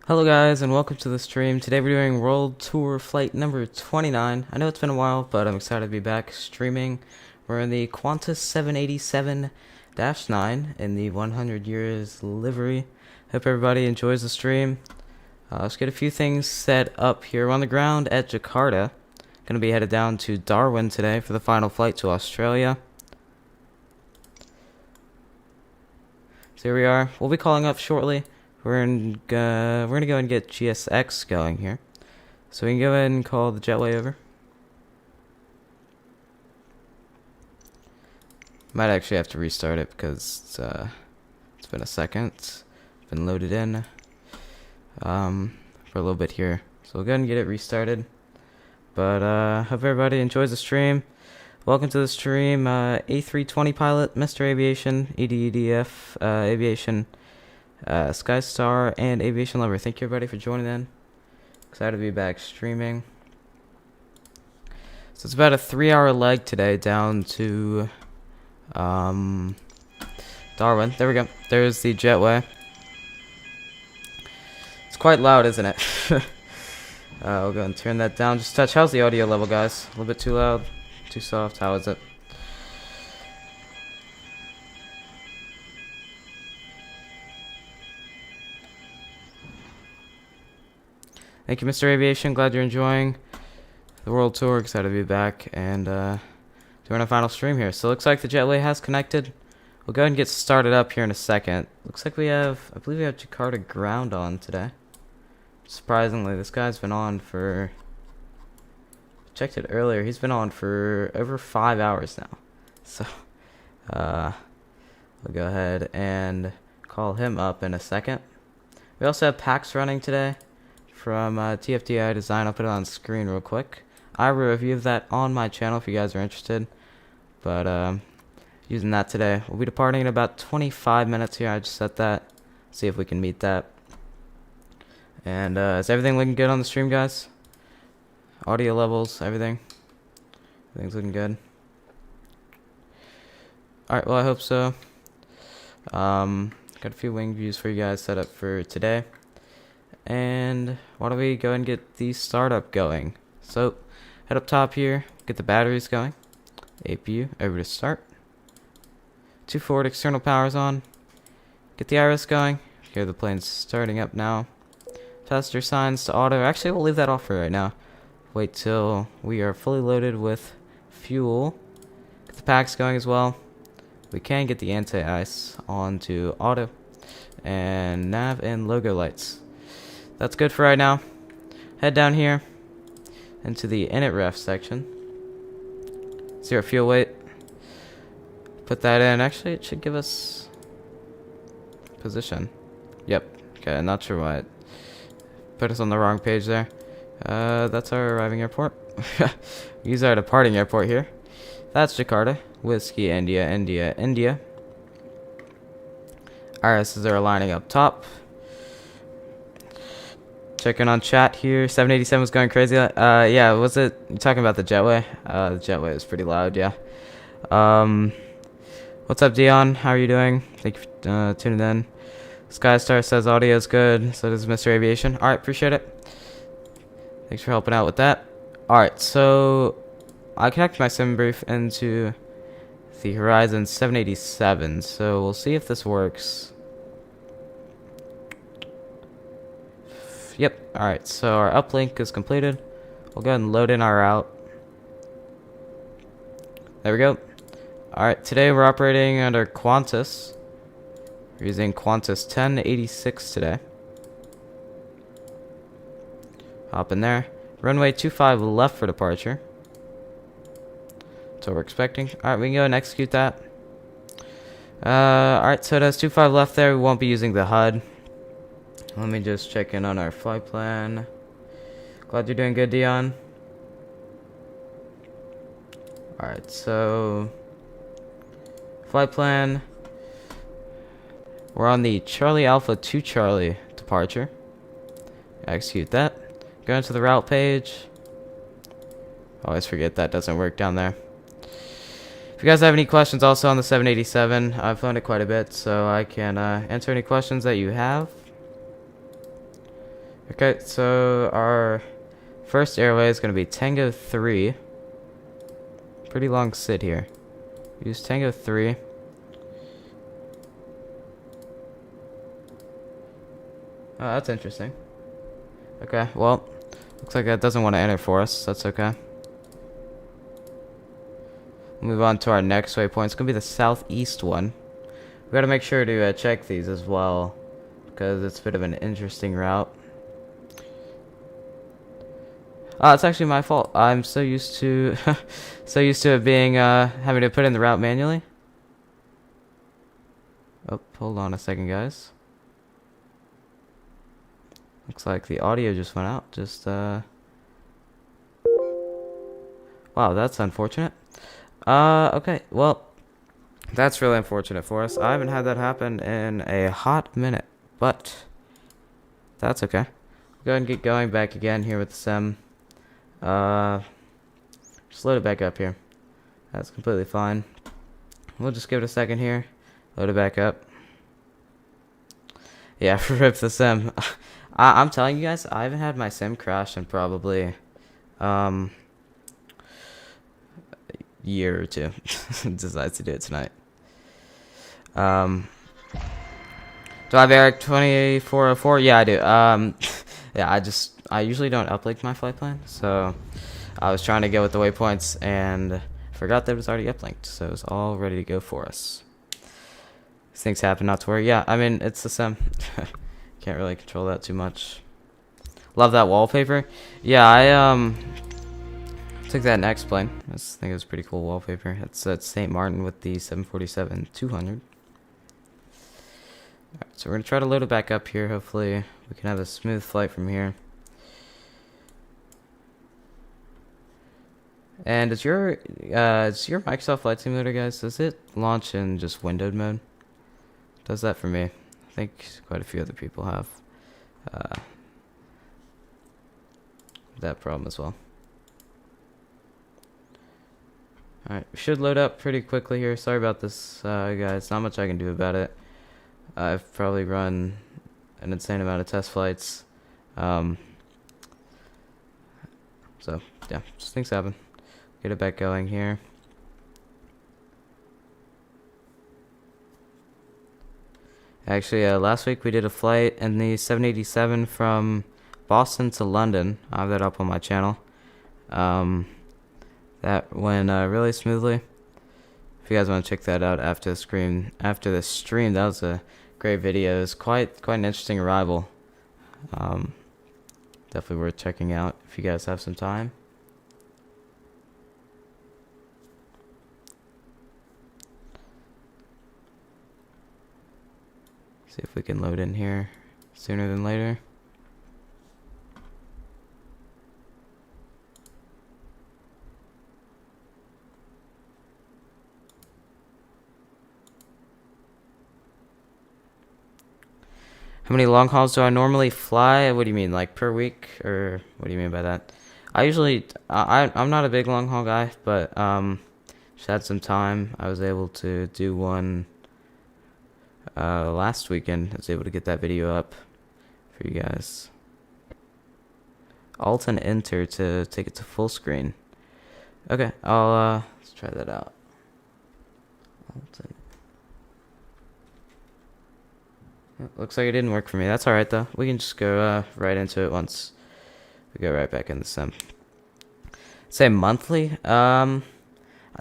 Hello guys and welcome to the stream. Today we're doing World Tour Flight number 29. I know it's been a while, but I'm excited to be back streaming. We're in the Qantas 787-9 in the 100 years livery. Hope everybody enjoys the stream. Let's get a few things set up here. We're on the ground at Jakarta. Gonna be headed down to Darwin today for the final flight to Australia. So here we are. We'll be calling up shortly. We're gonna go and get GSX going here, so we can go ahead and call the jetway over. Might actually have to restart it because it's been a second. It's been loaded in for a little bit here, so we'll go ahead and get it restarted. But hope everybody enjoys the stream. Welcome to the stream, A320 pilot, Mr. Aviation, EDEDF, Aviation. Skystar and Aviation Lover. Thank you everybody for joining in. Excited to be back streaming. So it's about a 3-hour leg today down to Darwin. There we go. There's the jetway. It's quite loud, isn't it? We'll go and turn that down. Just touch. How's the audio level, guys? A little bit too loud? Too soft? How is it? Thank you, Mr. Aviation. Glad you're enjoying the World Tour. Excited to be back and doing a final stream here. So it looks like the jetway has connected. We'll go ahead and get started up here in a second. Looks like we have, I believe we have Jakarta ground on today. Surprisingly, this guy's been on for, checked it earlier, he's been on for over 5 hours now. So we'll go ahead and call him up in a second. We also have packs running today from TFDI Design. I'll put it on screen real quick. I have a review of that on my channel if you guys are interested. But using that today. We'll be departing in about 25 minutes here. I just set that. See if we can meet that. And is everything looking good on the stream, guys? Audio levels, everything. Everything's looking good. Alright, well I hope so. Got a few wing views for you guys set up for today. And why don't we go and get the startup going? So head up top here, get the batteries going. APU over to start. 2 forward external powers on. Get the iris going. Here the plane's starting up now. Passenger signs to auto. Actually, we'll leave that off for right now. Wait till we are fully loaded with fuel. Get the packs going as well. We can get the anti-ice onto auto. And nav and logo lights. That's good for right now. Head down here into the init ref section. 0 fuel weight. Put that in. Actually, it should give us position. Yep. Okay, not sure why it put us on the wrong page there. That's our arriving airport. Use our departing airport here. That's Jakarta. Whiskey, India, India, India. Irises are lining up top. Checking on chat here. 787 was going crazy. Yeah, was it? You talking about the jetway? The jetway is pretty loud, yeah. What's up, Dion? How are you doing? Thank you for tuning in. Skystar says audio is good. So does Mr. Aviation. Alright, appreciate it. Thanks for helping out with that. Alright, so I connect my sim brief into the Horizon 787. So we'll see if this works. Yep, alright, so our uplink is completed. We'll go ahead and load in our route. There we go. Alright, today we're operating under Qantas. We're using Qantas 1086 today. Hop in there. Runway 25 left for departure. That's what we're expecting. Alright, we can go and execute that. Alright, so it has 25 left there. We won't be using the HUD. Let me just check in on our flight plan. Glad you're doing good, Dion. Alright, so flight plan. We're on the Charlie Alpha 2 Charlie departure. Execute that. Go into the route page. Always forget that doesn't work down there. If you guys have any questions also on the 787, I've flown it quite a bit, so I can answer any questions that you have. Okay, so our first airway is going to be Tango 3. Pretty long sit here. Use Tango 3. Oh, that's interesting. Okay, well, looks like that doesn't want to enter for us. That's okay. Move on to our next waypoint. It's going to be the southeast one. We got to make sure to check these as well, because it's a bit of an interesting route. It's actually my fault. I'm so used to it being having to put in the route manually. Oh, hold on a second, guys. Looks like the audio just went out. Wow, that's unfortunate. Okay, well, that's really unfortunate for us. I haven't had that happen in a hot minute, but that's okay. Go ahead and get going back again here with the sim. Just load it back up here. That's completely fine. We'll just give it a second here. Load it back up. Yeah, rip the sim. I'm telling you guys, I haven't had my sim crash in probably year or two. Decides to do it tonight. Do I have Eric 2404? Yeah, I do. Yeah, I usually don't uplink my flight plan, so I was trying to go with the waypoints and forgot that it was already uplinked, so it was all ready to go for us. These things happen, not to worry. Yeah, I mean, it's the sim. Can't really control that too much. Love that wallpaper. Yeah, I took that next plane. I just think it was pretty cool wallpaper. It's at St. Martin with the 747-200. Alright, so we're gonna try to load it back up here. Hopefully we can have a smooth flight from here. And it's your Microsoft Flight Simulator, guys, does it launch in just windowed mode? It does that for me. I think quite a few other people have that problem as well. Alright, we should load up pretty quickly here. Sorry about this, guys. Not much I can do about it. I've probably run an insane amount of test flights. So, yeah, just things happen. Get it back going here. Actually, last week we did a flight in the 787 from Boston to London. I have that up on my channel. That went really smoothly. If you guys want to check that out after the stream, that was a great video. It was quite an interesting arrival. Definitely worth checking out if you guys have some time. See if we can load in here sooner than later. How many long hauls do I normally fly? What do you mean, like per week, or what do you mean by that? I'm not a big long haul guy, but just had some time. I was able to do one last weekend. I was able to get that video up for you guys. Alt and Enter to take it to full screen. Okay, let's try that out. Alt and looks like it didn't work for me. That's alright though. We can just go right into it once we go right back in the sim. Say monthly? I'd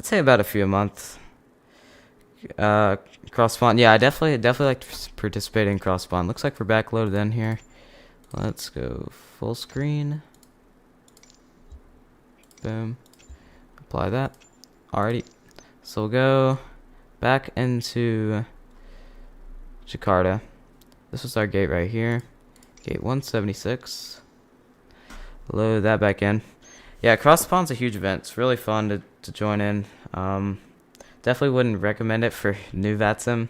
say about a few a month. Cross spawn. Yeah, I definitely like to participate in cross spawn. Looks like we're backloaded in here. Let's go full screen. Boom. Apply that. Alrighty. So we'll go back into Jakarta. This was our gate right here. Gate 176. Load that back in. Yeah, cross spawn's a huge event. It's really fun to join in. Definitely wouldn't recommend it for new Vatsim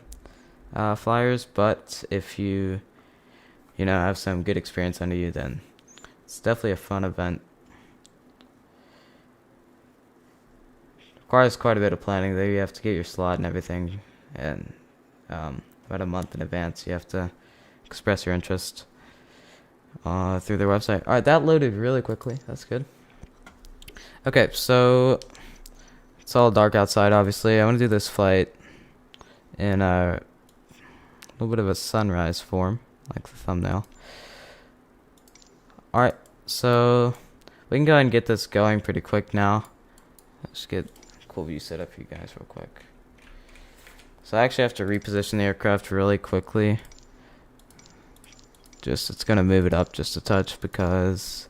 flyers, but if you have some good experience under you, then it's definitely a fun event. Requires quite a bit of planning though. You have to get your slot and everything, and about a month in advance you have to express your interest. through their website. Alright, that loaded really quickly. That's good. Okay, so it's all dark outside, obviously. I want to do this flight in a little bit of a sunrise form, like the thumbnail. Alright, so we can go ahead and get this going pretty quick now. Let's get a cool view set up for you guys real quick. So I actually have to reposition the aircraft really quickly. It's going to move it up just a touch because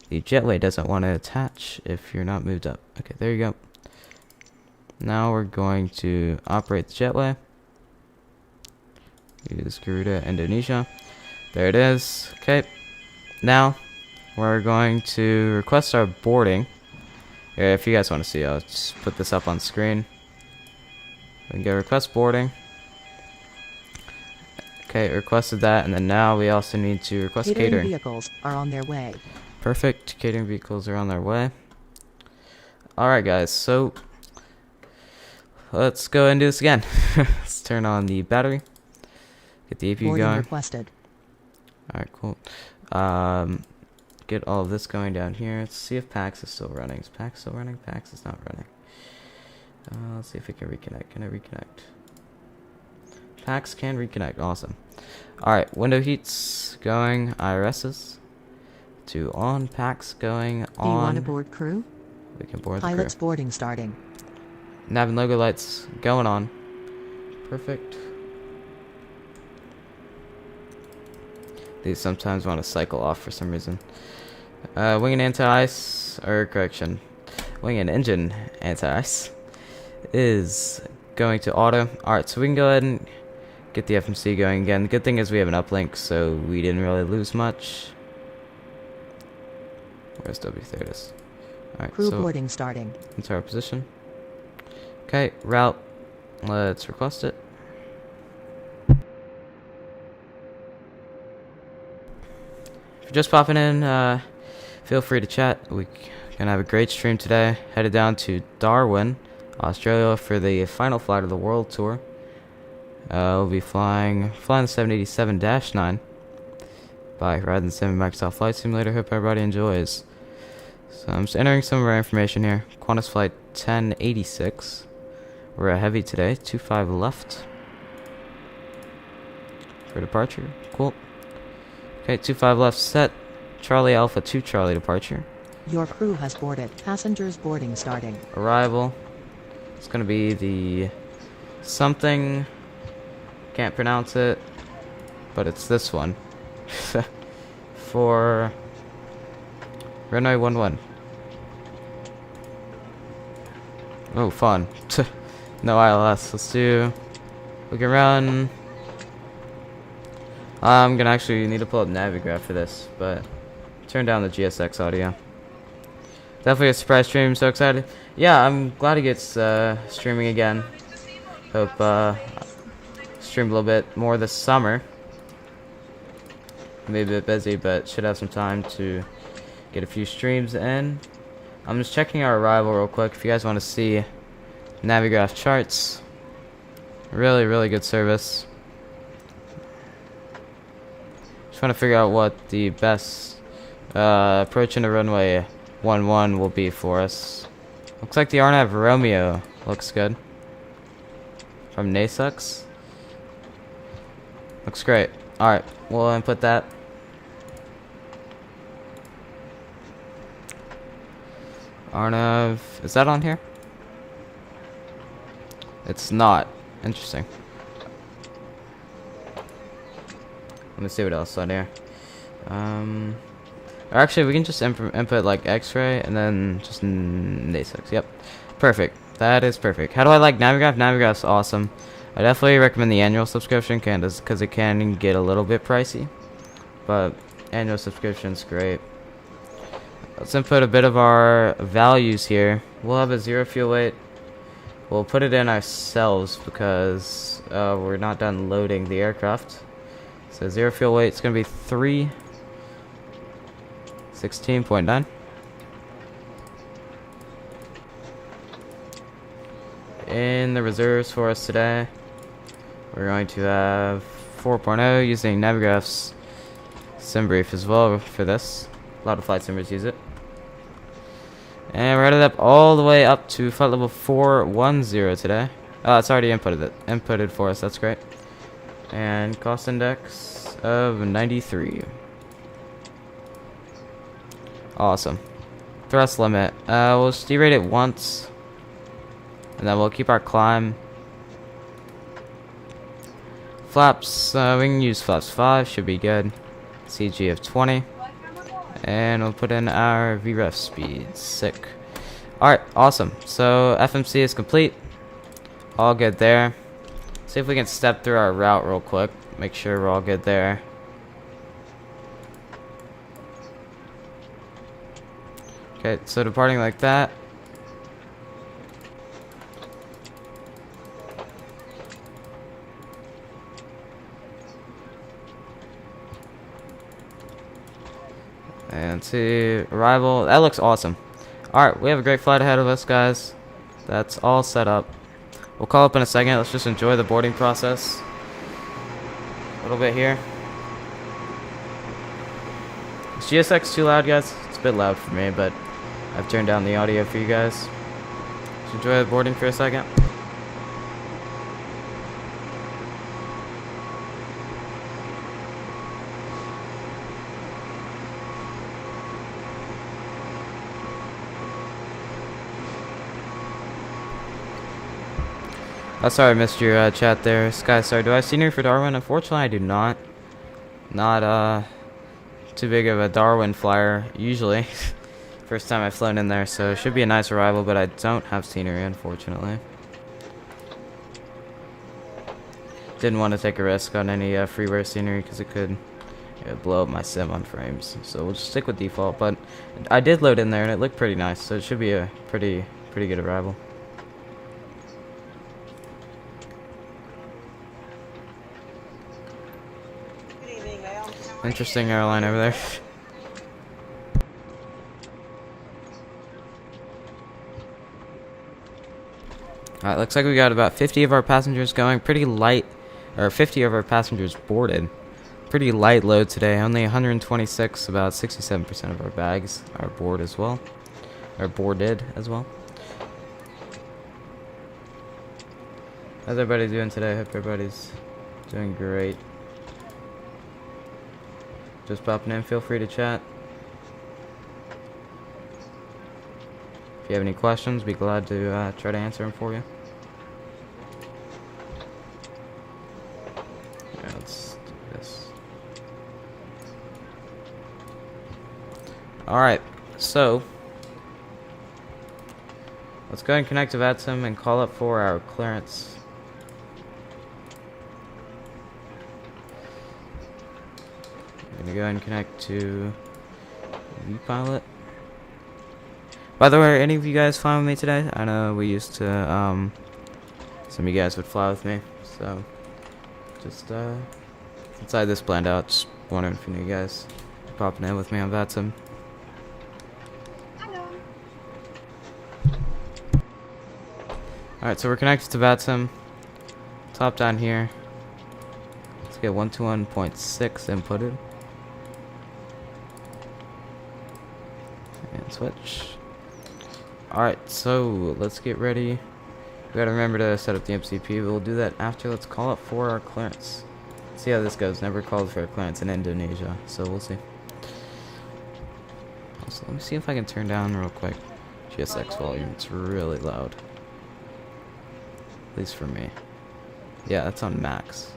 the jetway doesn't want to attach if you're not moved up. Okay, there you go. Now we're going to operate the jetway. Use Garuda, Indonesia. There it is. Okay. Now we're going to request our boarding. Here, if you guys want to see, I'll just put this up on screen. We can go request boarding. Okay, requested that, and then now we also need to request catering. Vehicles are on their way. Perfect. Catering vehicles are on their way. Alright guys, so let's go and do this again. Let's turn on the battery. Get the APU Boarding going. requested. Alright, cool. Get all of this going down here. Let's see if PAX is still running. Is PAX still running? PAX is not running. Let's see if we can reconnect. Can I reconnect? PAX can reconnect. Awesome. Alright, window heats going. IRSs to on. PAX going on. Do you want to board crew? We can board the Pilots crew. boarding starting. Nav and logo lights going on. Perfect. These sometimes want to cycle off for some reason. Wing and anti-ice, or correction, wing and engine anti-ice is going to auto. Alright, so we can go ahead and get the FMC going again. The good thing is we have an uplink, so we didn't really lose much. Where's W? There it is. Alright, Crew so boarding starting. into our position. Okay, route. Let's request it. If you're just popping in, feel free to chat. We're gonna have a great stream today. Headed down to Darwin, Australia for the final flight of the world tour. We'll be flying the 787-9 by Horizon 7 Microsoft Flight Simulator. Hope everybody enjoys. So I'm just entering some of our information here. Qantas flight 1086. We're a heavy today. 25 left for departure. Cool. Okay, 25 left set. Charlie Alpha 2 Charlie departure. Your crew has boarded. Passengers boarding starting. Arrival. It's gonna be the something. Can't pronounce it, but it's this one. For runway 11. Oh, fun. No ILS. Let's do. We can run. I'm gonna actually need to pull up Navigraph for this, but turn down the GSX audio. Definitely a surprise stream. So excited. Yeah, I'm glad he gets streaming again. Hope stream a little bit more this summer. Maybe a bit busy, but should have some time to get a few streams in. I'm just checking our arrival real quick. If you guys want to see Navigraph charts, really, really good service. Just want to figure out what the best approach into runway 11 will be for us. Looks like the RNAV Romeo looks good. From Nasux. Looks great. Alright, we'll input that. RNAV, is that on here? It's not. Interesting. Let me see what else is on here. Or actually, we can just input like X-ray and then just Nasux. Yep, perfect. That is perfect. How do I like Navigraph? Navigraph's awesome. I definitely recommend the annual subscription, because it can get a little bit pricey, but annual subscription's great. Let's input a bit of our values here. We'll have a 0 fuel weight. We'll put it in ourselves because we're not done loading the aircraft. So 0 fuel weight is going to be 316.9. In the reserves for us today, we're going to have 4.0 using Navigraph's sim brief as well for this. A lot of flight simmers use it. And we're headed up all the way up to flight level 410 today. It's already inputted for us. That's great. And cost index of 93. Awesome. Thrust limit. We'll just derate it once, and then we'll keep our climb. Flaps. We can use flaps 5. Should be good. CG of 20. And we'll put in our VREF speed. Sick. Alright, awesome. So FMC is complete. All good there. See if we can step through our route real quick. Make sure we're all good there. Okay, so departing like that. And see, arrival. That looks awesome. Alright, we have a great flight ahead of us, guys. That's all set up. We'll call up in a second. Let's just enjoy the boarding process. A little bit here. Is GSX too loud, guys? It's a bit loud for me, but I've turned down the audio for you guys. Let's enjoy the boarding for a second. Oh, sorry, I missed your chat there, Sky. Sorry, do I have scenery for Darwin? Unfortunately, I do not. Not too big of a Darwin flyer usually. First time I've flown in there, so it should be a nice arrival, but I don't have scenery, unfortunately. Didn't want to take a risk on any freeware scenery because it could blow up my sim on frames. So we'll just stick with default, but I did load in there and it looked pretty nice, so it should be a pretty good arrival. Interesting airline over there. Alright, looks like we got about 50 of our passengers going. Pretty light, or 50 of our passengers boarded. Pretty light load today. Only 126, about 67% of our bags are boarded as well. Or boarded as well. How's everybody doing today? Hope everybody's doing great. Just popping in, feel free to chat. If you have any questions, be glad to try to answer them for you. Yeah, let's do this. Alright, so let's go ahead and connect to Vatsim and call up for our clearance. I'm gonna go ahead and connect to vPilot. By the way, are any of you guys flying with me today? I know we used to, some of you guys would fly with me, so just, inside this planned out, just wondering if any of you guys are popping in with me on Vatsim. Hello. Alright, so we're connected to Vatsim. Top down here. Let's get 121.6 inputted. And switch. Alright, so let's get ready. We gotta remember to set up the MCP. We'll do that after. Let's call up for our clearance. See how this goes. Never called for a clearance in Indonesia, so we'll see. Also, let me see if I can turn down real quick GSX volume. It's really loud. At least for me. Yeah, that's on max.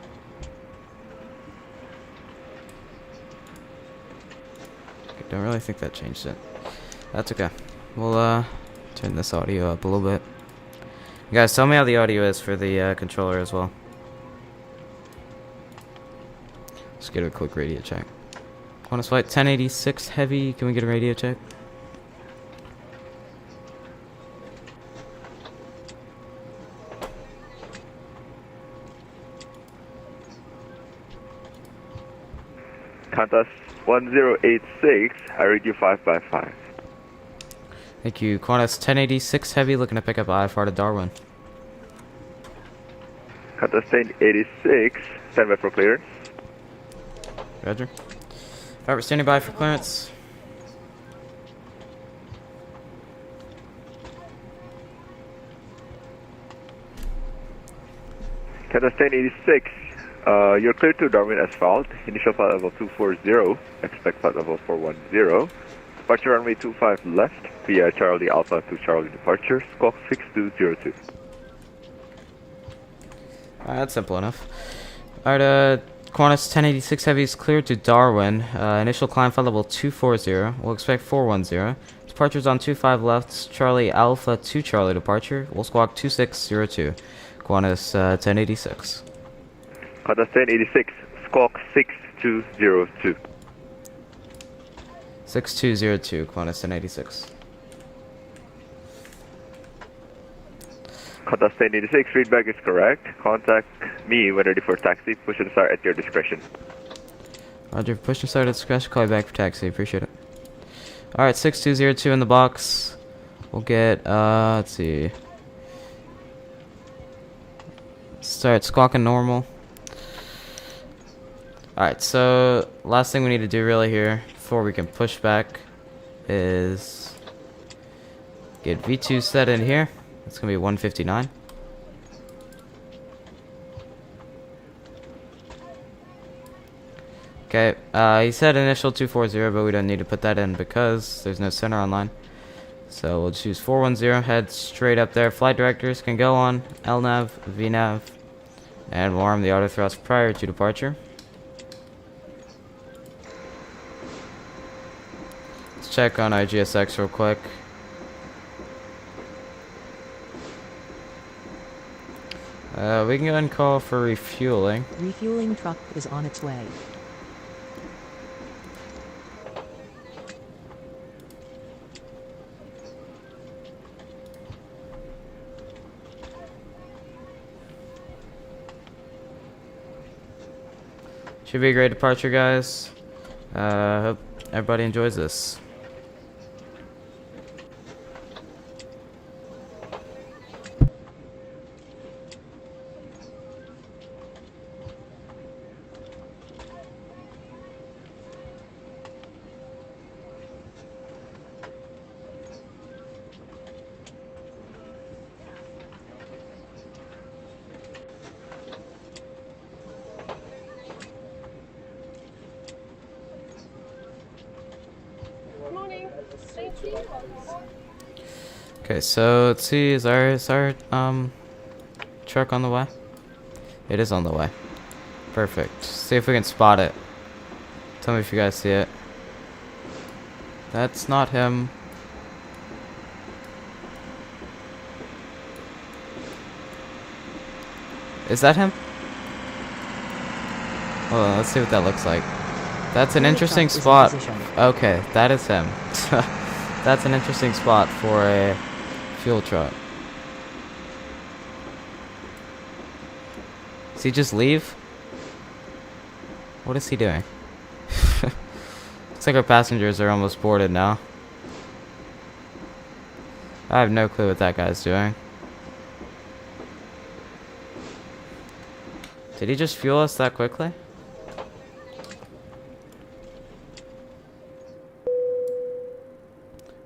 Okay, don't really think that changed it. That's okay. We'll turn this audio up a little bit. You guys, tell me how the audio is for the controller as well. Let's get a quick radio check. Qantas flight 1086 heavy. Can we get a radio check? Qantas 1086, I read you 555. Thank you. Qantas 1086 heavy, looking to pick up IFR to Darwin. Qantas 1086, stand by for clearance. Roger. Alright, we're standing by for clearance. Qantas 1086, you're clear to Darwin Asphalt. Initial flight level 240. Expect flight level 410. Departure runway 25 left via Charlie Alpha to Charlie departure. Squawk 6202. Alright, that's simple enough. Alright, Qantas 1086 Heavy is cleared to Darwin. Initial climb flight level 240. We'll expect 410. Departure's on 25 left, Charlie Alpha to Charlie departure. We'll squawk 2602. Qantas 1086. Qantas 1086, squawk 6202. 6202, Qantas 1086. Qantas 1086, feedback is correct. Contact me when ready for taxi. Push and start at your discretion. Roger, push and start at discretion. Call you back for taxi. Appreciate it. Alright, 6202 in the box. We'll get, let's see. Start squawking normal. Alright, so last thing we need to do really here before we can push back is get V2 set in here. It's gonna be 159. Okay, he said initial 240, but we don't need to put that in because there's no center online. So we'll choose 410, head straight up there. Flight directors can go on LNAV, VNAV, and we'll arm the auto thrust prior to departure. Let's check on our GSX real quick. We can go ahead and call for refueling. Refueling truck is on its way. Should be a great departure, guys. Hope everybody enjoys this. Okay, so let's see, is our truck on the way? It is on the way. Perfect. See if we can spot it. Tell me if you guys see it. That's not him. Is that him? Hold on, let's see what that looks like. That's an interesting spot. Okay, that is him. That's an interesting spot for a fuel truck. Does he just leave? What is he doing? Looks like our passengers are almost boarded now. I have no clue what that guy's doing. Did he just fuel us that quickly?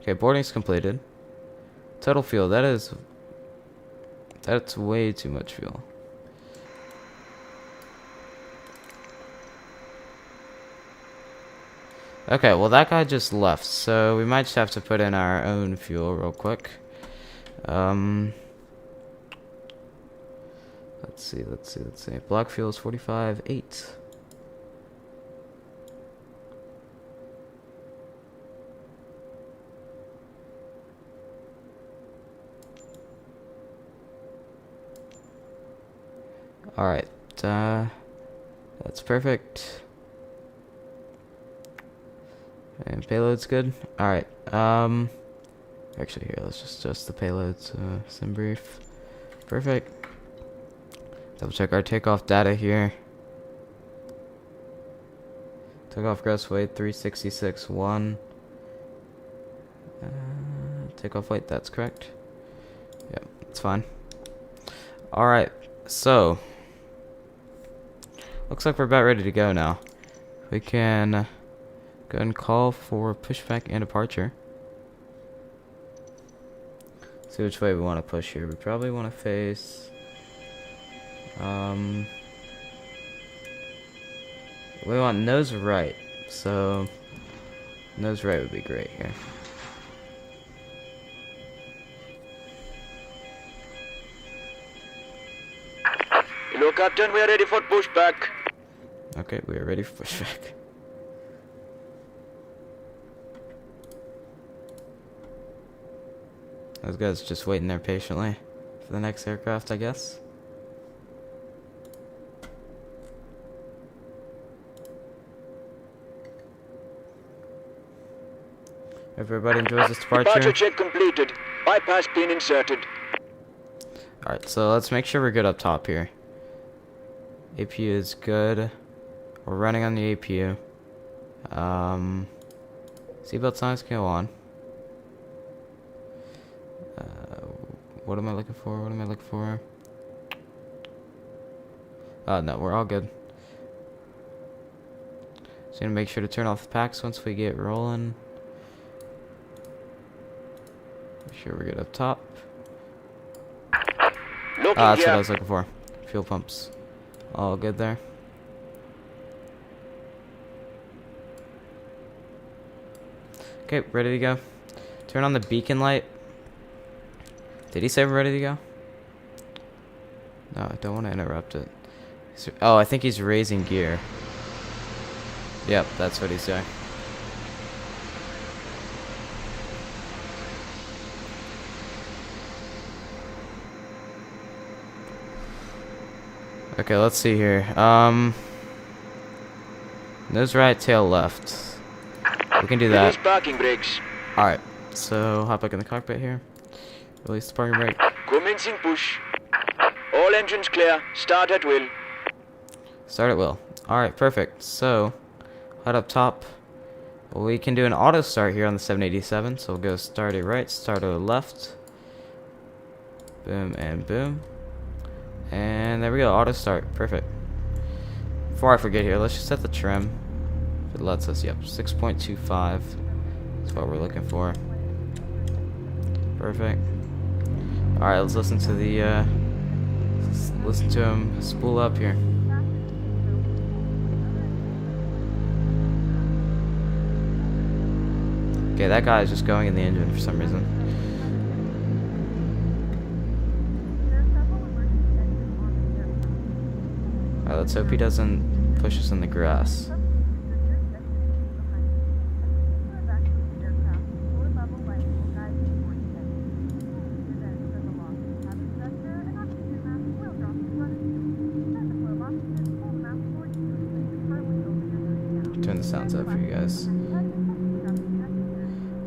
Okay, boarding's completed. Total fuel, that's way too much fuel. Okay, well that guy just left, so we might just have to put in our own fuel real quick. Let's see. Block fuel is 45.8. Alright, that's perfect. And payload's good. Alright, actually here, let's just adjust the payloads, sim brief. Perfect. Double check our takeoff data here. Takeoff gross weight 366.1. Takeoff weight, that's correct. Yep, it's fine. Alright, so looks like we're about ready to go now. We can Go ahead and call for pushback and departure. See which way we want to push here. We probably want to face we want nose right, so nose right would be great here. Hello, Captain. We are ready for pushback. Okay, we are ready for pushback. Those guys just waiting there patiently for the next aircraft, I guess. Everybody enjoys this departure. Departure check completed. Bypass pin inserted. Alright, so let's make sure we're good up top here. APU is good. We're running on the APU. Seatbelt signs can go on. What am I looking for? What am I looking for? No, we're all good. Just gonna make sure to turn off the packs once we get rolling. Make sure we're good up top. That's what I was looking for. Fuel pumps. All good there. Okay, ready to go. Turn on the beacon light. Did he say we're ready to go? No, I don't want to interrupt it. Oh, I think he's raising gear. Yep, that's what he's doing. Okay, let's see here. Nose right, tail left. We can do that. Release parking brakes. Alright, so hop back in the cockpit here. Release the parking brake. Commencing push. All engines clear. Start at will. Start at will. Alright, perfect. So, head up top. We can do an auto start here on the 787. So we'll go start it right, start it left. Boom and boom. And there we go, auto start. Perfect. Before I forget here, let's just set the trim. If it lets us, yep, 6.25 is what we're looking for. Perfect. Alright, let's listen to the listen to him spool up here. Okay, that guy is just going in the engine for some reason. Alright, let's hope he doesn't push us in the grass. Turn the sounds up for you guys.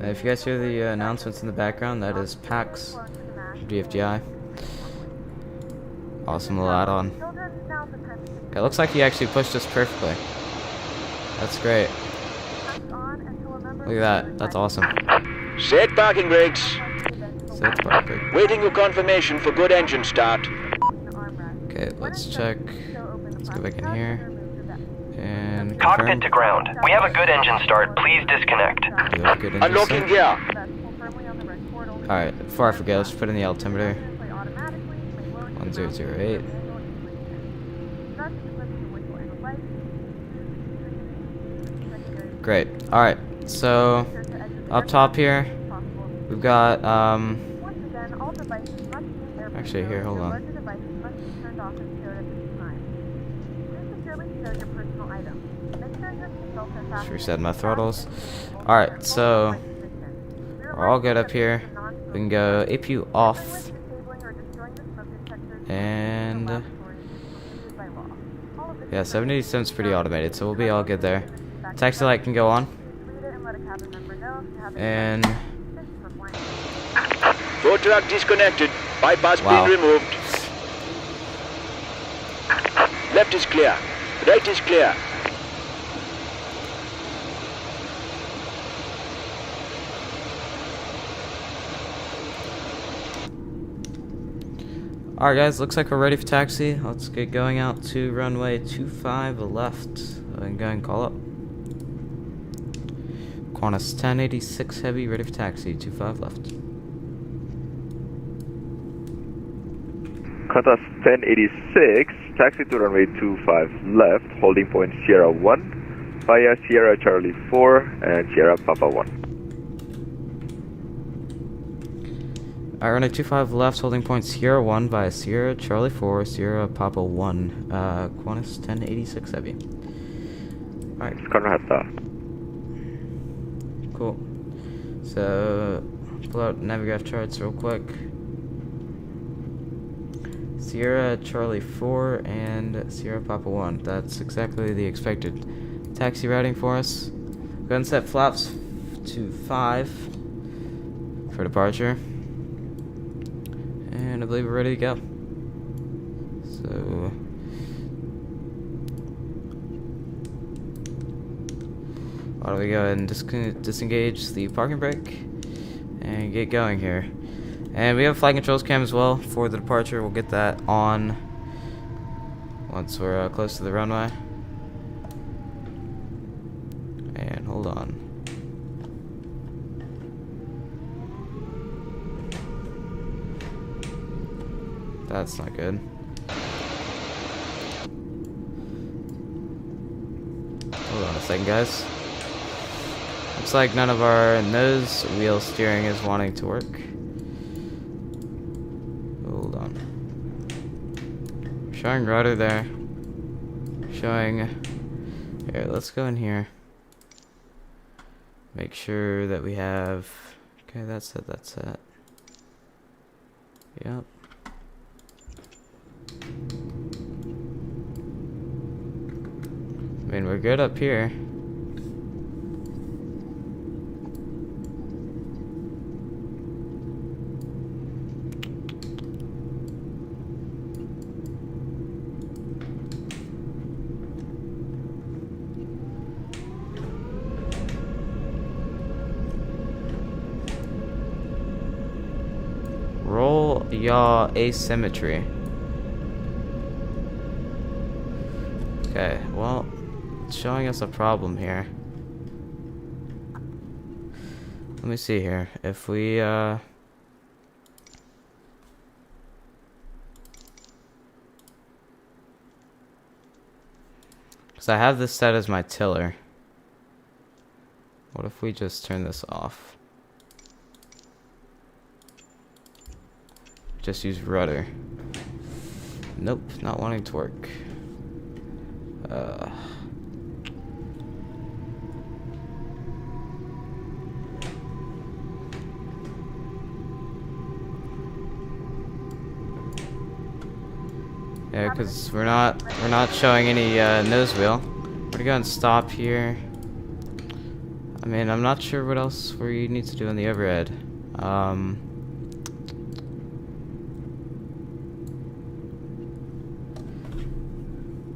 If you guys hear the announcements in the background, that is PAX DFDI. Awesome little add-on. Okay, looks like he actually pushed us perfectly. That's great. Look at that. That's awesome. Set parking brakes. Set parking. Waiting your confirmation for good engine start. Okay, let's check. Let's go back in here. And cockpit confirm. to ground. We have a good engine start. Please disconnect. Do have a good engine Unlocking start. gear. Alright, before I forget, let's put in the altimeter. 1008. Great. Alright, so up top here, we've got, actually here, hold on. Just reset my throttles. Alright, so we're all good up here. We can go APU off. And yeah, 787 is pretty automated, so we'll be all good there. Taxi light can go on. And Tow truck disconnected. Bypass wow. pin removed. Left is clear. Right is clear. alright guys, looks like we're ready for taxi. Let's get going out to runway 25 left and go and call up. Qantas 1086 Heavy, ready for taxi, 25 left. Qantas 1086, taxi to runway 25 left, holding point Sierra 1, via Sierra Charlie 4 and Sierra Papa 1. Alright, runway 25 left, holding point Sierra 1 via Sierra Charlie 4, Sierra Papa 1, Qantas 1086 Heavy. Alright. Jakarta. Cool. So, pull out Navigraph charts real quick. Sierra Charlie 4 and Sierra Papa 1. That's exactly the expected taxi routing for us. Go ahead and set flaps to 5 for departure. And I believe we're ready to go. So, why don't we go ahead and disengage the parking brake and get going here. And we have a flight controls cam as well for the departure. We'll get that on once we're close to the runway. And hold on. That's not good. Hold on a second, guys. Looks like none of our nose wheel steering is wanting to work. Hold on. Showing rudder there. Showing. Here, let's go in here. Make sure that we have. Okay, that's it. That's it. Yep. I mean, we're good up here. Roll yaw asymmetry. Okay, well, it's showing us a problem here. Let me see here. If we, because I have this set as my tiller. What if we just turn this off? Just use rudder. Nope, not wanting to work. Yeah, because we're not showing any nose wheel. We're gonna go and stop here. I mean, I'm not sure what else we need to do on the overhead.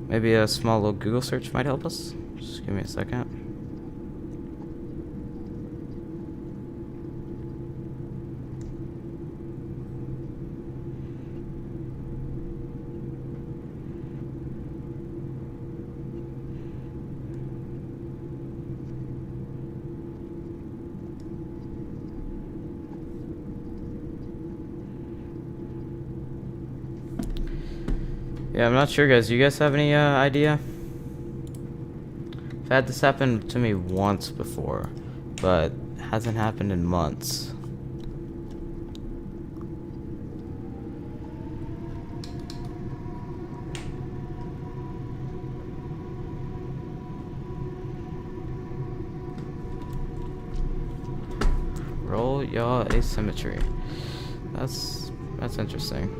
Maybe a small little Google search might help us. Just give me a second. Yeah, I'm not sure, guys. Do you guys have any idea? I've had this happen to me once before, but it hasn't happened in months. Roll yaw asymmetry. That's interesting.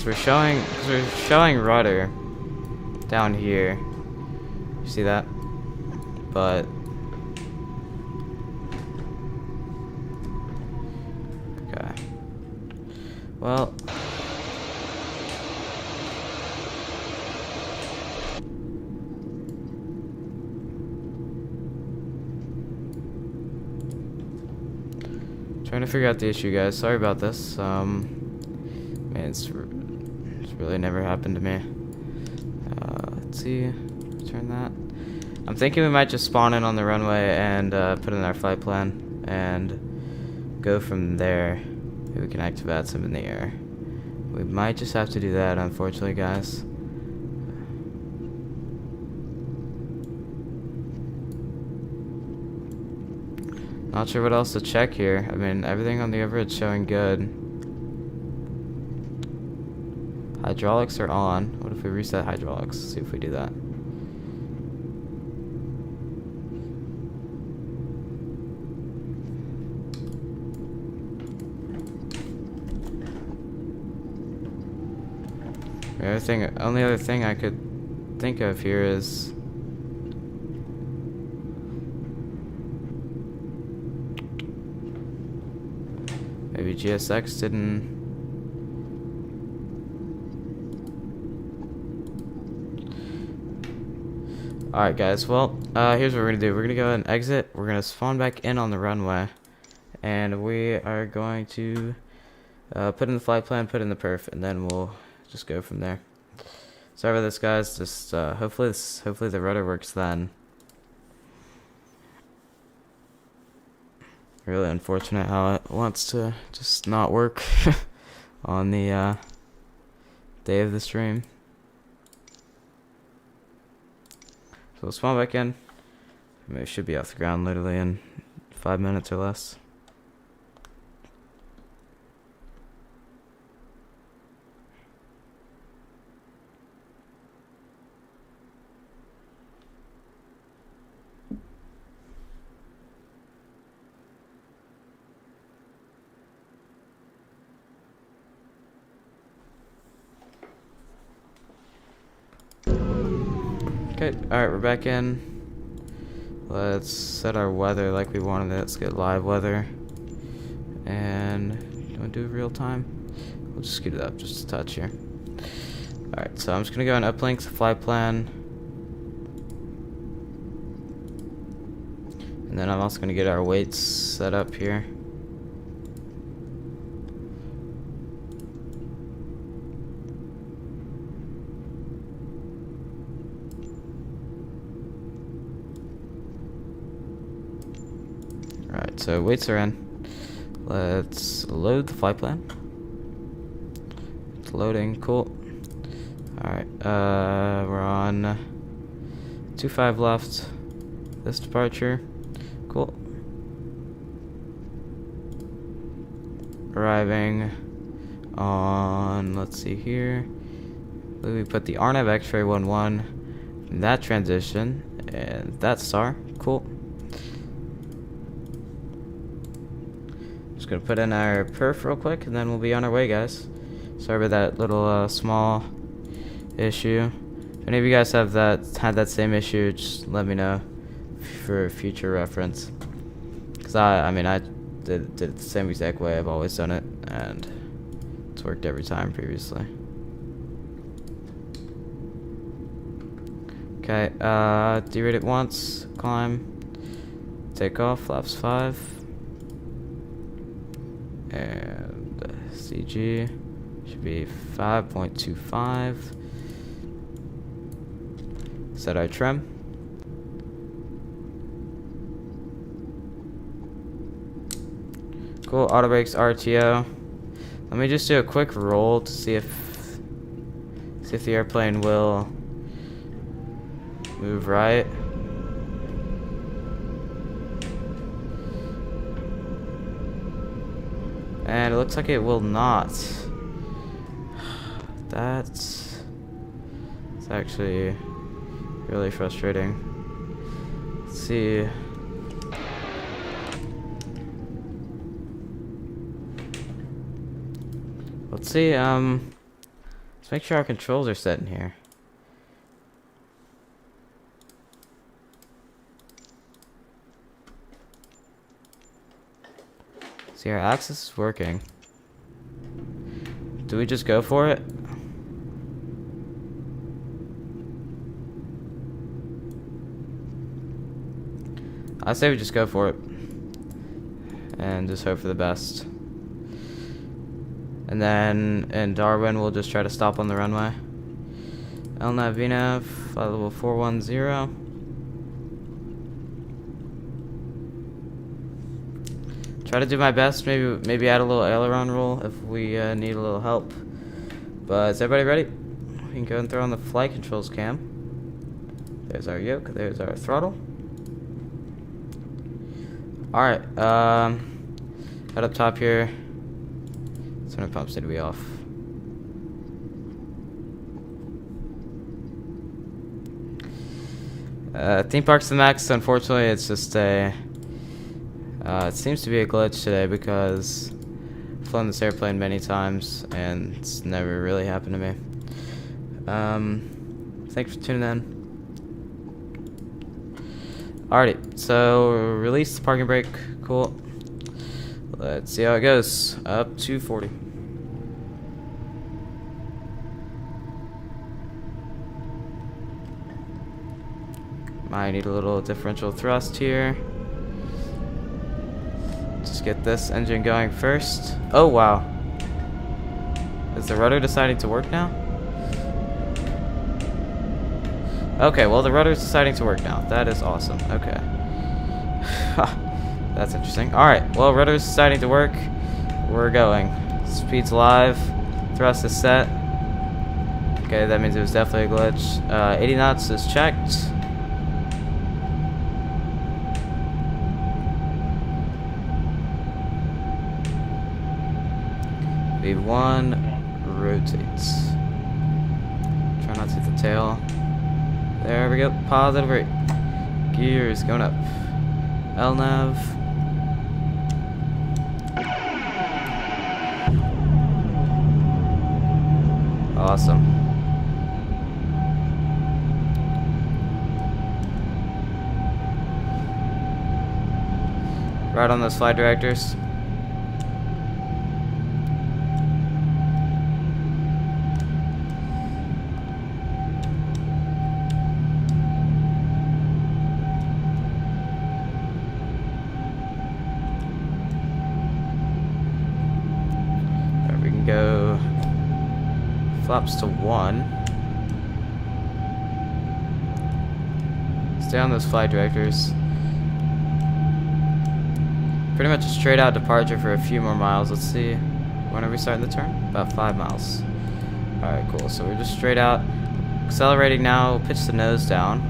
We're showing rudder down here. You see that? But okay. Well, trying to figure out the issue, guys. Sorry about this. Man, it's really never happened to me. Let's see. Turn that. I'm thinking we might just spawn in on the runway and put in our flight plan and go from there. Maybe we can activate Vatsim in the air. We might just have to do that, unfortunately, guys. Not sure what else to check here. I mean, everything on the overhead's showing good. Hydraulics are on. What if we reset hydraulics? See if we do that. Only other thing I could think of here is maybe GSX didn't. Alright guys, well, here's what we're gonna do. We're gonna go ahead and exit. We're gonna spawn back in on the runway. And we are going to put in the flight plan, put in the perf, and then we'll just go from there. Sorry about this, guys. Just hopefully the rudder works then. Really unfortunate how it wants to just not work on the day of the stream. So we'll spawn back in. Maybe it should be off the ground literally in 5 minutes or less. Okay, alright, we're back in. Let's set our weather like we wanted it. Let's get live weather. And do you want to do real time? We'll just scoot it up just a touch here. Alright, so I'm just going to go and uplink the flight plan. And then I'm also going to get our weights set up here. Alright, so weights are in. Let's load the flight plan. It's loading, cool. Alright, we're on 25 left. This departure. Cool. Arriving on, let's see here. We put the RNAV X-ray 11 in that transition and that star. Cool. Just gonna put in our perf real quick and then we'll be on our way, guys. Sorry about that little small issue. If any of you guys have had that same issue, just let me know for future reference. Cause I mean I did it the same exact way I've always done it, and it's worked every time previously. Okay, derate it once, climb, take off, flaps 5. And CG should be 5.25. Set our trim. Cool, auto brakes RTO. Let me just do a quick roll to see if the airplane will move right. And it looks like it will not. It's actually really frustrating. Let's see. Let's make sure our controls are set in here. See, our axis is working. Do we just go for it? I say we just go for it. And just hope for the best. And then in Darwin, we'll just try to stop on the runway. LNAV VNAV, flight level 410. Try to do my best. Maybe add a little aileron roll if we need a little help. But is everybody ready? We can go and throw on the flight controls cam. There's our yoke. There's our throttle. All right. Head up top here. Center pumps need to be off. Theme park's the max. Unfortunately, it's just a. It seems to be a glitch today because I've flown this airplane many times and it's never really happened to me. Thanks for tuning in. Alrighty, so release the parking brake. Cool. Let's see how it goes. Up to 40. Might need a little differential thrust here. Just get this engine going first. Oh wow. Is the rudder deciding to work now? Okay, well the rudder's deciding to work now. That is awesome. Okay. That's interesting. Alright, well rudder's deciding to work. We're going. Speed's live. Thrust is set. Okay, that means it was definitely a glitch. 80 knots is checked. V1 rotates. Try not to hit the tail. There we go. Positive rate. Gears going up. LNAV. Awesome. Right on those flight directors. Go flaps to 1. Stay on those flight directors. Pretty much a straight out departure for a few more miles. Let's see. When are we starting the turn? About 5 miles. Alright, cool. So we're just straight out. Accelerating now. Pitch the nose down.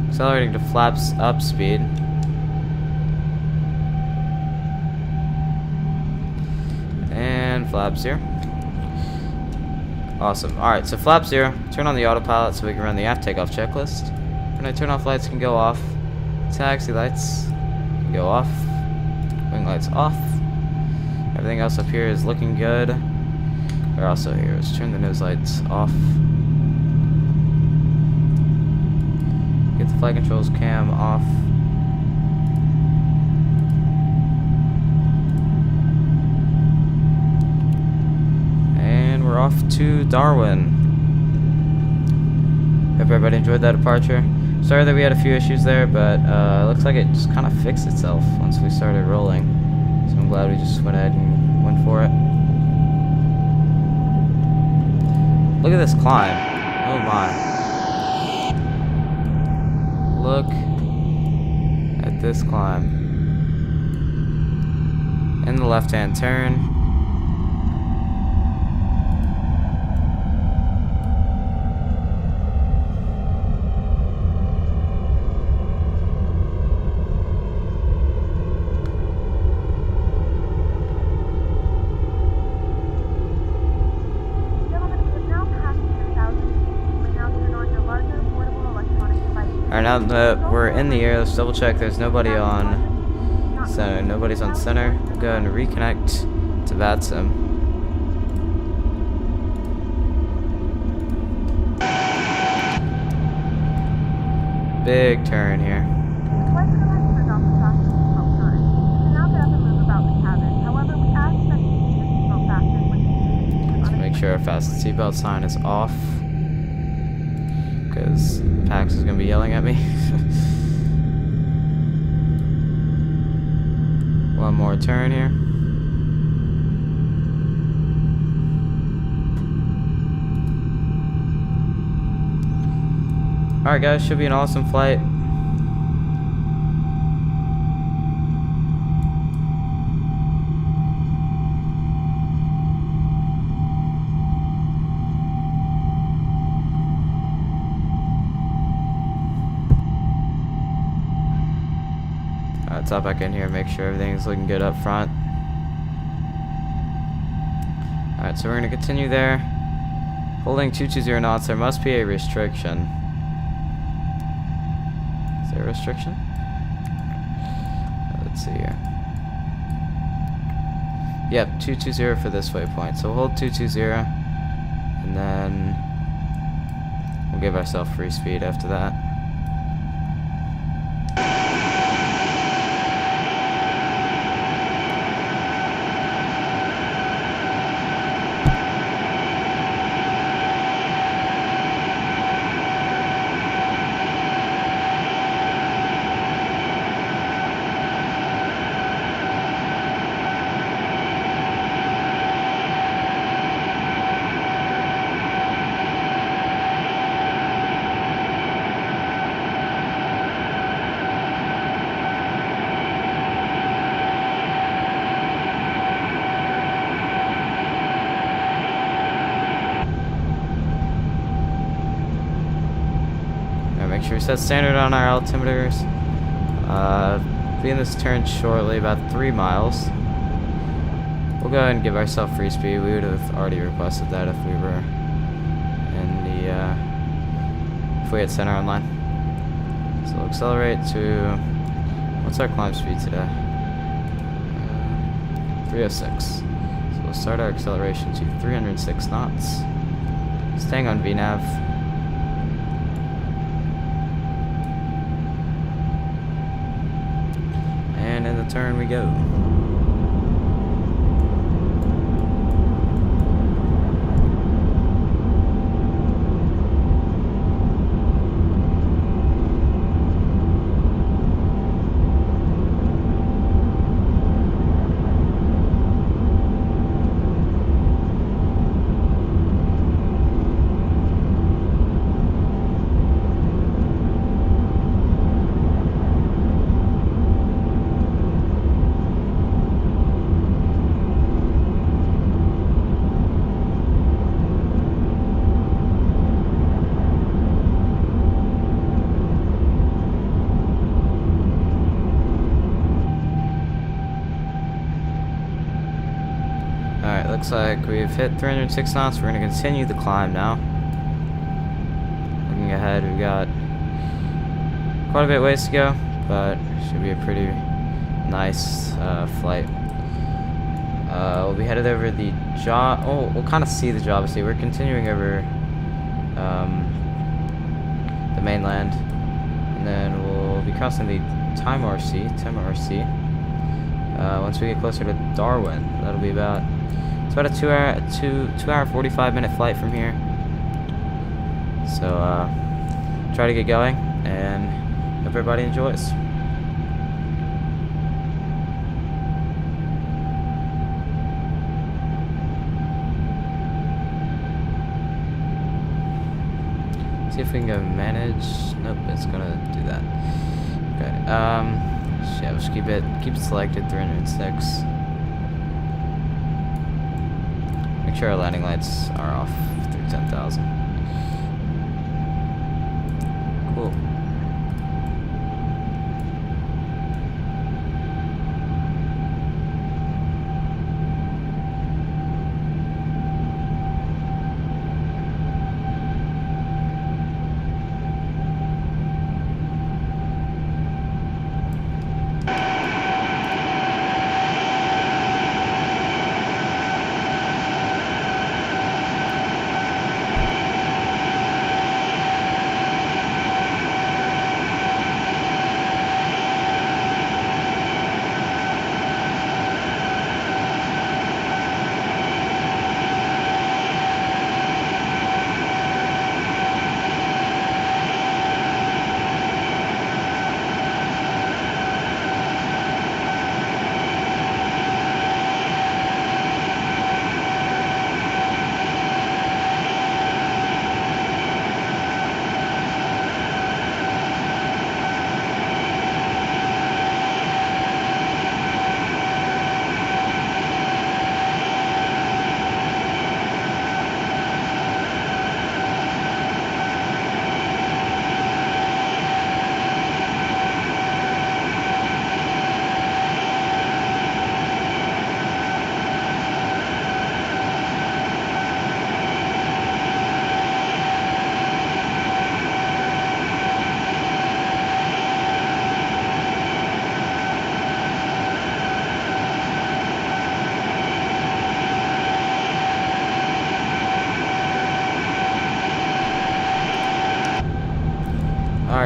Accelerating to flaps up speed. And flap 0. Awesome. Alright, so flap 0. Turn on the autopilot so we can run the aft takeoff checklist. When I turn off lights can go off. Taxi lights can go off. Wing lights off. Everything else up here is looking good. We're also here. Let's turn the nose lights off. Get the flight controls cam off. We're off to Darwin. Hope everybody enjoyed that departure. Sorry that we had a few issues there, but it looks like it just kind of fixed itself once we started rolling. So I'm glad we just went ahead and went for it. Look at this climb. Oh my. Look at this climb. In the left-hand turn. Alright, now that we're in the air, let's double check there's nobody on center. Nobody's on center. We'll go ahead and reconnect to Vatsim. Big turn here. Let's make sure our fasten seatbelt sign is off, because Pax is going to be yelling at me. One more turn here. Alright guys, should be an awesome flight. Let's hop back in here and make sure everything's looking good up front. Alright, so we're going to continue there. Holding 220 knots, there must be a restriction. Is there a restriction? Let's see here. Yep, 220 for this waypoint. So we'll hold 220, and then we'll give ourselves free speed after that. Make sure we set standard on our altimeters. Be in this turn shortly, about 3 miles. We'll go ahead and give ourselves free speed. We would have already requested that if we were in the if we had center online. So we'll accelerate to, what's our climb speed today? 306. So we'll start our acceleration to 306 knots. Staying on VNAV. And in the turn we go. Alright, looks like we've hit 306 knots. We're going to continue the climb now. Looking ahead, we've got quite a bit ways to go, but should be a pretty nice flight. We'll be headed over the job. Oh, we'll kind of see the Java Sea. We're continuing over the mainland, and then we'll be crossing the Timor Sea. Once we get closer to Darwin, that'll be about. It's about a 2 hour 45-minute flight from here. So try to get going and hope everybody enjoys. See if we can go manage. Nope, it's gonna do that. Okay. Yeah, we'll just keep it selected 306. Make sure our landing lights are off through 10,000. Cool.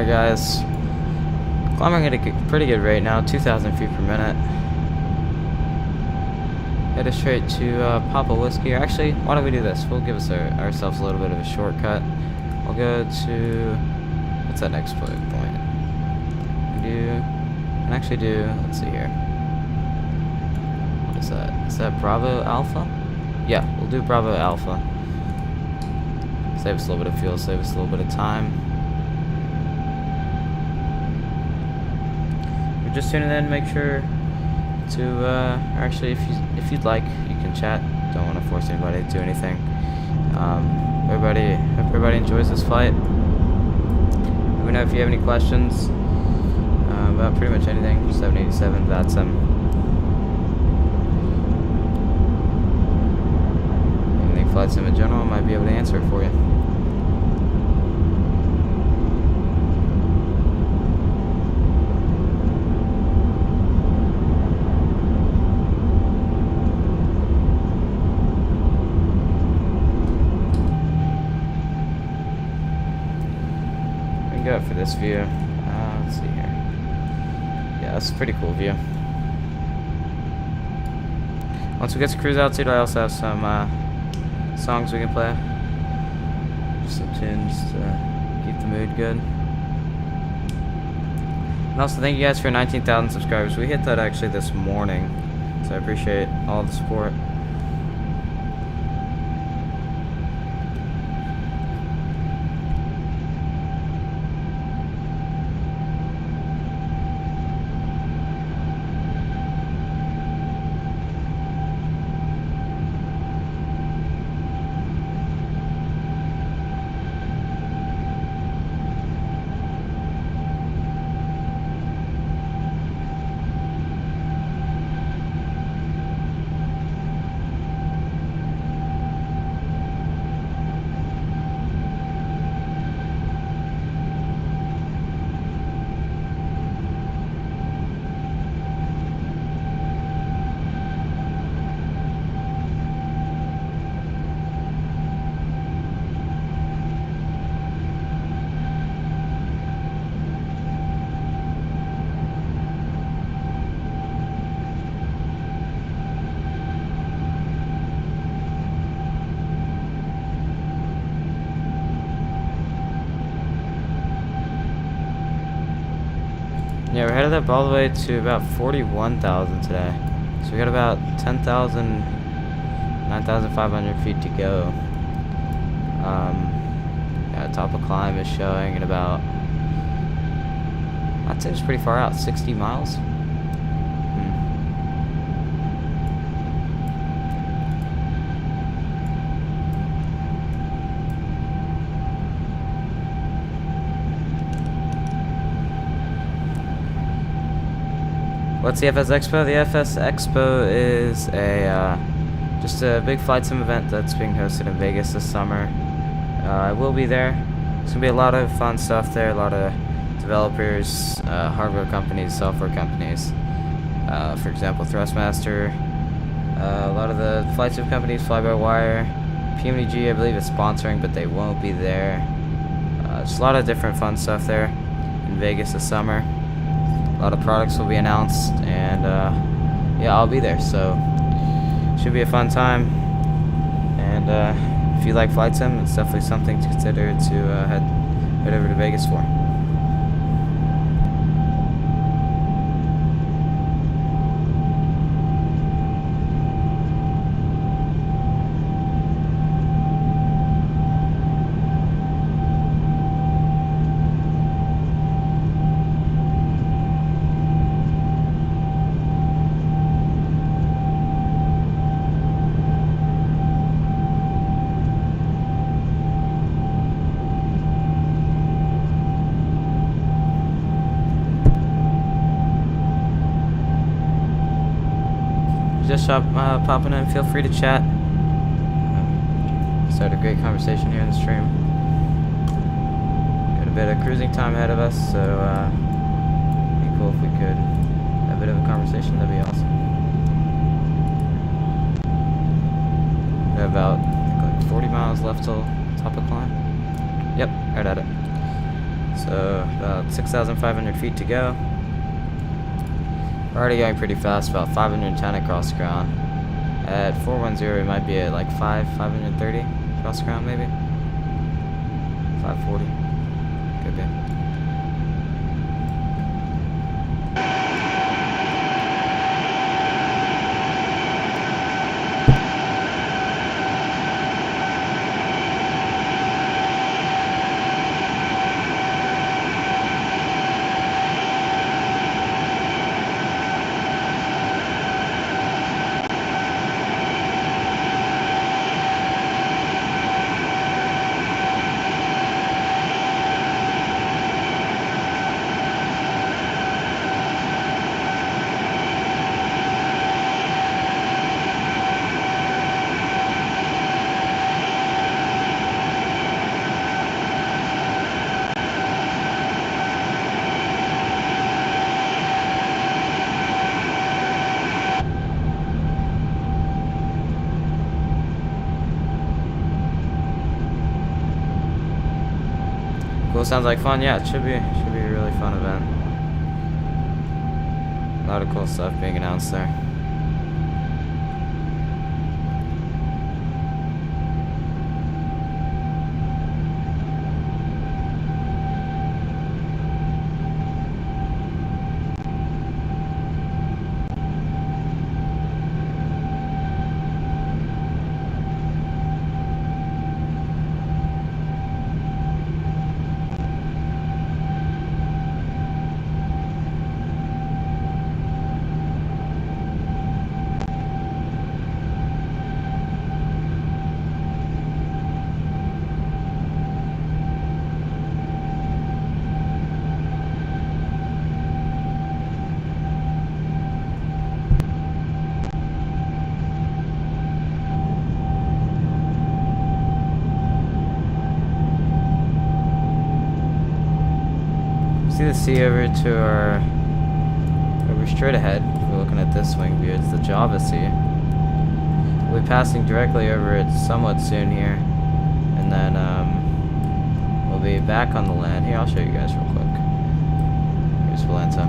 Alright guys, climbing at a pretty good rate now, 2,000 feet per minute. Headed straight to Papa Whiskey. Or actually, why don't we do this? We'll give ourselves a little bit of a shortcut. We'll go to, what's that next point? Let's see here. What is that? Is that Bravo Alpha? Yeah, we'll do Bravo Alpha. Save us a little bit of fuel, save us a little bit of time. If you're just tuning in, make sure to, actually, if you'd like, you can chat. Don't want to force anybody to do anything. Hope everybody enjoys this flight. Let me know if you have any questions about pretty much anything. 787 Vatsim. Anything flight sim in general, I might be able to answer it for you. We can go for this view. Let's see here. Yeah, that's a pretty cool view. Once we get to cruise altitude, I also have some songs we can play. Just some tunes to keep the mood good. And also thank you guys for 19,000 subscribers. We hit that actually this morning, so I appreciate all the support. Yeah, we're headed up all the way to about 41,000 today. So we got about 10,000, 9,500 feet to go. Yeah, top of climb is showing at about, I'd say it's pretty far out, 60 miles. What's the FS Expo? The FS Expo is just a big flight sim event that's being hosted in Vegas this summer. I will be there. There's gonna be a lot of fun stuff there. A lot of developers, hardware companies, software companies. For example, Thrustmaster. A lot of the flight sim companies, fly-by-wire. PMDG, I believe, is sponsoring, but they won't be there. Just a lot of different fun stuff there in Vegas this summer. A lot of products will be announced, and yeah, I'll be there, so should be a fun time. And if you like flight sim, it's definitely something to consider to head over to Vegas for. Just popping in, feel free to chat. Start a great conversation here in the stream. Got a bit of cruising time ahead of us, so it'd be cool if we could have a bit of a conversation. That'd be awesome. We have about, I think, like 40 miles left till top of climb. Yep, right at it. So about 6,500 feet to go. We're already going pretty fast, about 510 across the ground. At 410 we might be at like 530 across the ground maybe. 540. Could be. Cool, sounds like fun. Yeah, it should be a really fun event. A lot of cool stuff being announced there. See the sea over to our straight ahead. If we're looking at this wing view, it's the Java Sea. We'll be passing directly over it somewhat soon here, and then we'll be back on the land. Here, I'll show you guys real quick. Here's Valenta.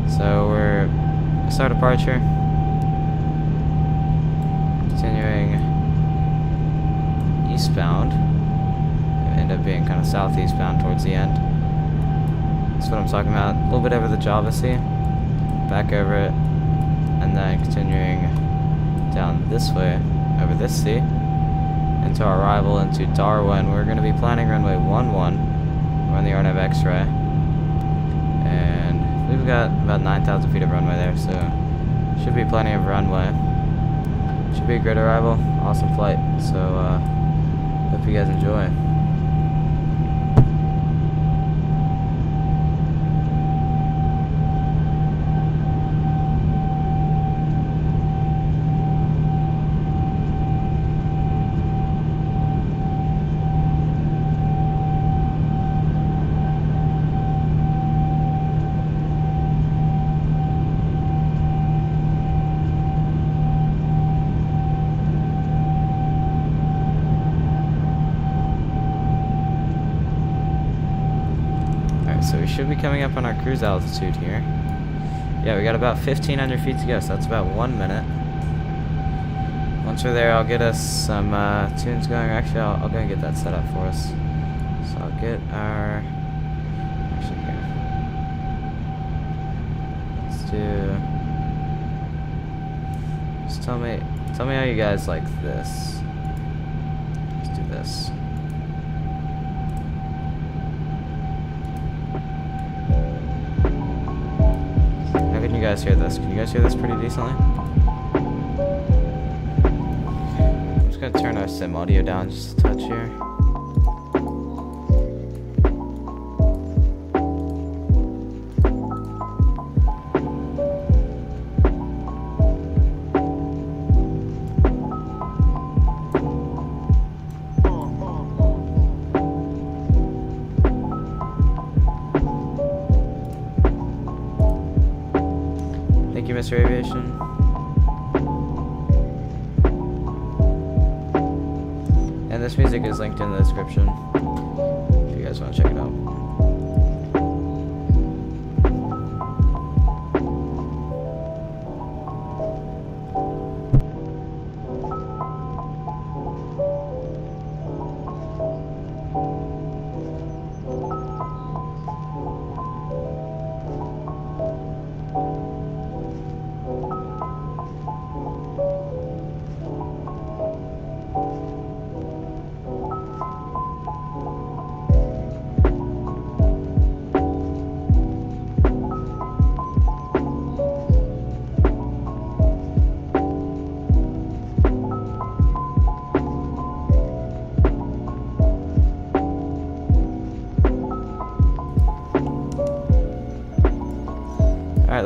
So we're start departure, continuing eastbound. We end up being kind of southeastbound towards the end. That's what I'm talking about. A little bit over the Java Sea, back over it, and then continuing down this way, over this sea, into our arrival into Darwin. We're going to be planning runway 11. We're on the RNAV X-ray, and we've got about 9,000 feet of runway there, so should be plenty of runway. Should be a great arrival, awesome flight, so hope you guys enjoy. So we should be coming up on our cruise altitude here. Yeah, we got about 1,500 feet to go, so that's about 1 minute. Once we're there, I'll get us some tunes going. Actually, I'll go and get that set up for us. So I'll get our... Actually, here. Let's do... Just tell me how you guys like this. Let's do this. Can you guys hear this? Can you guys hear this pretty decently? I'm just gonna turn our sim audio down just a touch here. Thank you, Mr. Aviation. And this music is linked in the description if you guys want to check it out.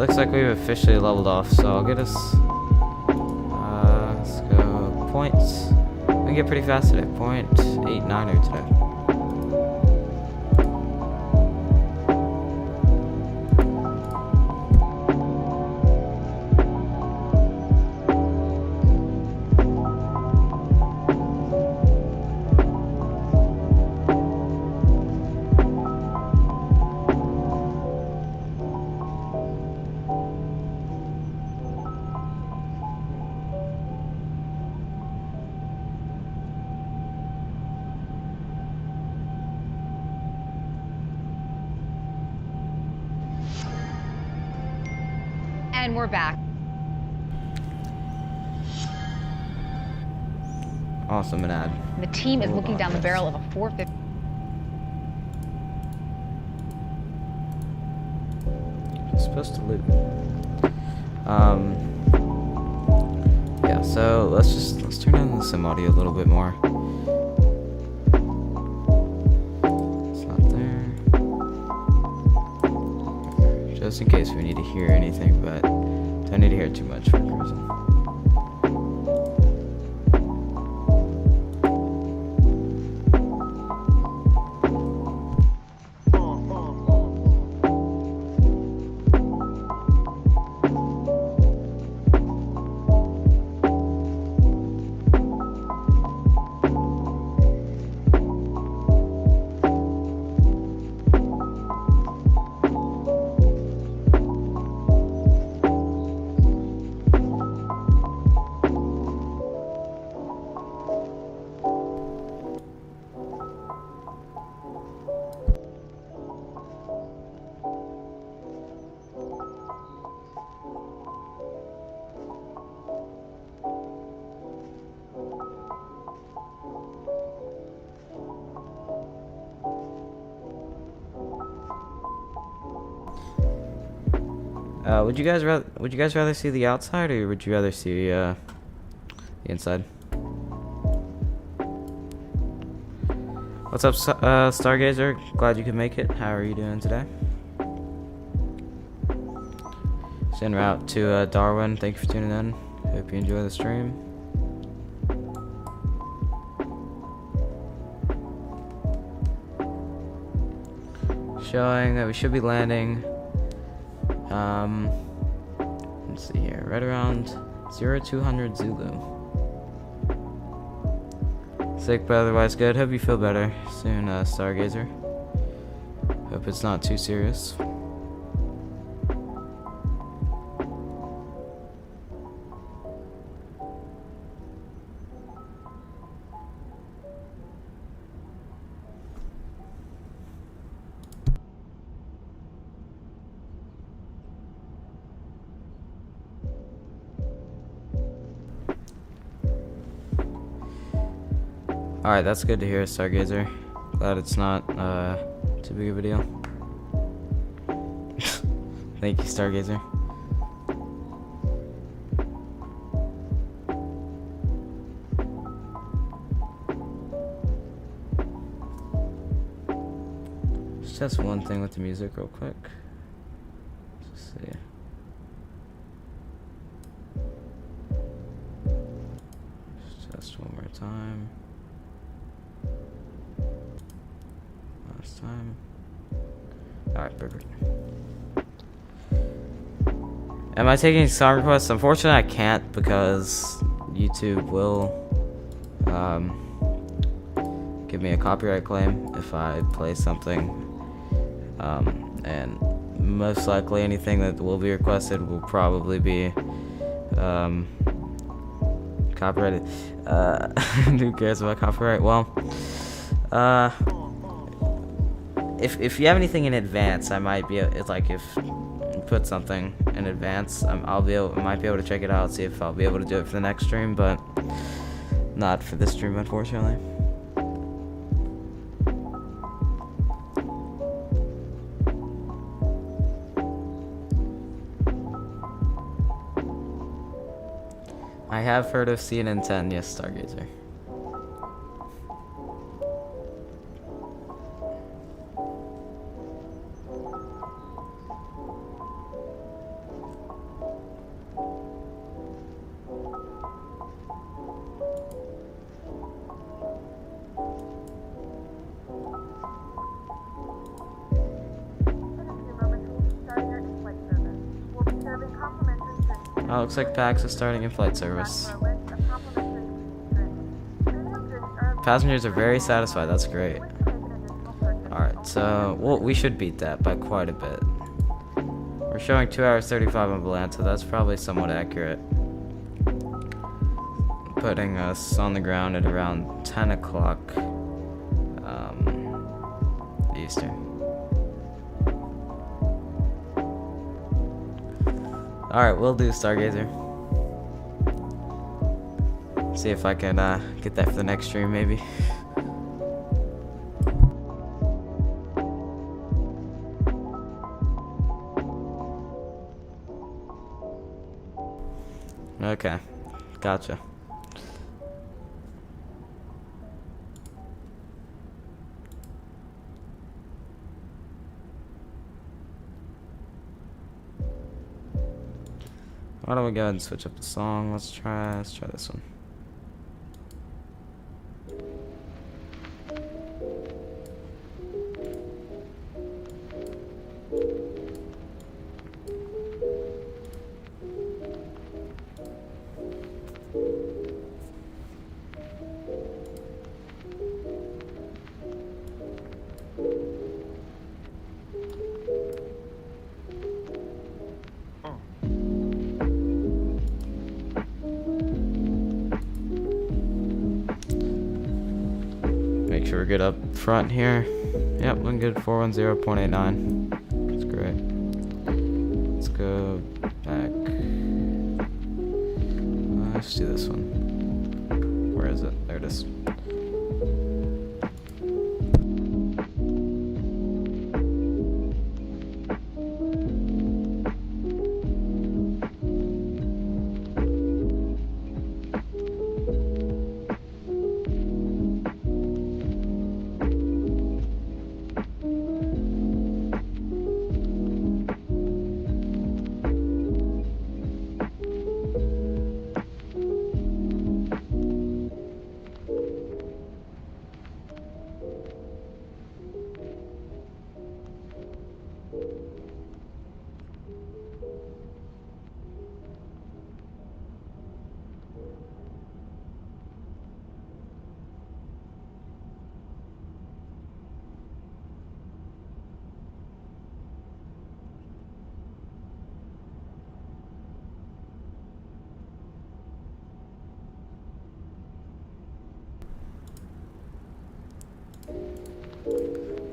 looks like we've officially leveled off, so I'll get us, let's go points. We can get pretty fast today, 0.89er today. And we're back. Awesome, an ad. The team is Hold looking on, down the guys. barrel of a 450. It's supposed to loot. Yeah, so let's turn down the sim audio a little bit more. It's not there. Just in case we need to hear anything, but don't need to hear too much for cruising. Would you guys rather see the outside, or would you rather see the inside? What's up, Stargazer? Glad you could make it. How are you doing today? Just en route to Darwin. Thank you for tuning in. Hope you enjoy the stream. Showing that we should be landing. Let's see here, right around 0200 Zulu. Sick, but otherwise good. Hope you feel better soon, Stargazer. Hope it's not too serious. Alright, that's good to hear, Stargazer. Glad it's not too big of a deal. Thank you, Stargazer. Let's test one thing with the music real quick. Let's see. Let's test one more time. Last time. Alright, perfect. Am I taking song requests? Unfortunately, I can't because YouTube will give me a copyright claim if I play something. And most likely anything that will be requested will probably be copyrighted. Who cares about copyright? Well, if you have anything in advance, I might be like if you put something in advance, I might be able to check it out, see if I'll be able to do it for the next stream, but not for this stream, unfortunately. I have heard of CNN 10, yes, Stargazer. Oh, looks like PAX is starting in flight service. Passengers are very satisfied. That's great. Alright, so we should beat that by quite a bit. We're showing 2 hours 35 on Volanta. That's probably somewhat accurate. Putting us on the ground at around 10 o'clock Eastern. Alright, we'll do Stargazer. See if I can get that for the next stream, maybe. Okay, gotcha. Why don't we go ahead and switch up the song? Let's try this one. Make sure we're good up front here. Yep, looking good. 410.89. That's great. Let's go back. Let's do this one. Where is it? There it is.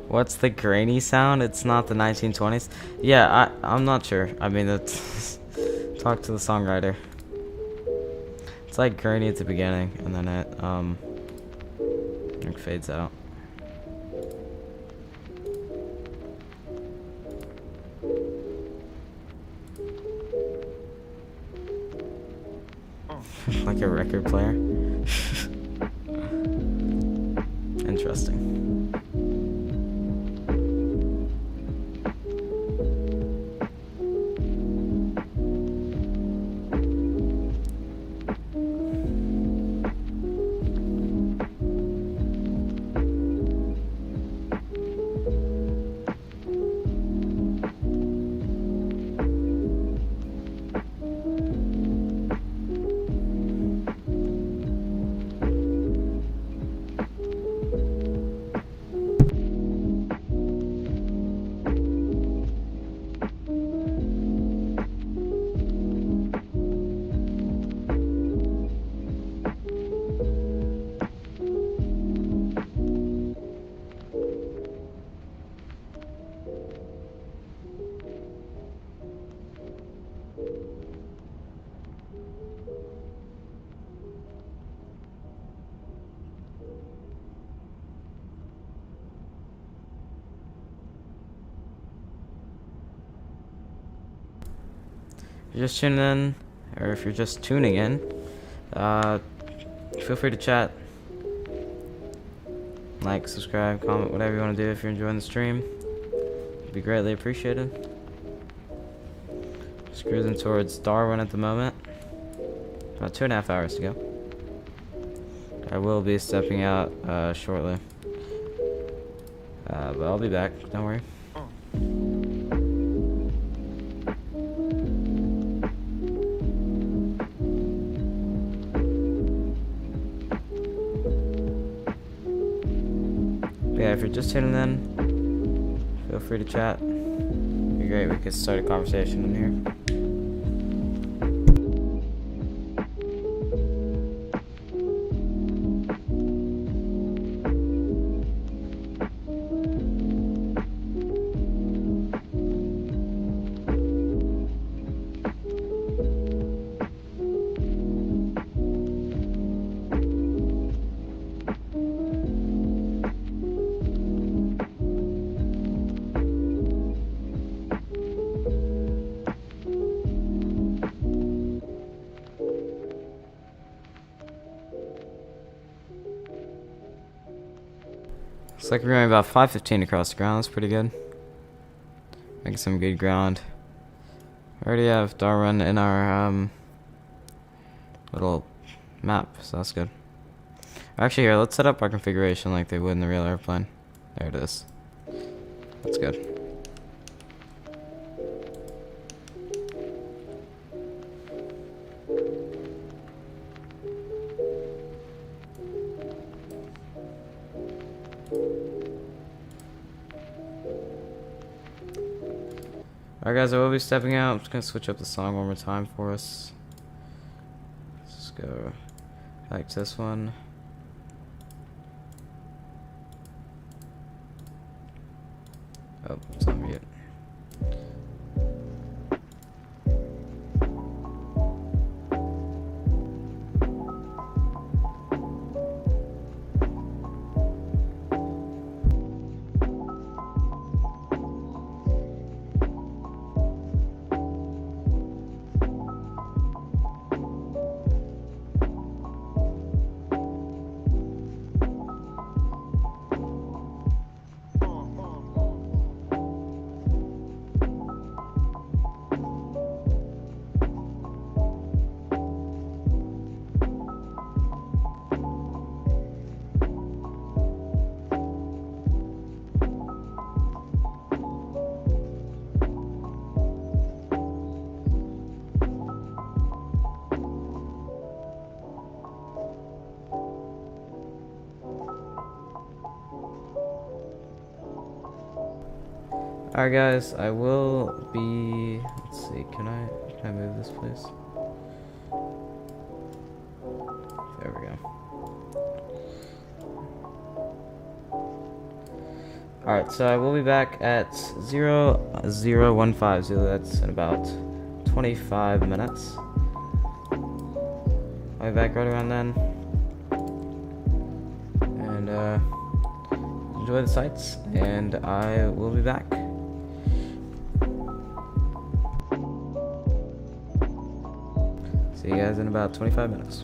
What's the grainy sound? It's not the 1920s. Yeah, I'm not sure. I mean, it's talk to the songwriter. It's like grainy at the beginning, and then it fades out. Like a record player. Interesting. If you're just tuning in, or if you're just tuning in, feel free to chat, like, subscribe, comment, whatever you want to do if you're enjoying the stream. It'd be greatly appreciated. Just cruising towards Darwin at the moment. About 2.5 hours to go. I will be stepping out shortly, but I'll be back. Don't worry. are just tuning in, feel free to chat. It'd be great. We could start a conversation in here. Looks like we're going about 515 across the ground. That's pretty good. Making some good ground. We already have Darwin in our little map, so that's good. Actually, here, let's set up our configuration like they would in the real airplane. There it is. That's good. Alright guys, I will be stepping out. I'm just going to switch up the song one more time for us. Let's just go back to this one. Oh, it's on mute. Alright guys, I will be, let's see, can I move this please? There we go. Alright, so I will be back at 0015, so that's in about 25 minutes. I'll be back right around then. And enjoy the sights, and I will be back. See you guys in about 25 minutes.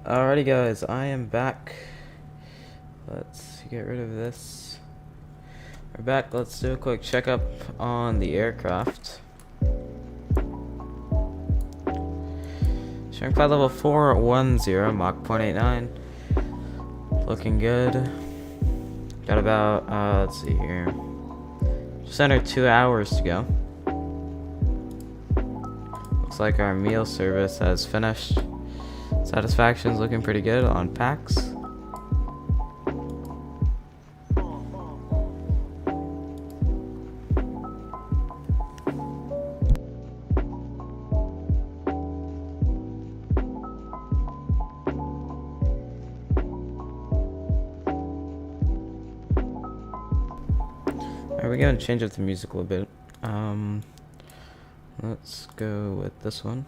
Alrighty guys, I am back. Let's get rid of this. We're back. Let's do a quick checkup on the aircraft. Showing flight level 410, Mach 0.89. Looking good. Got about, let's see here. Just under 2 hours to go. Looks like our meal service has finished. Satisfaction's looking pretty good on packs. Alright, we're gonna change up the music a little bit. Let's go with this one.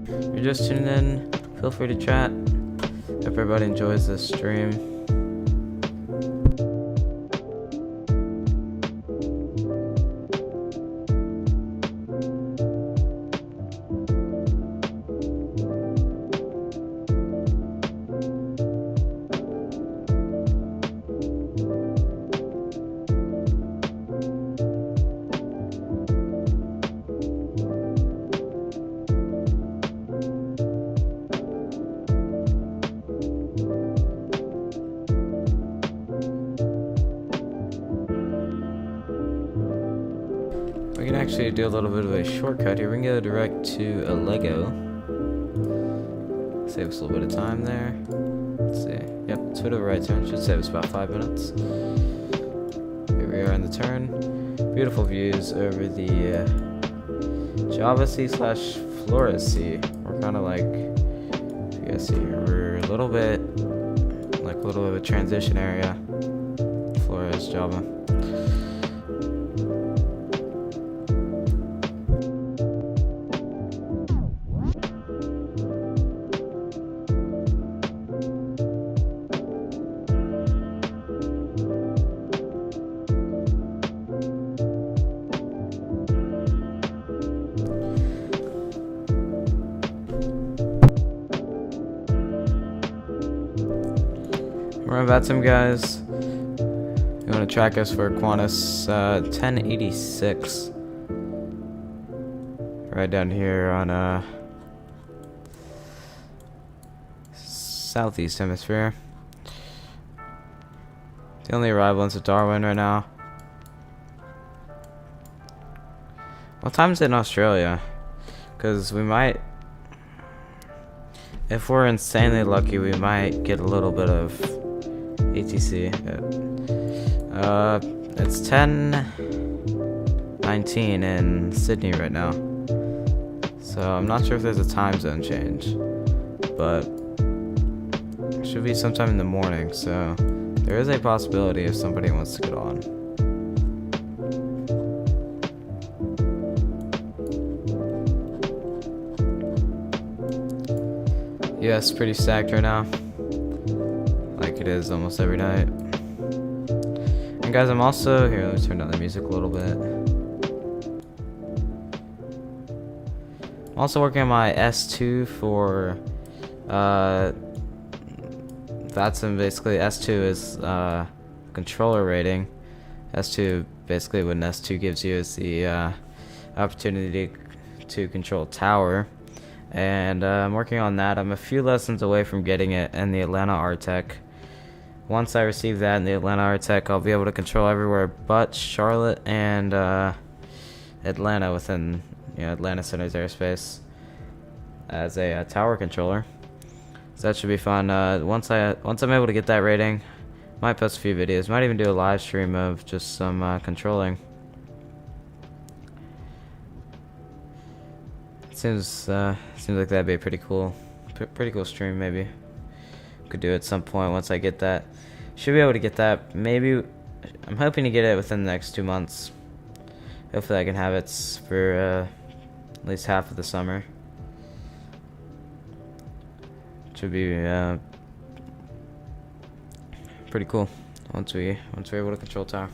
If you're just tuning in, feel free to chat. Hope everybody enjoys this stream. We can actually do a little bit of a shortcut here. We can go direct to a Lego. Save us a little bit of time there. Let's see. Yep, to the right turn. Should save us about 5 minutes. Here we are in the turn. Beautiful views over the Java Sea / Flores Sea. We're kind of like, if you guys see here, we're a little bit like a little bit of a transition area. Flores, Java. We're on Vatsim, guys. You want to track us for Qantas 1086. Right down here on southeast hemisphere. The only arrival into Darwin right now. What time is it in Australia? Because we might, if we're insanely lucky, we might get a little bit of ATC. It's 10:19 in Sydney right now, so I'm not sure if there's a time zone change, but it should be sometime in the morning, so there is a possibility if somebody wants to get on. US pretty stacked right now, like it is almost every night. And guys, I'm also here. Let me turn down the music a little bit. I'm also working on my S2 for Vatsim. Basically, S2 is controller rating. S2 basically what an S2 gives you is the opportunity to control tower. And I'm working on that. I'm a few lessons away from getting it in the Atlanta RTEC. Once I receive that in the Atlanta RTEC, I'll be able to control everywhere but Charlotte and Atlanta within Atlanta Center's airspace as a tower controller. So that should be fun. Once I'm able to get that rating, might post a few videos. Might even do a live stream of just some controlling. Seems like that'd be a pretty cool stream. Maybe could do it at some point once I get that. Should be able to get that. Maybe I'm hoping to get it within the next 2 months. hopefully I can have it for at least half of the summer. Should be pretty cool once we're able to control tower.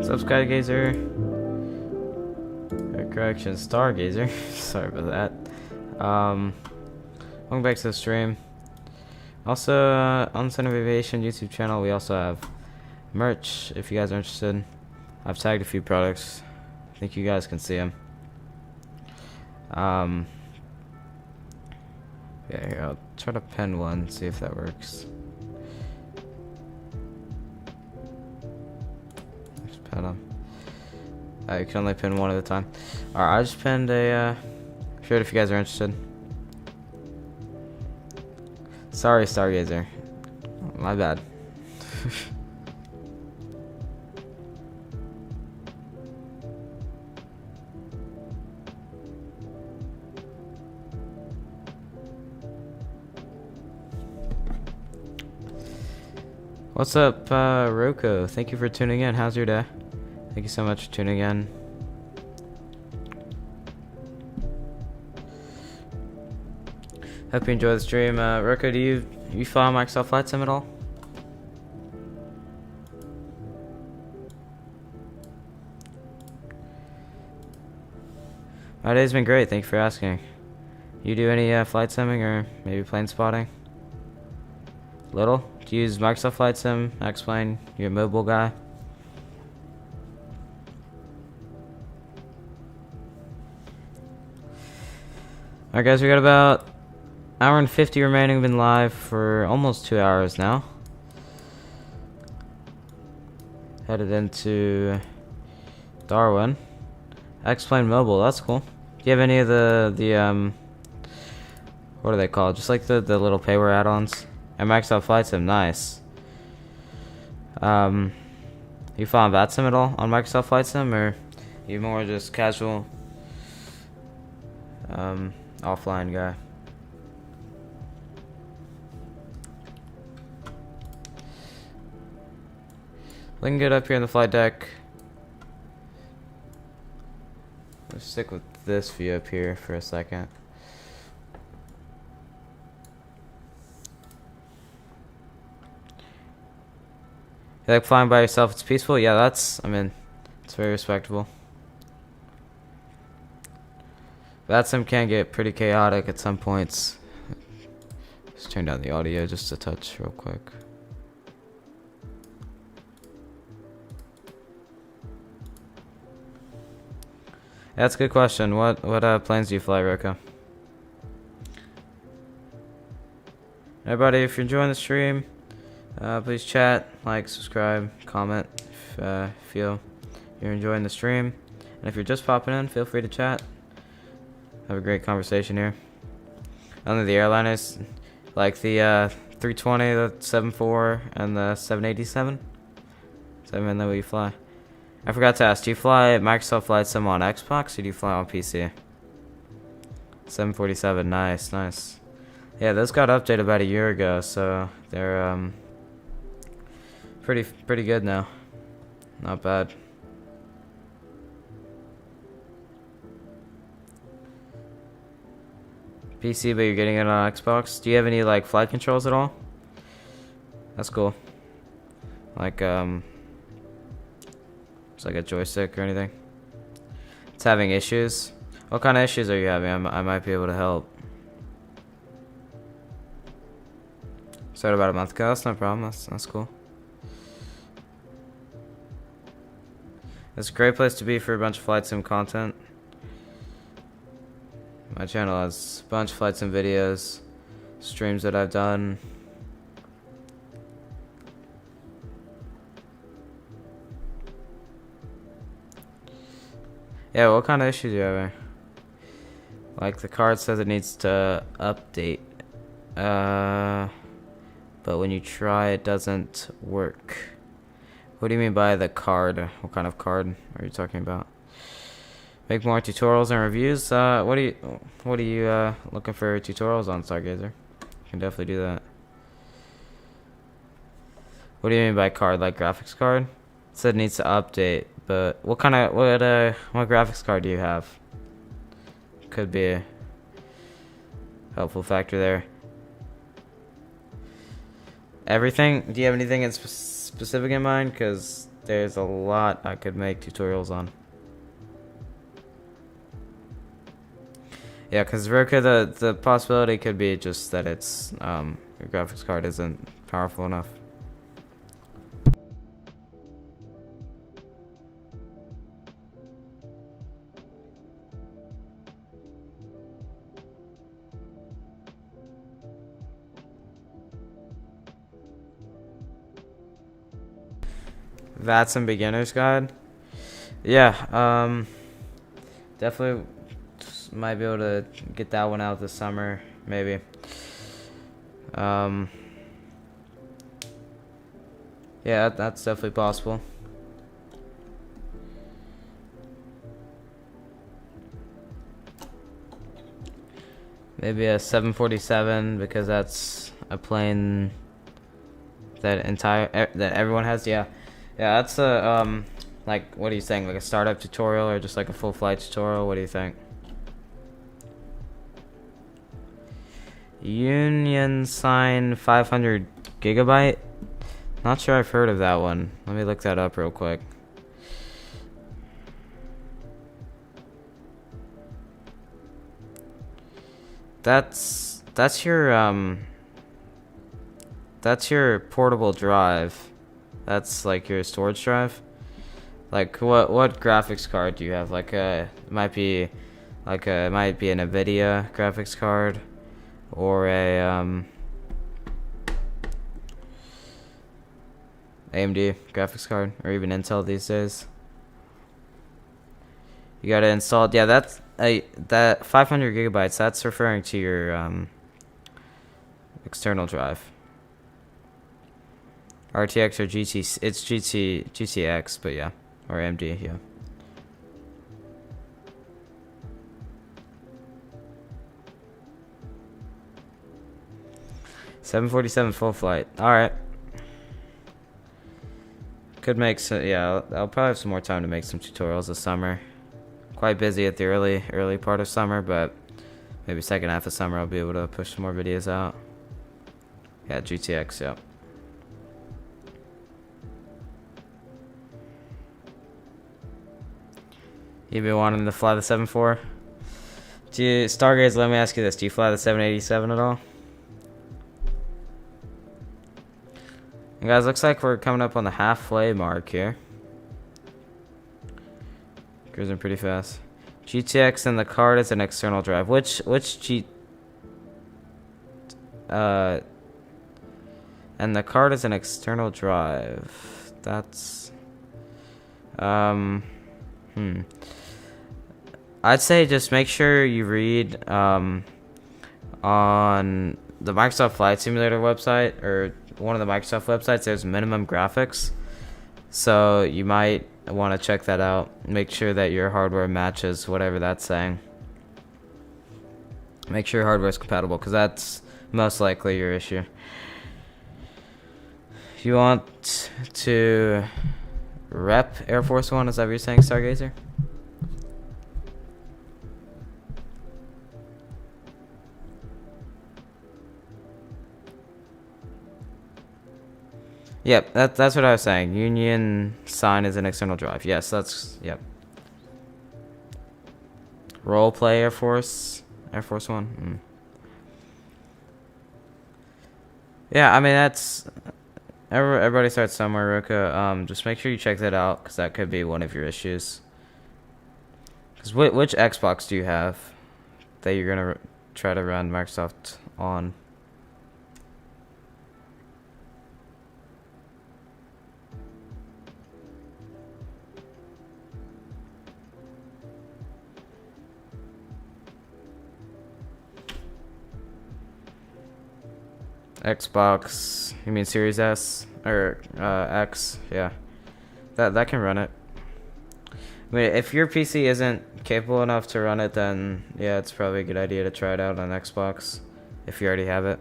What's up, Skygazer? Correction, Stargazer. Sorry about that. Welcome back to the stream. Also, on the Son of Aviation YouTube channel, we also have merch if you guys are interested. I've tagged a few products. I think you guys can see them. Yeah, here, I'll try to pin one, see if that works. Just pin them. You can only pin one at a time. Alright, I just pinned a shirt if you guys are interested. Sorry, Stargazer. My bad. What's up, Roko? Thank you for tuning in. How's your day? Thank you so much for tuning in. Hope you enjoy the stream. Roko, do you follow Microsoft Flight Sim at all? My day's been great. Thank you for asking. You do any flight simming or maybe plane spotting? Little? Do you use Microsoft Flight Sim? X-Plane? You're a mobile guy? Alright guys, we got about hour and 50 remaining. We've been live for almost 2 hours now. Headed into Darwin. X-Plane Mobile, that's cool. Do you have any of the what are they called? Just like the little payware add-ons? And Microsoft Flight Sim, nice. You follow Vatsim at all on Microsoft Flight Sim, or you more just casual offline guy? Looking good up here in the flight deck. Let's stick with this view up here for a second. You like flying by yourself? It's peaceful? Yeah, it's very respectable. Vatsim can get pretty chaotic at some points. Just turn down the audio just a touch real quick. That's a good question. What planes do you fly, Roko? Everybody, if you're enjoying the stream, please chat, like, subscribe, comment if feel you're enjoying the stream. And if you're just popping in, feel free to chat. Have a great conversation here. Only the airliners, like the 320, the 74, and the 787. Is that even the way you fly? I forgot to ask, do you fly Microsoft Flight Sim on Xbox or do you fly on PC? 747, nice, nice. Yeah, those got updated about a year ago, so they're pretty good now. Not bad. PC, but you're getting it on Xbox. Do you have any like flight controls at all? That's cool. Like it's like a joystick or anything. It's having issues. What kind of issues are you having? I might be able to help. Started about a month ago. That's no problem. That's cool. It's a great place to be for a bunch of flight sim content. My channel has a bunch of flight sim videos, streams that I've done. Yeah, what kind of issues do you have? Like the card says it needs to update. But when you try it doesn't work. What do you mean by the card? What kind of card are you talking about? Make more tutorials and reviews. What are you looking for tutorials on, Stargazer? You can definitely do that. What do you mean by card? Like graphics card? It said it needs to update, but what graphics card do you have? Could be a helpful factor there. Everything? Do you have anything in specific in mind? Because there's a lot I could make tutorials on. Yeah, because Roku, the possibility could be just that it's your graphics card isn't powerful enough. Vatsim beginner's guide. Yeah, definitely might be able to get that one out this summer, maybe. Yeah, that's definitely possible. Maybe a 747 because that's a plane that everyone has. Yeah, that's a like, what are you saying? Like a startup tutorial or just like a full flight tutorial? What do you think? Union Sign 500 gigabyte. Not sure I've heard of that one. Let me look that up real quick. That's your portable drive. That's like your storage drive. Like what graphics card do you have? Like it might be an Nvidia graphics card or a AMD graphics card, or even Intel these days. You gotta install. Yeah, that's that 500 gigabytes. That's referring to your external drive. RTX or GT. It's GTX, but yeah, or AMD. Yeah. $747 full flight. All right. Could make some. Yeah, I'll probably have some more time to make some tutorials this summer. Quite busy at the early part of summer, but maybe second half of summer I'll be able to push some more videos out. Yeah, GTX. Yeah. You been wanting to fly the 7.4? Stargaze, let me ask you this: do you fly the 787 at all? Guys, looks like we're coming up on the halfway mark here. Cruising pretty fast. GTX and the card is an external drive. Which and the card is an external drive. That's I'd say just make sure you read on the Microsoft Flight Simulator website, or one of the Microsoft websites, there's minimum graphics. So you might want to check that out. Make sure that your hardware matches whatever that's saying. Make sure your hardware is compatible, because that's most likely your issue. You want to rep Air Force One, is that what you're saying, Stargazer? Yep, that's what I was saying. Union sign is an external drive. Yes, that's, yep. Role play Air Force One. Yeah, I mean, that's, everybody starts somewhere, Roka. Just make sure you check that out, because that could be one of your issues. Because which Xbox do you have that you're gonna try to run Microsoft on? Xbox, you mean Series S or X? Yeah, that can run it. I mean, if your PC isn't capable enough to run it, then yeah, it's probably a good idea to try it out on Xbox if you already have it.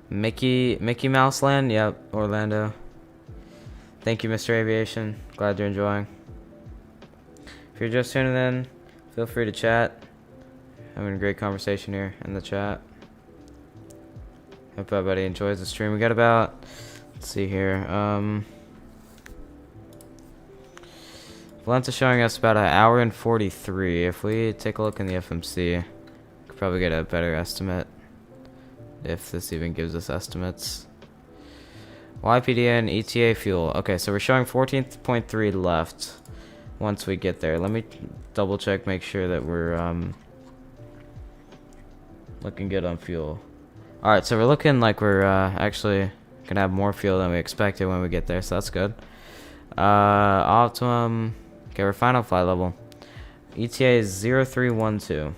Mickey Mouse Land, yep, Orlando. Thank you, Mr. Aviation. Glad you're enjoying. If you're just tuning in, feel free to chat. Having a great conversation here in the chat. Hope everybody enjoys the stream. We got about, let's see here. Valenta's showing us about an hour and 43. If we take a look in the FMC, could probably get a better estimate. If this even gives us estimates. YPD and ETA fuel. Okay, so we're showing 14.3 left once we get there. Let me double check, make sure that we're looking good on fuel. Alright, so we're looking like we're actually gonna have more fuel than we expected when we get there, so that's good. Optimum. Okay, we're final flight level. ETA is 0312.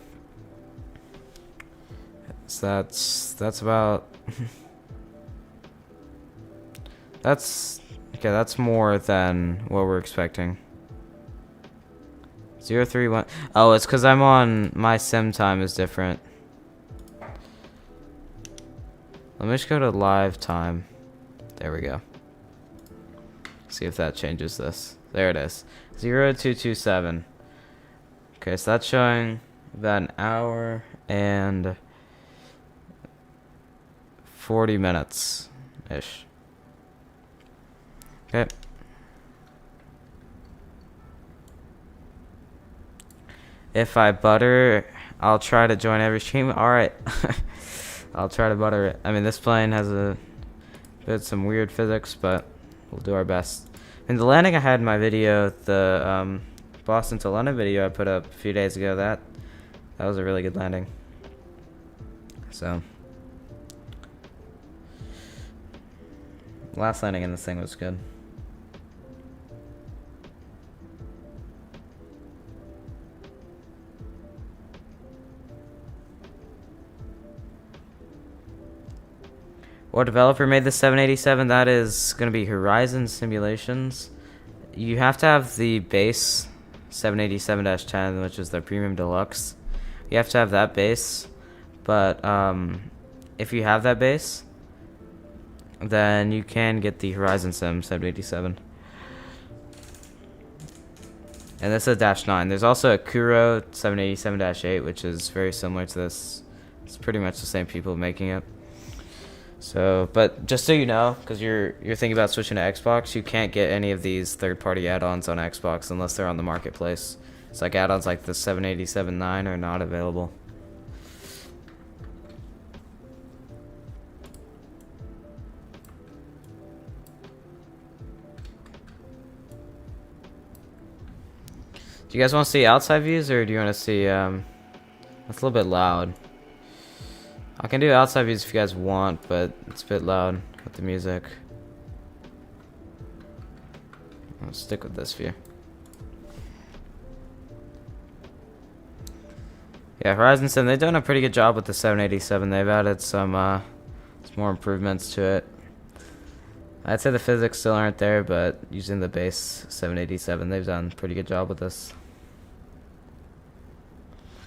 So that's about that's more than what we're expecting. 031. Oh, it's because I'm on, my sim time is different. Let me just go to live time. There we go. See if that changes this. There it is. 0227. Okay, so that's showing about an hour and 40 minutes ish. Okay. If I butter, I'll try to join every stream. Alright. I'll try to butter it. I mean, this plane has some weird physics, but we'll do our best. And the landing I had in my video, the Boston to London video I put up a few days ago, that was a really good landing. So, last landing in this thing was good. What developer made the 787? That is going to be Horizon Simulations. You have to have the base 787-10, which is the Premium Deluxe. You have to have that base. But if you have that base, then you can get the Horizon Sim 787. And this is a -9. There's also a Kuro 787-8, which is very similar to this. It's pretty much the same people making it. So, but just so you know, because you're thinking about switching to Xbox, you can't get any of these third-party add-ons on Xbox unless they're on the marketplace. It's like add-ons like the 787-9 are not available. Do you guys want to see outside views, or do you want to see, that's a little bit loud. I can do outside views if you guys want, but it's a bit loud with the music. I'll stick with this view. Yeah, Horizon 7, they've done a pretty good job with the 787. They've added some more improvements to it. I'd say the physics still aren't there, but using the base 787, they've done a pretty good job with this.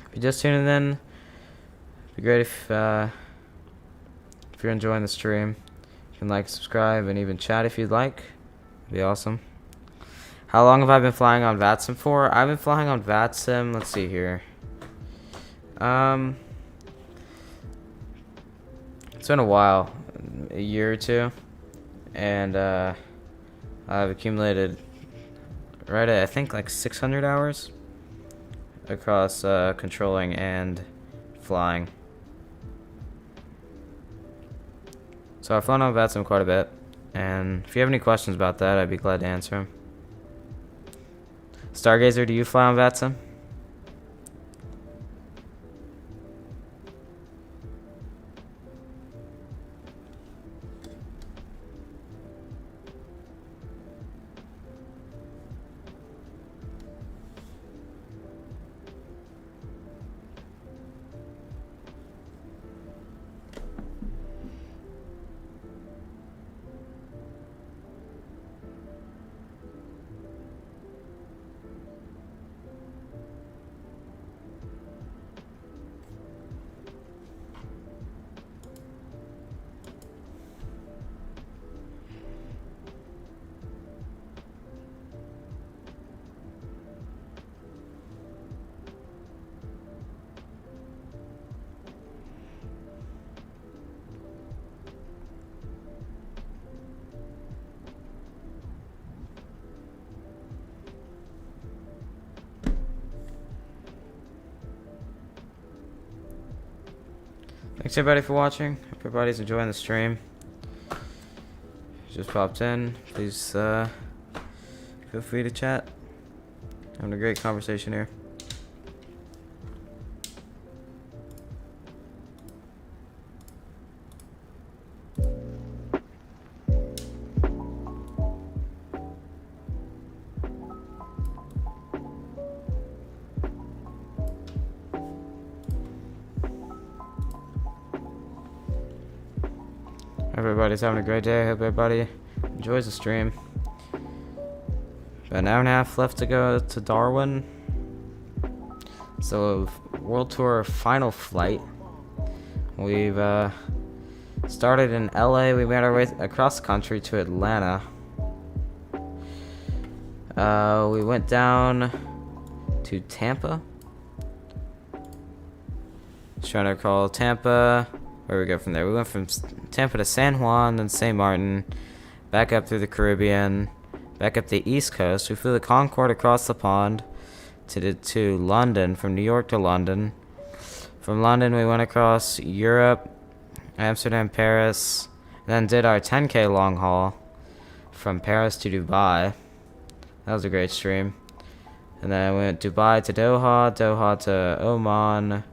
If you're just tuning in, it'd be great if you're enjoying the stream. You can like, subscribe, and even chat if you'd like. It'd be awesome. How long have I been flying on Vatsim for? I've been flying on Vatsim, let's see here. It's been a while, a year or two, and I've accumulated right at, I think, like 600 hours across controlling and flying. So I've flown on Vatsim quite a bit, and if you have any questions about that, I'd be glad to answer them. Stargazer, do you fly on Vatsim? Thanks everybody for watching. Hope everybody's enjoying the stream. Just popped in. Please feel free to chat. Having a great conversation here. Everybody's having a great day. I hope everybody enjoys the stream. About an hour and a half left to go to Darwin. So, World Tour final flight. We've started in LA. We made our way across the country to Atlanta. We went down to Tampa. Just trying to recall Tampa. Where we go from there? We went from Tampa to San Juan, then St. Martin, back up through the Caribbean, back up the East Coast. We flew the Concorde across the pond to London, from New York to London. From London, we went across Europe, Amsterdam, Paris, then did our 10K long haul from Paris to Dubai. That was a great stream. And then we went Dubai to Doha, Doha to Oman,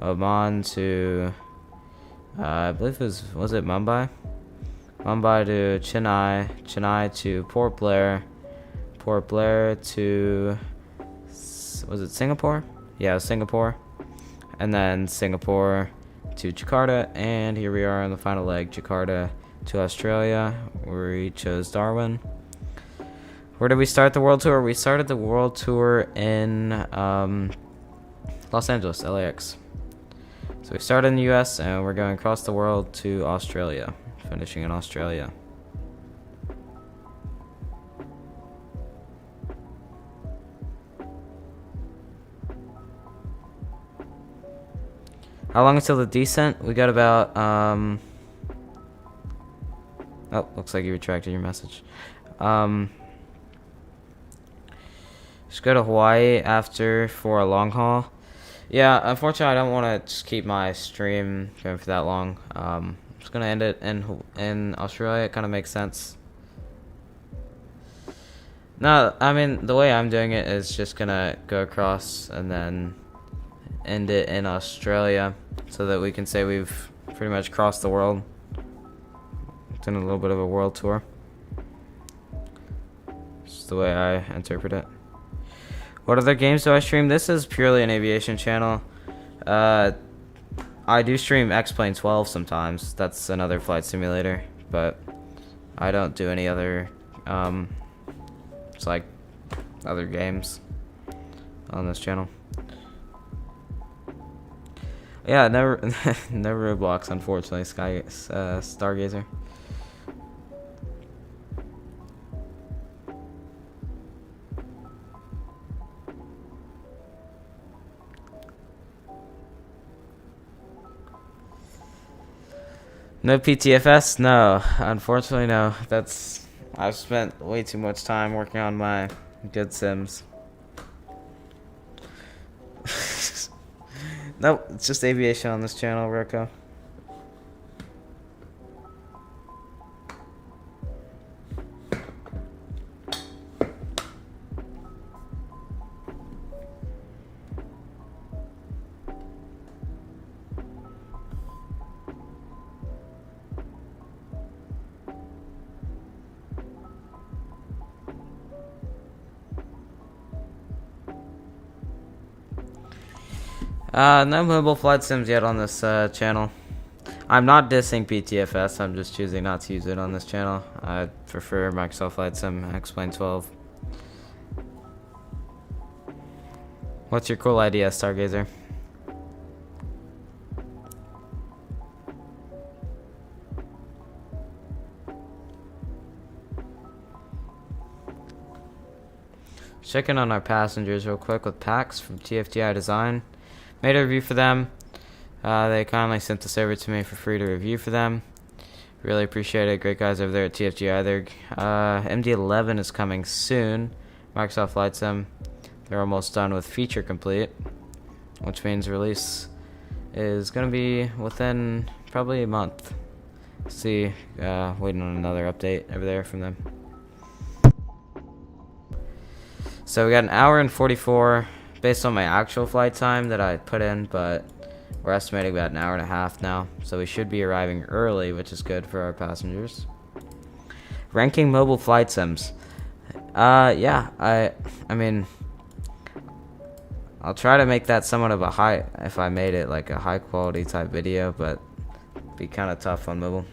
Oman to... I believe it was it Mumbai? Mumbai to Chennai, Chennai to Port Blair, Port Blair to, was it Singapore? Yeah, it was Singapore. And then Singapore to Jakarta, and here we are on the final leg, Jakarta to Australia, where we chose Darwin. Where did we start the world tour? We started the world tour in Los Angeles, LAX. So we started in the US and we're going across the world to Australia, finishing in Australia. How long until the descent? We got about oh, looks like you retracted your message. Just go to Hawaii after for a long haul. Yeah, unfortunately, I don't want to just keep my stream going for that long. I'm just gonna end it in Australia. It kind of makes sense. No, I mean, the way I'm doing it is just gonna go across and then end it in Australia so that we can say we've pretty much crossed the world. Done a little bit of a world tour. Just the way I interpret it. What other games do I stream? This is purely an aviation channel. I do stream X-Plane 12 sometimes. That's another flight simulator, but I don't do any other it's like other games on this channel. Yeah, never never Roblox, unfortunately. Stargazer. No PTFS? No, unfortunately no. I've spent way too much time working on my good sims. Nope, it's just aviation on this channel, Rocco. No mobile flight sims yet on this channel. I'm not dissing PTFS, I'm just choosing not to use it on this channel. I prefer Microsoft Flight Sim X-Plane 12. What's your cool idea, Stargazer? Checking on our passengers real quick with Pax from TFTI Design. Made a review for them. They kindly sent this over to me for free to review for them. Really appreciate it. Great guys over there at TFTI. Their MD-11 is coming soon. Microsoft Flight Sim. They're almost done with feature complete, which means release is going to be within probably a month. See, waiting on another update over there from them. So we got an hour and 44 based on my actual flight time that I put in, but we're estimating about an hour and a half now, so we should be arriving early, which is good for our passengers. Ranking mobile flight sims. Yeah, I mean, I'll try to make that somewhat of a high, if I made it like a high quality type video, but it'd be kind of tough on mobile.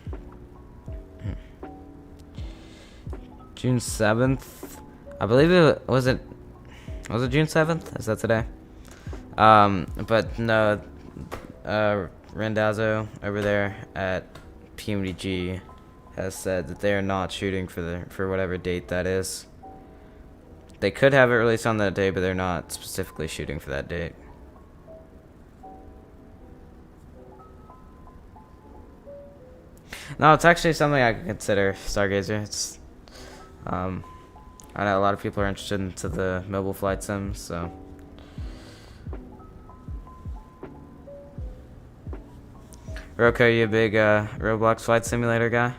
June 7th, I believe was it June 7th? Is that today? But no, Randazzo over there at PMDG has said that they are not shooting for whatever date that is. They could have it released on that day, but they're not specifically shooting for that date. No, it's actually something I could consider, Stargazer. It's I know a lot of people are interested into the mobile flight sims, so. Rocco, you a big Roblox flight simulator guy?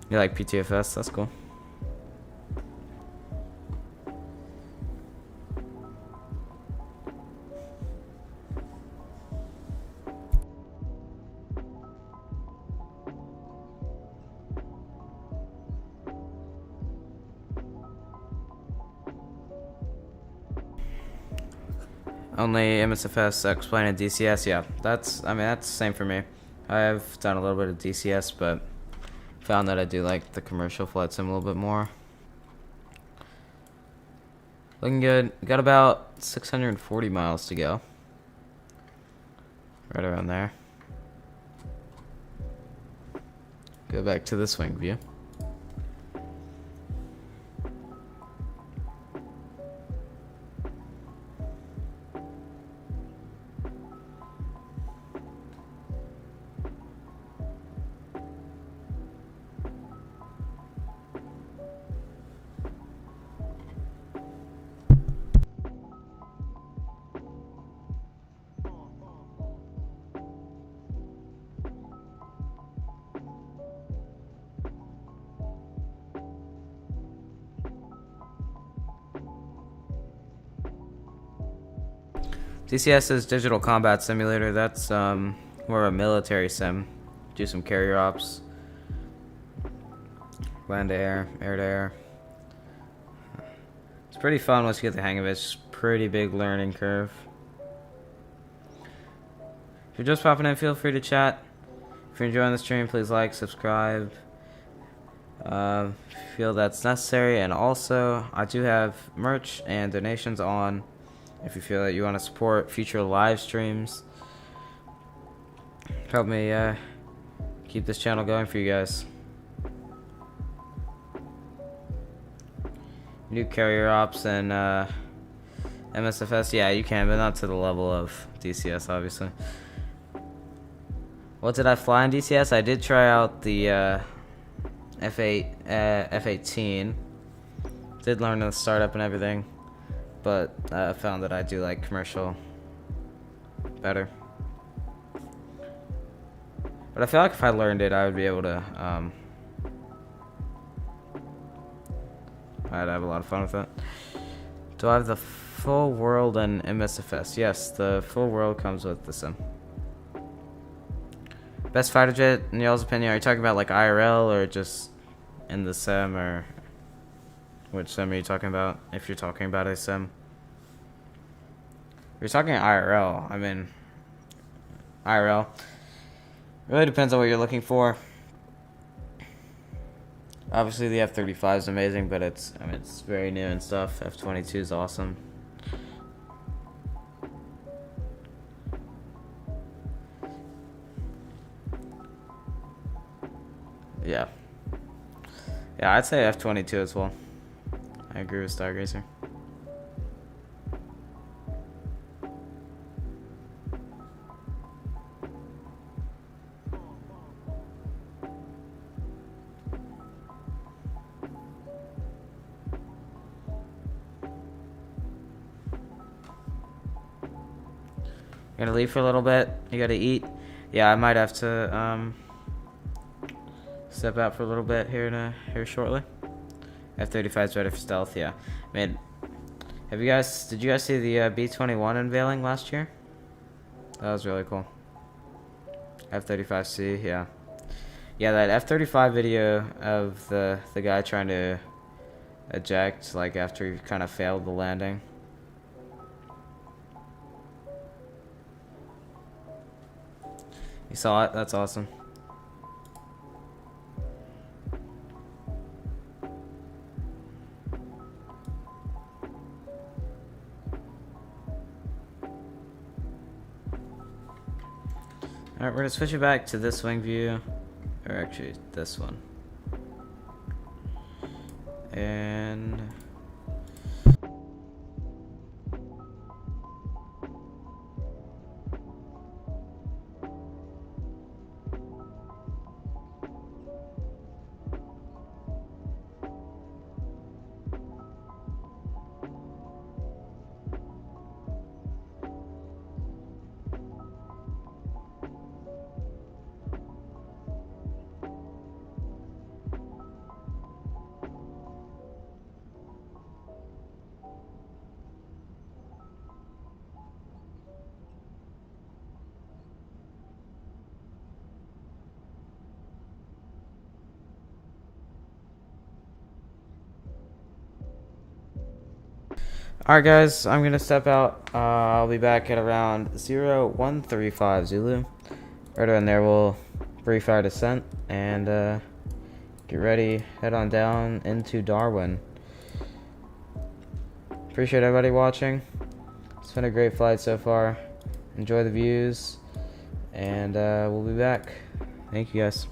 You like PTFS? That's cool. Only MSFS, X-Plane, and DCS, yeah. That's the same for me. I've done a little bit of DCS, but found that I do like the commercial flight sim a little bit more. Looking good. Got about 640 miles to go. Right around there. Go back to the swing view. DCS is Digital Combat Simulator. That's more of a military sim. Do some carrier ops. Land to air, air to air. It's pretty fun once you get the hang of it. It's pretty big learning curve. If you're just popping in, feel free to chat. If you're enjoying the stream, please like, subscribe. Feel that's necessary. And also, I do have merch and donations on if you feel that you want to support future live streams. Help me keep this channel going for you guys. New carrier ops and MSFS, yeah, you can, but not to the level of DCS, obviously. What did I fly in DCS? I did try out the F18. Did learn the startup and everything, but I found that I do like commercial better. But I feel like if I learned it, I would be able to I'd have a lot of fun with it. Do I have the full world and MSFS? Yes, the full world comes with the sim. Best fighter jet, in y'all's opinion, are you talking about like IRL or just in the sim, or which sim are you talking about? If you're talking about a sim. If you're talking IRL, I mean, IRL. Really depends on what you're looking for. Obviously the F-35 is amazing, but it's very new and stuff. F-22 is awesome. Yeah, I'd say F-22 as well. I agree with Stargazer. Gonna leave for a little bit. You gotta eat. Yeah, I might have to step out for a little bit here shortly. F-35 is ready for stealth. Yeah, man. Did you guys see the B-21 unveiling last year? That was really cool. F-35C, yeah. Yeah, that F-35 video of the guy trying to eject, like after he kind of failed the landing. You saw it? That's awesome. Alright, we're gonna switch it back to this wing view. Or actually, this one. And alright guys, I'm gonna step out. I'll be back at around 0135 Zulu. Right around there we'll brief our descent and get ready, head on down into Darwin. Appreciate everybody watching. It's been a great flight so far. Enjoy the views, and we'll be back. Thank you guys.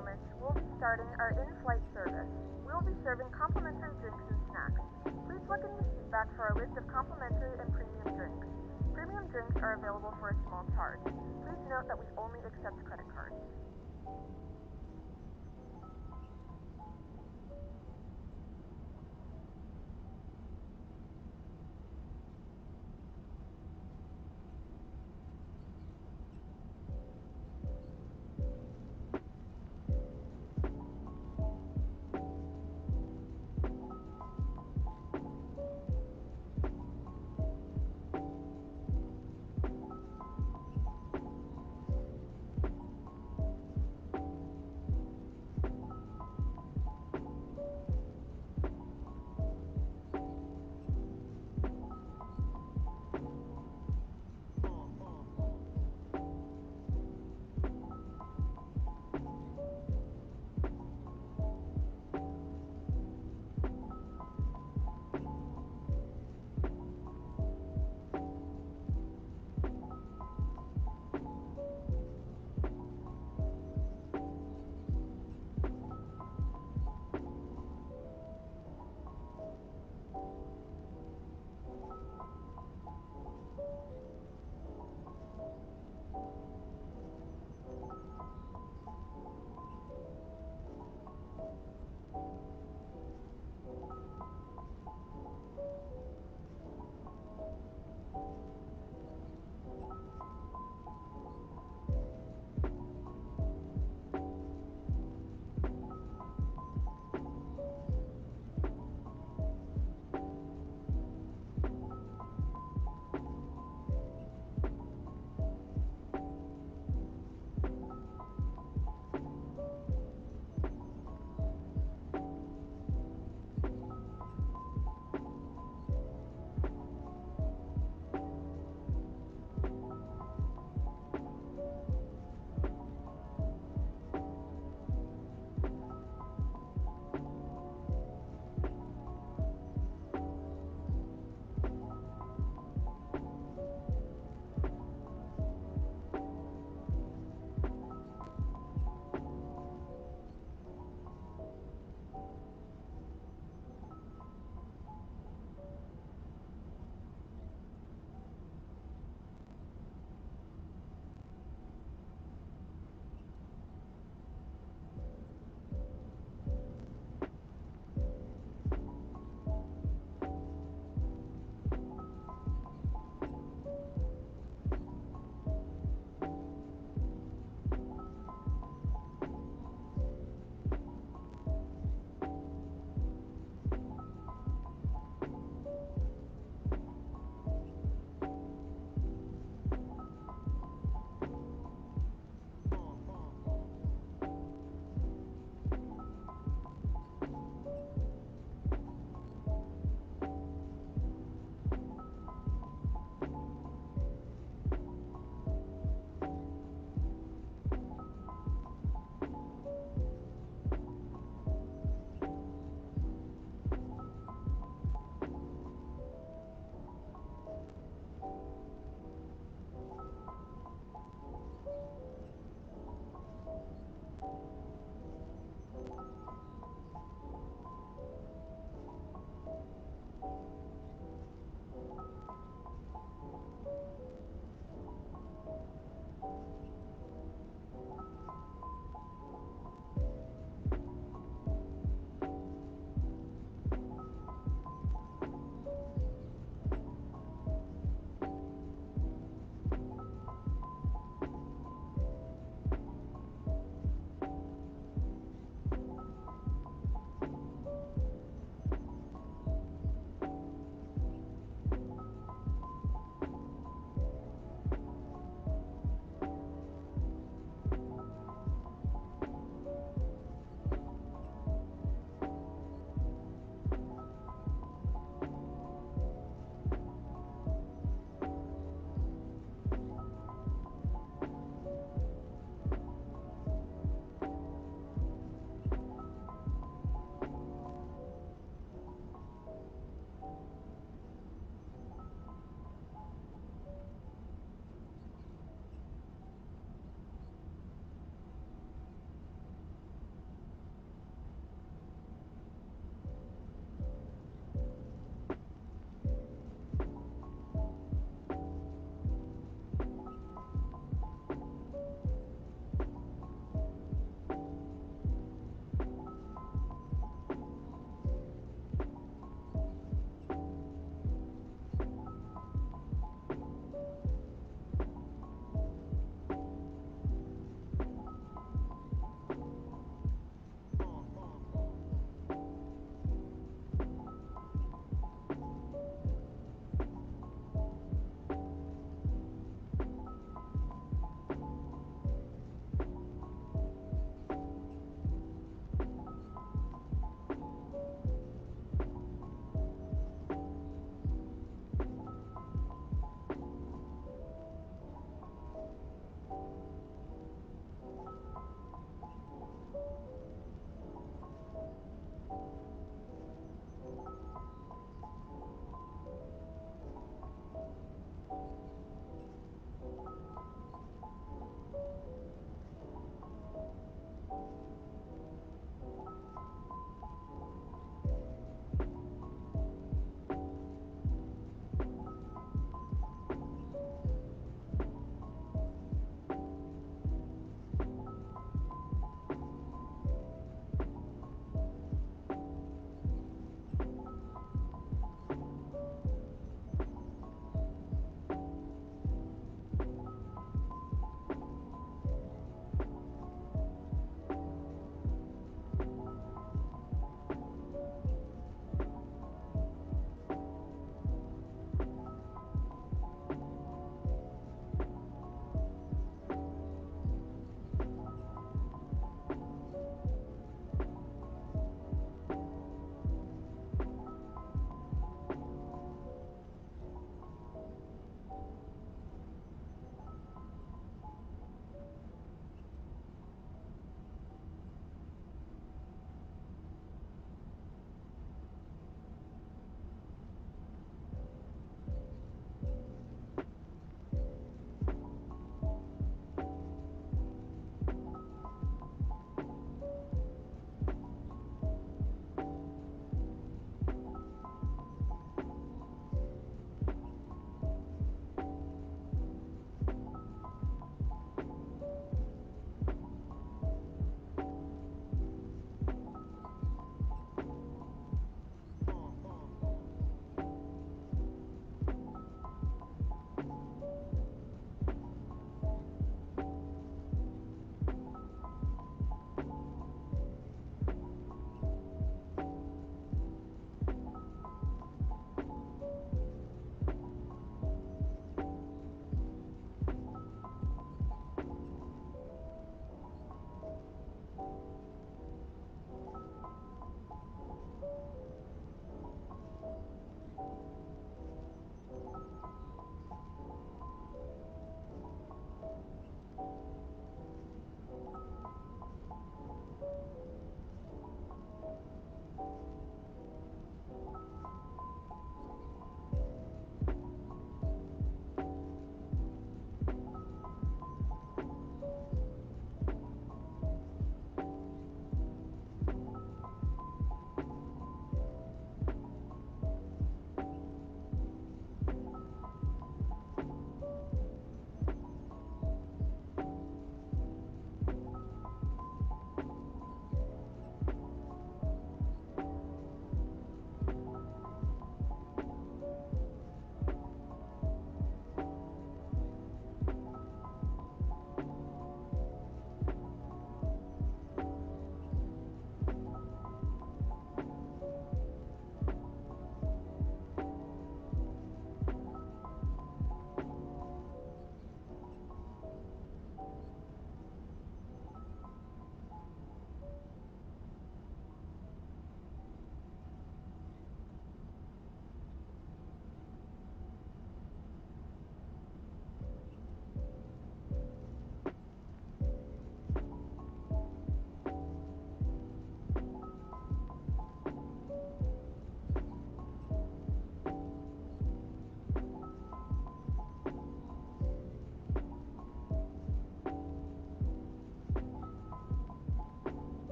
moments, we'll be starting our in-flight service. We will be serving complimentary drinks and snacks. Please look in your seat back for our list of complimentary and premium drinks. Premium drinks are available for a small charge. Please note that we only accept credit cards.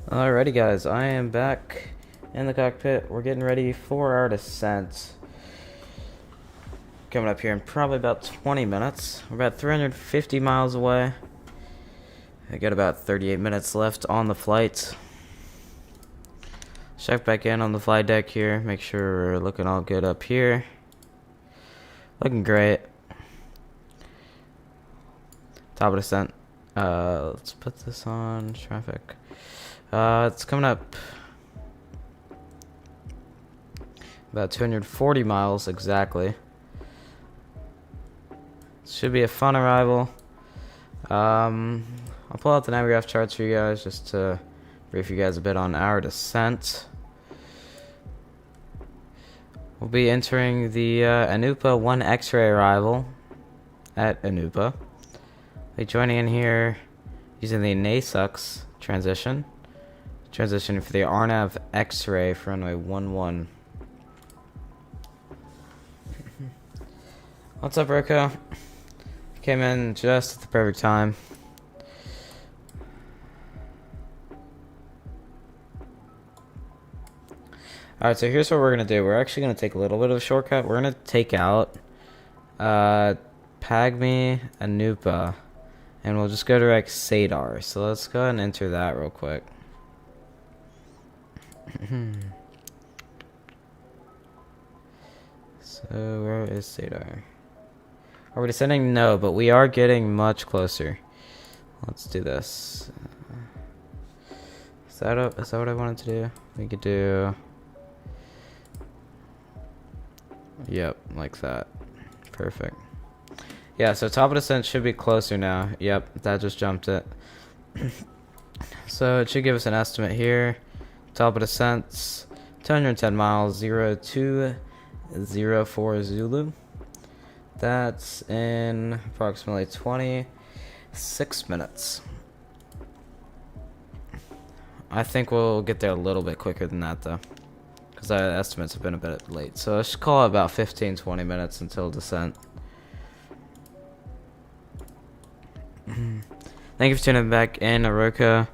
Alrighty guys, I am back in the cockpit. We're getting ready for our descent. Coming up here in probably about 20 minutes. We're about 350 miles away. I got about 38 minutes left on the flight. Check back in on the flight deck here. Make sure we're looking all good up here. Looking great. Top of descent. Let's put this on traffic. It's coming up about 240 miles exactly. Should be a fun arrival. I'll pull out the Navigraph charts for you guys just to brief you guys a bit on our descent. We'll be entering the Anupa 1 X-ray arrival at Anupa. We'll be joining in here using the Nasux transition. Transition for the RNAV X-ray for runway 11. What's up, Roko? Came in just at the perfect time. Alright, so here's what we're going to do. We're actually going to take a little bit of a shortcut. We're going to take out Pagmy Anupa, and we'll just go direct Sadar. So let's go ahead and enter that real quick. So where is Sadar? Are we descending? No, but we are getting much closer. Let's do this. Is that what I wanted to do? We could do... Yep, like that. Perfect. Yeah, so top of descent should be closer now. Yep, that just jumped it. So it should give us an estimate here. Top of descent, 210 miles, 0204 Zulu. That's in approximately 26 minutes. I think we'll get there a little bit quicker than that though, because our estimates have been a bit late. So let's call it about 15-20 minutes until descent. Thank you for tuning back in, Aroka.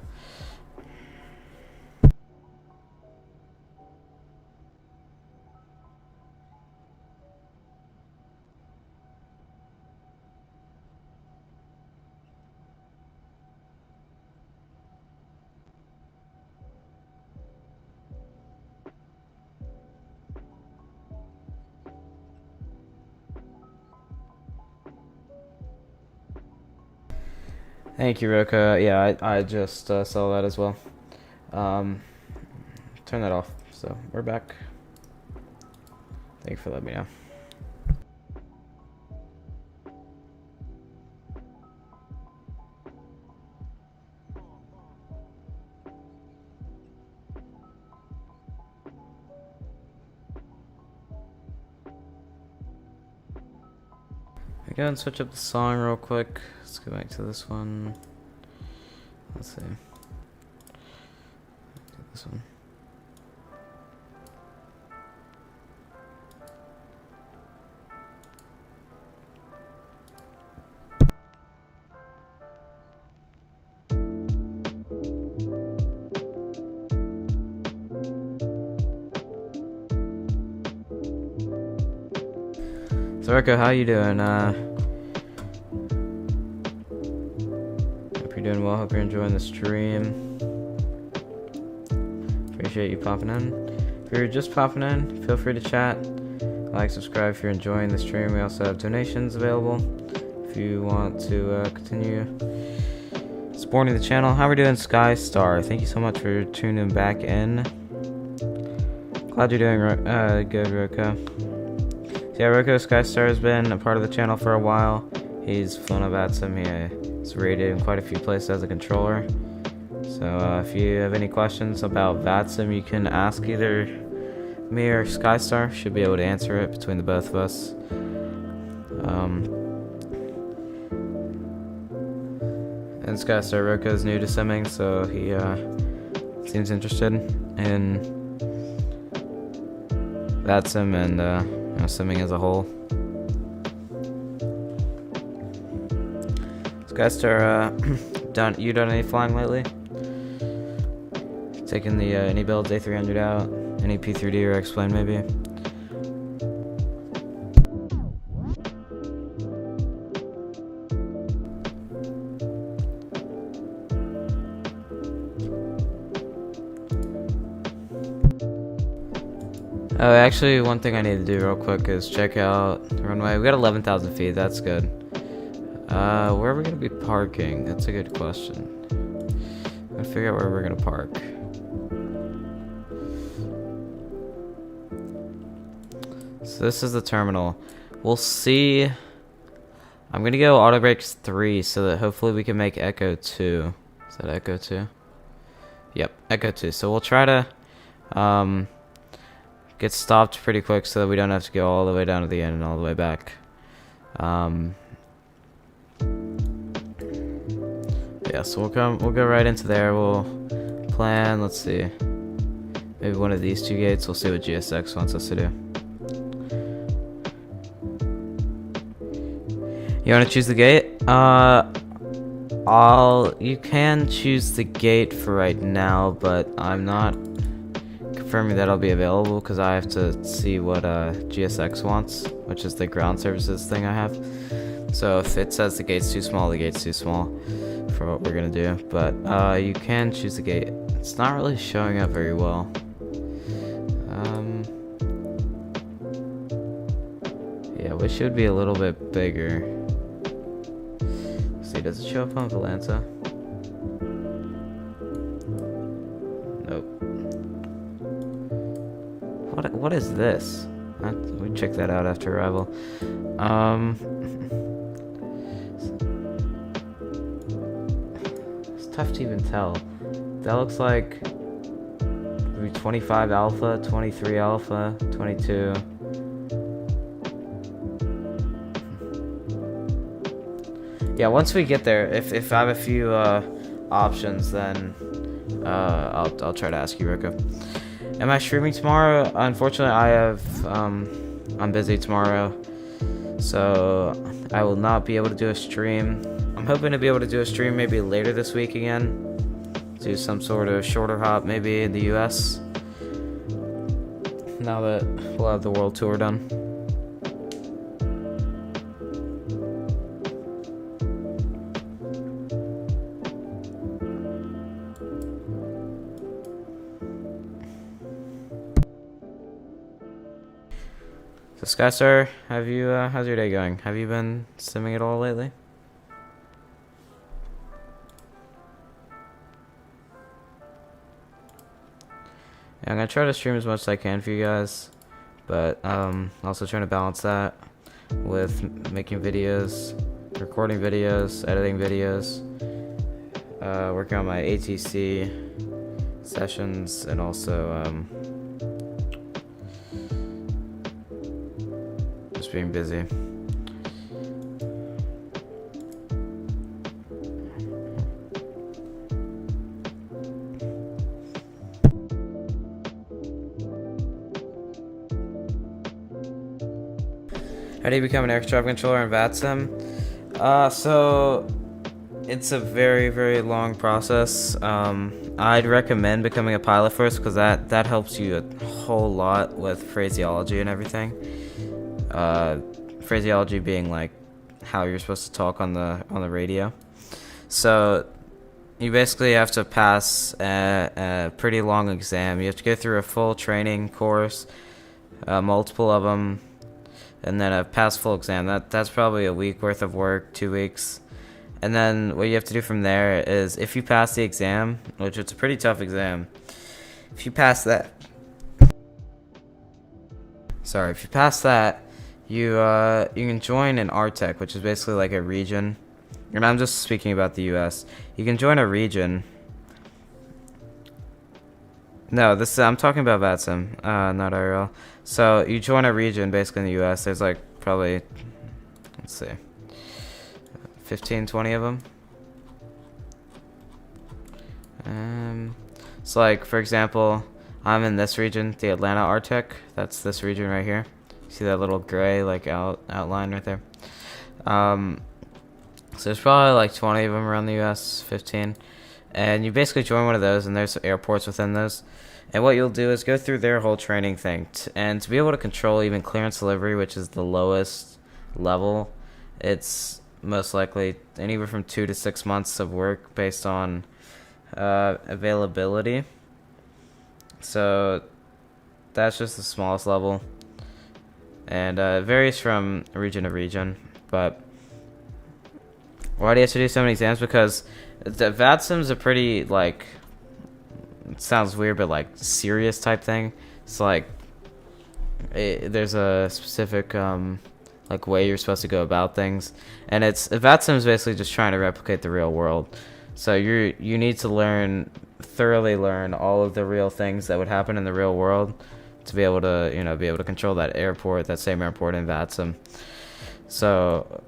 Thank you, Roka. Yeah, I just saw that as well. Turn that off. So we're back. Thank you for letting me know. I go and switch up the song real quick. Let's go back to this one. Let's see. This one. So Rico, how you doing? Hope you're doing well. Hope you're enjoying the stream. Appreciate you popping in. If you're just popping in, feel free to chat, like, subscribe if you're enjoying the stream. We also have donations available if you want to continue supporting the channel. How are we doing, Skystar? Thank you so much for tuning back in. Glad you're doing good, Roko. Yeah, Roko Skystar has been a part of the channel for a while. He's flown a Vatsim. He's rated in quite a few places as a controller. So if you have any questions about Vatsim, you can ask either me or Skystar. Should be able to answer it between the both of us. And Skystar, Roko is new to simming, so he seems interested in Vatsim and simming as a whole. Skystar, you done any flying lately? Taking the any build A300 out, any P3D or X-Plane maybe. Oh, actually, one thing I need to do real quick is check out the runway. We got 11,000 feet. That's good. Where are we gonna be parking? That's a good question. I'm gonna figure out where we're gonna park. So this is the terminal. We'll see. I'm gonna go auto brakes 3 so that hopefully we can make Echo 2. Is that Echo 2? Yep, Echo 2. So we'll try to get stopped pretty quick so that we don't have to go all the way down to the end and all the way back. Yeah, so we'll go right into there. We'll plan, let's see, maybe one of these 2 gates. We'll see what GSX wants us to do. You want to choose the gate? You can choose the gate for right now, but I'm not confirming that I'll be available because I have to see what GSX wants, which is the ground services thing I have. So if it says the gate's too small, the gate's too small for what we're gonna do. But you can choose the gate. It's not really showing up very well. Yeah, wish it would be a little bit bigger. Let's see, does it show up on Valanta? Nope. What is this? We check that out after arrival. It's tough to even tell. That looks like maybe 25 alpha, 23 alpha, 22. Yeah, once we get there, if I have a few options, then I'll try to ask you, Rico. Am I streaming tomorrow? Unfortunately, I'm busy tomorrow, so I will not be able to do a stream. I'm hoping to be able to do a stream maybe later this week again. Do some sort of shorter hop maybe in the US. Now that we'll have the world tour done. So Skystar, have you how's your day going? Have you been simming at all lately? Yeah, I'm gonna try to stream as much as I can for you guys, but also trying to balance that with making videos, recording videos, editing videos, working on my ATC sessions, and also just being busy. How do you become an air traffic controller in Vatsim? So it's a very, very long process. I'd recommend becoming a pilot first because that helps you a whole lot with phraseology and everything. Phraseology being like how you're supposed to talk on the radio. So you basically have to pass a pretty long exam. You have to go through a full training course, multiple of them. And then a pass full exam. That's probably a week worth of work, 2 weeks. And then what you have to do from there is if you pass the exam, which it's a pretty tough exam, if you pass that, you can join an RTEC, which is basically like a region. And I'm just speaking about the US. You can join a region. No, I'm talking about Vatsim, not IRL. So you join a region basically in the US. There's like probably, let's see, 15, 20 of them. So like, for example, I'm in this region, the Atlanta RTEC. That's this region right here. See that little gray like outline right there? So there's probably like 20 of them around the US, 15. and you basically join one of those, and there's airports within those. And what you'll do is go through their whole training thing, and to be able to control even clearance delivery, which is the lowest level, it's most likely anywhere from 2 to 6 months of work based on availability. So that's just the smallest level, and it varies from region to region. But why do you have to do so many exams? Because the Vatsim's a pretty, like, it sounds weird, but like serious type thing. It's like there's a specific like way you're supposed to go about things, and Vatsim is basically just trying to replicate the real world. So you need to thoroughly learn all of the real things that would happen in the real world to be able to control that same airport in Vatsim. So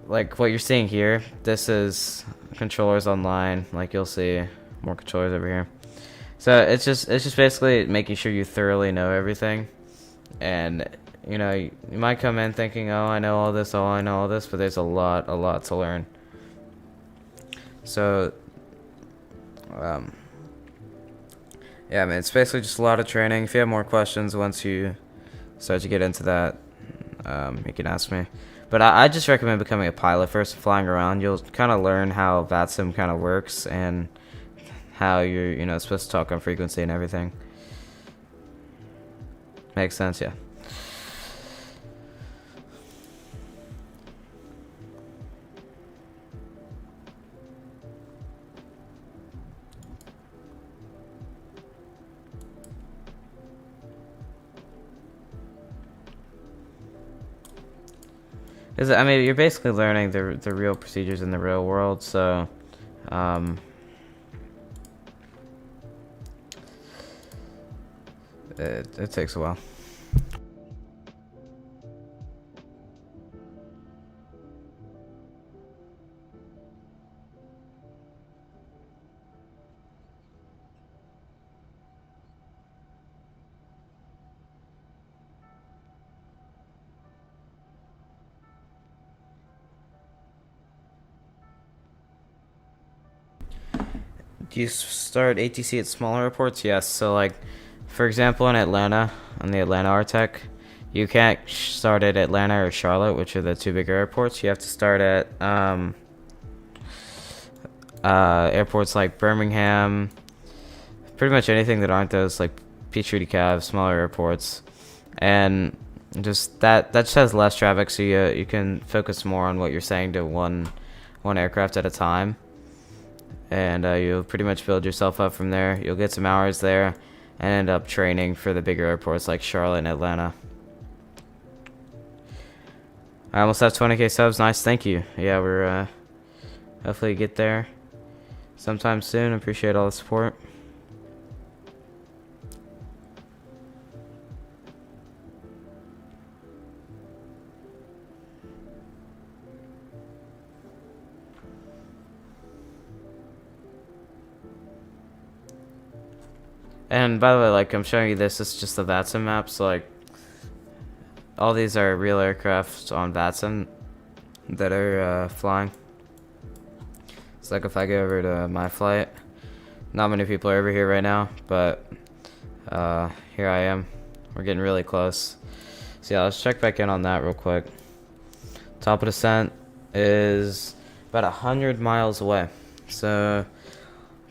like what you're seeing here, this is controllers online. Like you'll see more controllers over here. So it's just basically making sure you thoroughly know everything, and you might come in thinking, oh, I know all this, but there's a lot to learn. So yeah, I mean, it's basically just a lot of training. If you have more questions once you start to get into that, you can ask me. But I just recommend becoming a pilot first, flying around. You'll kind of learn how Vatsim kind of works and how you're supposed to talk on frequency and everything. Makes sense, yeah. I mean, you're basically learning the real procedures in the real world, so it takes a while. Do you start ATC at smaller airports? Yes. So, like, for example, in Atlanta, on the Atlanta RTEC, you can't start at Atlanta or Charlotte, which are the two bigger airports. You have to start at airports like Birmingham, pretty much anything that aren't those, like Peachtree Cave, smaller airports, and just that just has less traffic, so you can focus more on what you're saying to one aircraft at a time. And you'll pretty much build yourself up from there. You'll get some hours there and end up training for the bigger airports like Charlotte and Atlanta. I almost have 20k subs. Nice, thank you. Yeah, we're hopefully get there sometime soon. Appreciate all the support. And by the way, like, I'm showing you this is just the Vatsim map, so like all these are real aircraft on Vatsim that are flying. It's like if I go over to my flight, not many people are over here right now, but here I am. We're getting really close. So yeah, let's check back in on that real quick. Top of descent is about 100 miles away, so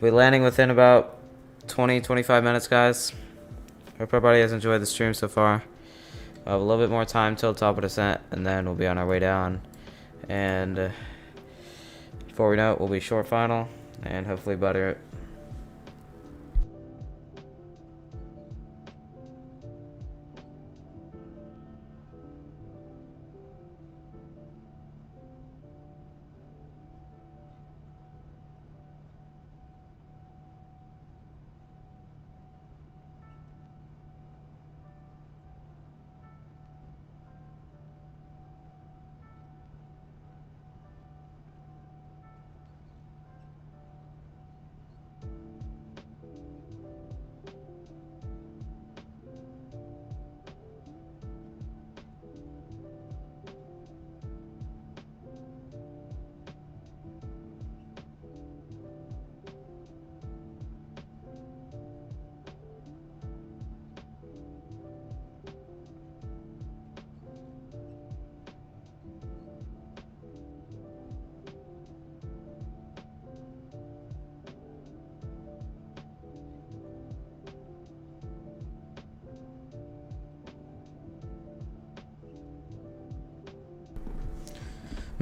we're landing within about 20-25 minutes, guys. Hope everybody has enjoyed the stream so far. We'll have a little bit more time till top of descent, and then we'll be on our way down. And before we know it, we'll be short final and hopefully butter it.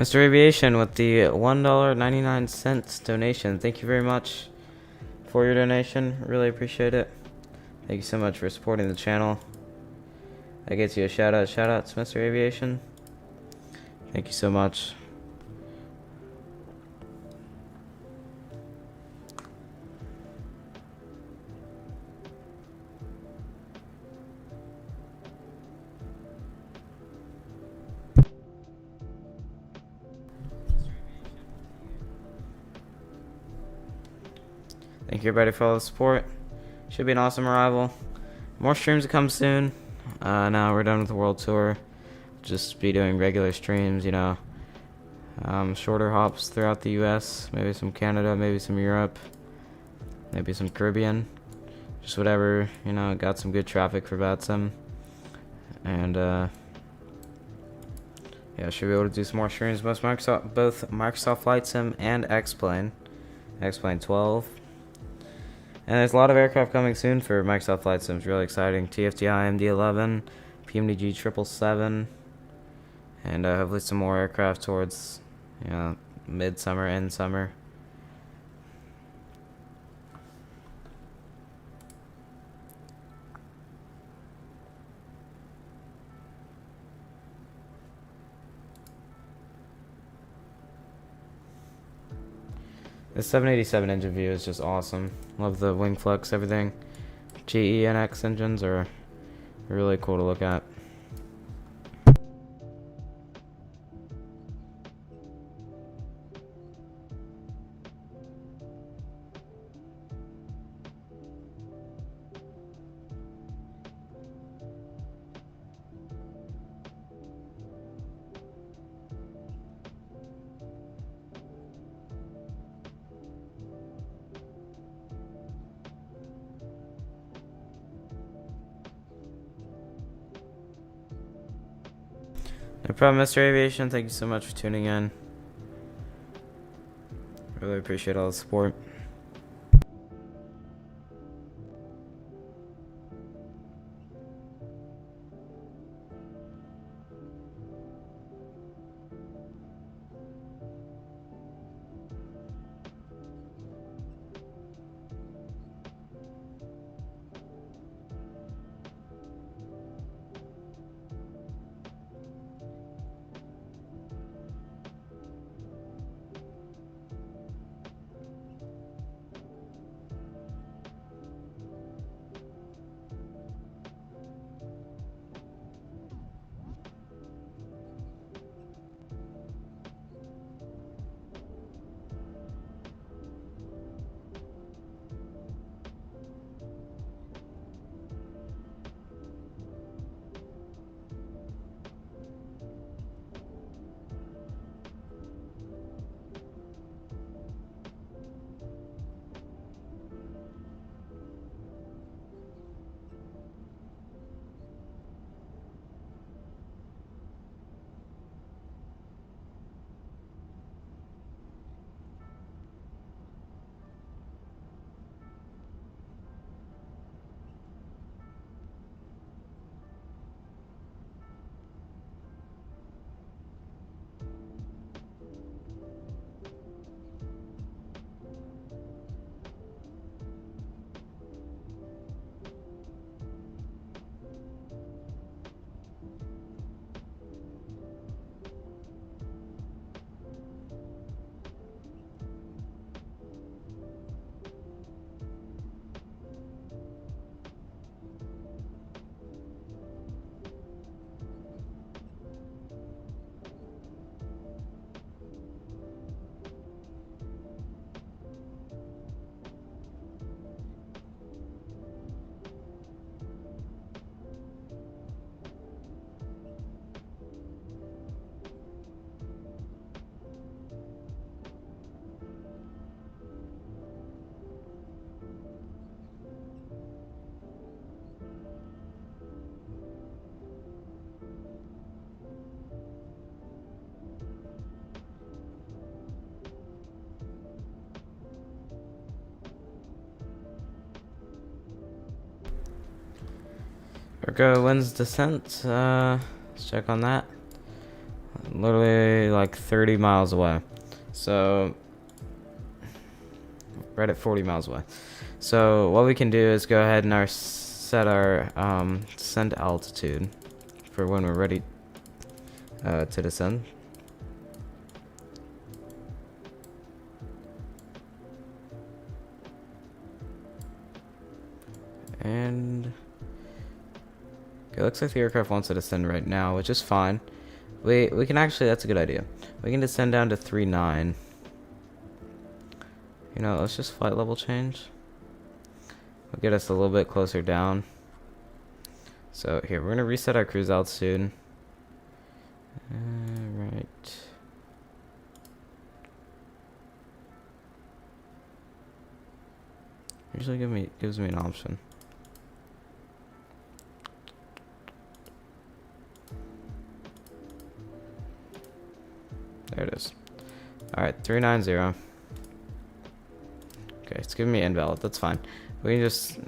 Mr. Aviation with the $1.99 donation. Thank you very much for your donation. Really appreciate it. Thank you so much for supporting the channel. That gets you a shout out. Shout out to Mr. Aviation. Thank you so much. Thank you everybody for all the support. Should be an awesome arrival. More streams to come soon. Now we're done with the world tour. Just be doing regular streams, you know. Shorter hops throughout the US. Maybe some Canada, maybe some Europe. Maybe some Caribbean. Just whatever, you know, got some good traffic for Vatsim. And yeah, should be able to do some more streams. Both Microsoft Flight Sim and X-Plane. X-Plane 12. And there's a lot of aircraft coming soon for Microsoft Flight Sims. Really exciting. TFTI MD-11, PMDG 777, and hopefully some more aircraft towards, you know, midsummer, end summer. The 787 engine view is just awesome. Love the wing flex, everything. GE NX engines are really cool to look at. No problem, Mr. Aviation. Thank you so much for tuning in. Really appreciate all the support. Ergo wins descent. Let's check on that. literally like 30 miles away. So right at 40 miles away. So what we can do is go ahead and set our descent altitude for when we're ready to descend. And okay, looks like the aircraft wants to descend right now, which is fine. We can actually, that's a good idea. We can descend down to 39. You know, let's just flight level change. It'll get us a little bit closer down. So here, we're gonna reset our cruise altitude. Right. Usually gives me an option. There it is. Alright, 390. Okay, it's giving me invalid. That's fine. We can just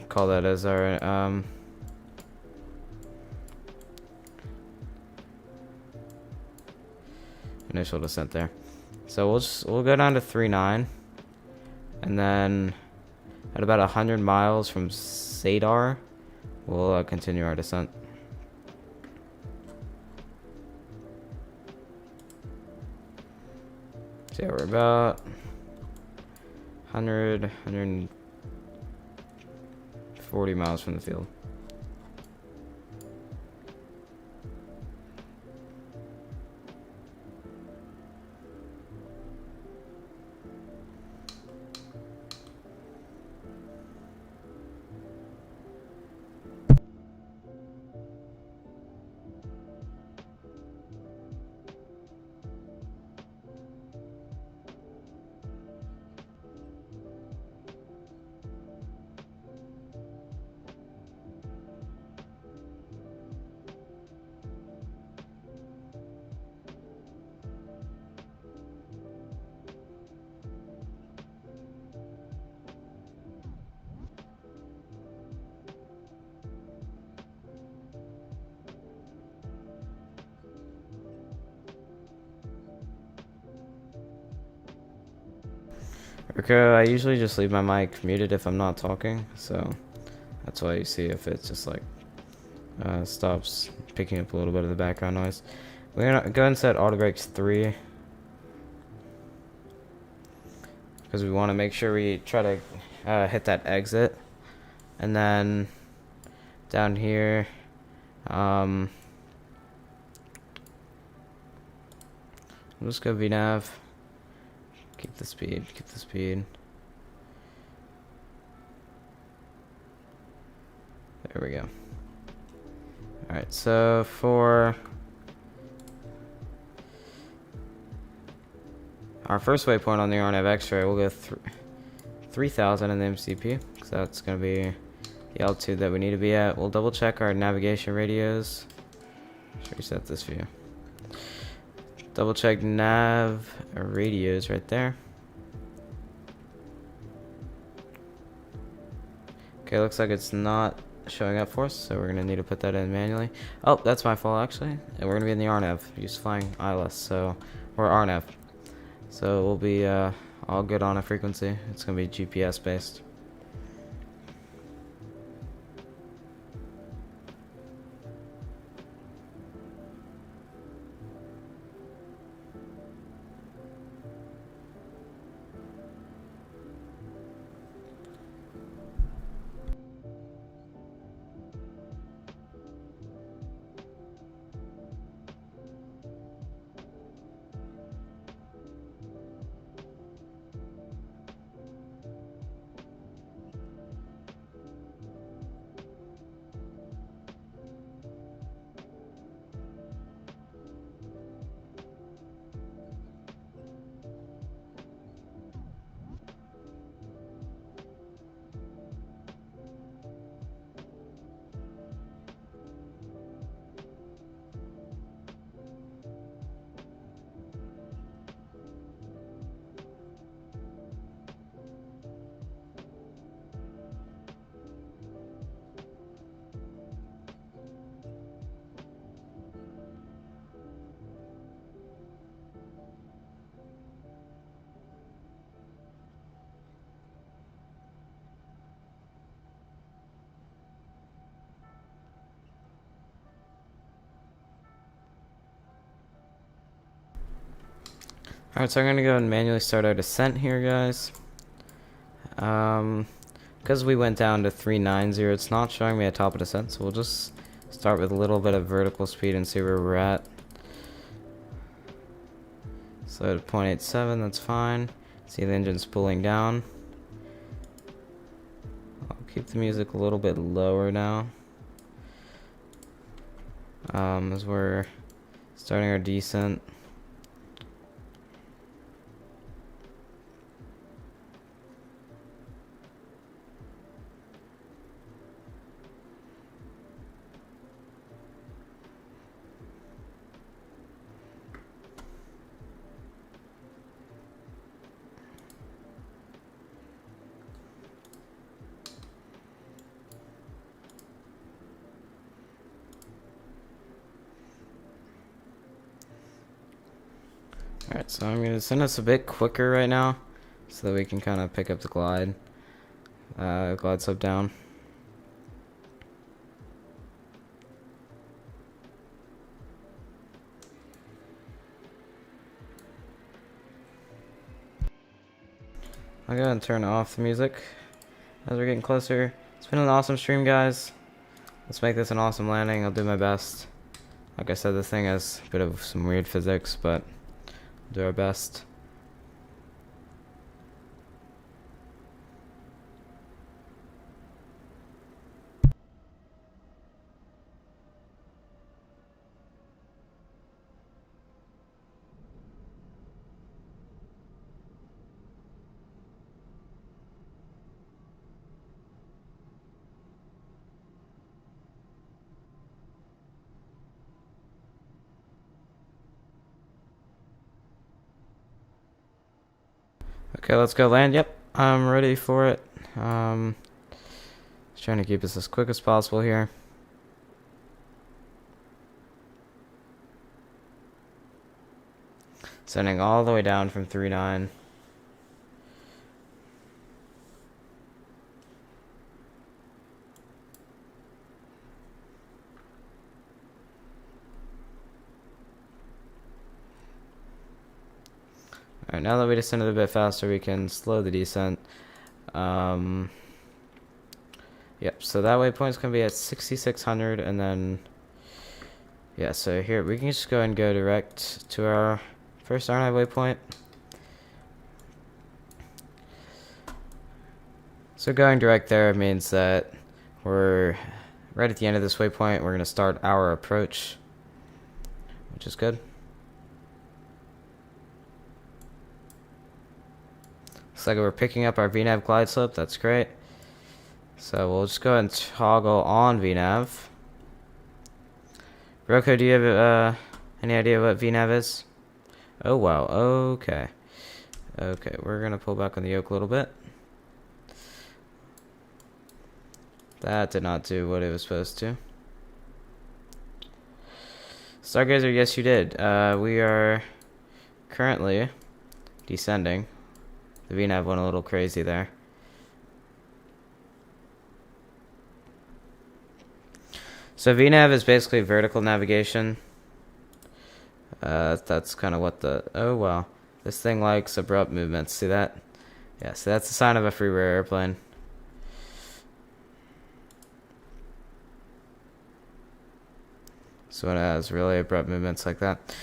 call that as our initial descent there. So we'll go down to 39, and then at about 100 miles from Sadar, we'll continue our descent. So yeah, we're about 140 miles from the field. Okay, I usually just leave my mic muted if I'm not talking, so that's why you see if it just like stops picking up a little bit of the background noise. We're gonna go and set auto brakes 3 because we want to make sure we try to hit that exit, and then down here we'll just go VNav. Keep the speed, keep the speed. There we go. Alright, so for our first waypoint on the RNAV X-ray, we'll go 3,000 in the MCP, because that's going to be the altitude that we need to be at. We'll double check our navigation radios. Should reset this view. Double check nav radios right there. Okay, looks like it's not showing up for us, so we're gonna need to put that in manually. Oh, that's my fault actually. And we're gonna be in the RNAV, just flying ILS, so we're RNAV. So we'll be all good on a frequency. It's gonna be GPS based. Alright, so I'm going to go and manually start our descent here, guys. Because we went down to 390, it's not showing me a top of descent, so we'll just start with a little bit of vertical speed and see where we're at. So at 0.87, that's fine. See the engine spooling down. I'll keep the music a little bit lower now. As we're starting our descent. Alright, so I'm going to send us a bit quicker right now so that we can kind of pick up the glide slope down. I'll go ahead and turn off the music as we're getting closer. It's been an awesome stream, guys. Let's make this an awesome landing. I'll do my best. Like I said, this thing has a bit of some weird physics, but we'll do our best. Okay, let's go land. Yep, I'm ready for it. Just trying to keep this as quick as possible here. Sending all the way down from 3.9. Alright, now that we descended a bit faster, we can slow the descent. Yep, so that waypoint's going to be at 6,600, and then, yeah, so here, we can just go and go direct to our first RNI waypoint. So going direct there means that we're right at the end of this waypoint. We're going to start our approach, which is good. Looks like we're picking up our VNAV glide slope. That's great. So we'll just go ahead and toggle on VNAV. Roko, do you have any idea what VNAV is? Oh wow. Okay. Okay, we're gonna pull back on the yoke a little bit. That did not do what it was supposed to. Stargazer, yes you did. We are currently descending. The VNAV went a little crazy there. So VNAV is basically vertical navigation. That's kind of what the... Oh, wow. This thing likes abrupt movements. See that? Yeah, so that's a sign of a freeware airplane. So it has really abrupt movements like that.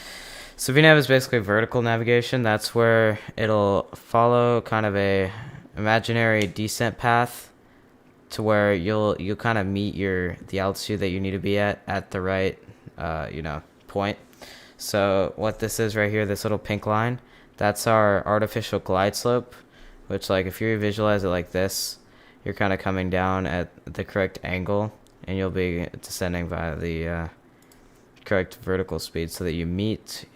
So VNAV is basically vertical navigation. That's where it'll follow kind of a imaginary descent path to where you'll kind of meet the altitude that you need to be at the right point. So what this is right here, this little pink line, that's our artificial glide slope, which, like, if you visualize it like this, you're kind of coming down at the correct angle, and you'll be descending via the correct vertical speed so that you meet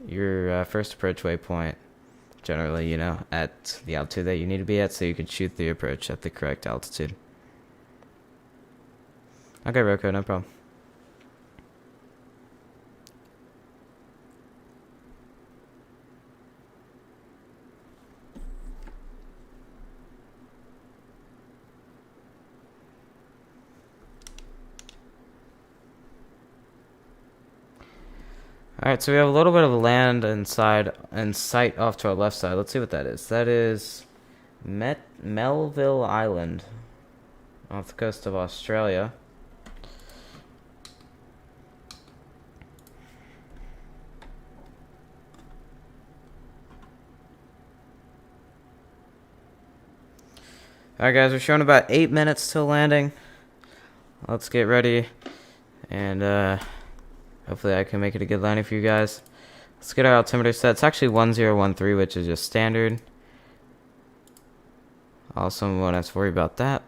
your first approach waypoint, generally, at the altitude that you need to be at, so you can shoot the approach at the correct altitude. Okay, Roko, no problem. Alright, so we have a little bit of land in sight off to our left side. Let's see what that is. That is Melville Island off the coast of Australia. Alright guys, we're showing about 8 minutes till landing. Let's get ready and hopefully I can make it a good landing for you guys. Let's get our altimeter set. It's actually 1013, which is just standard. Also, we won't have to worry about that.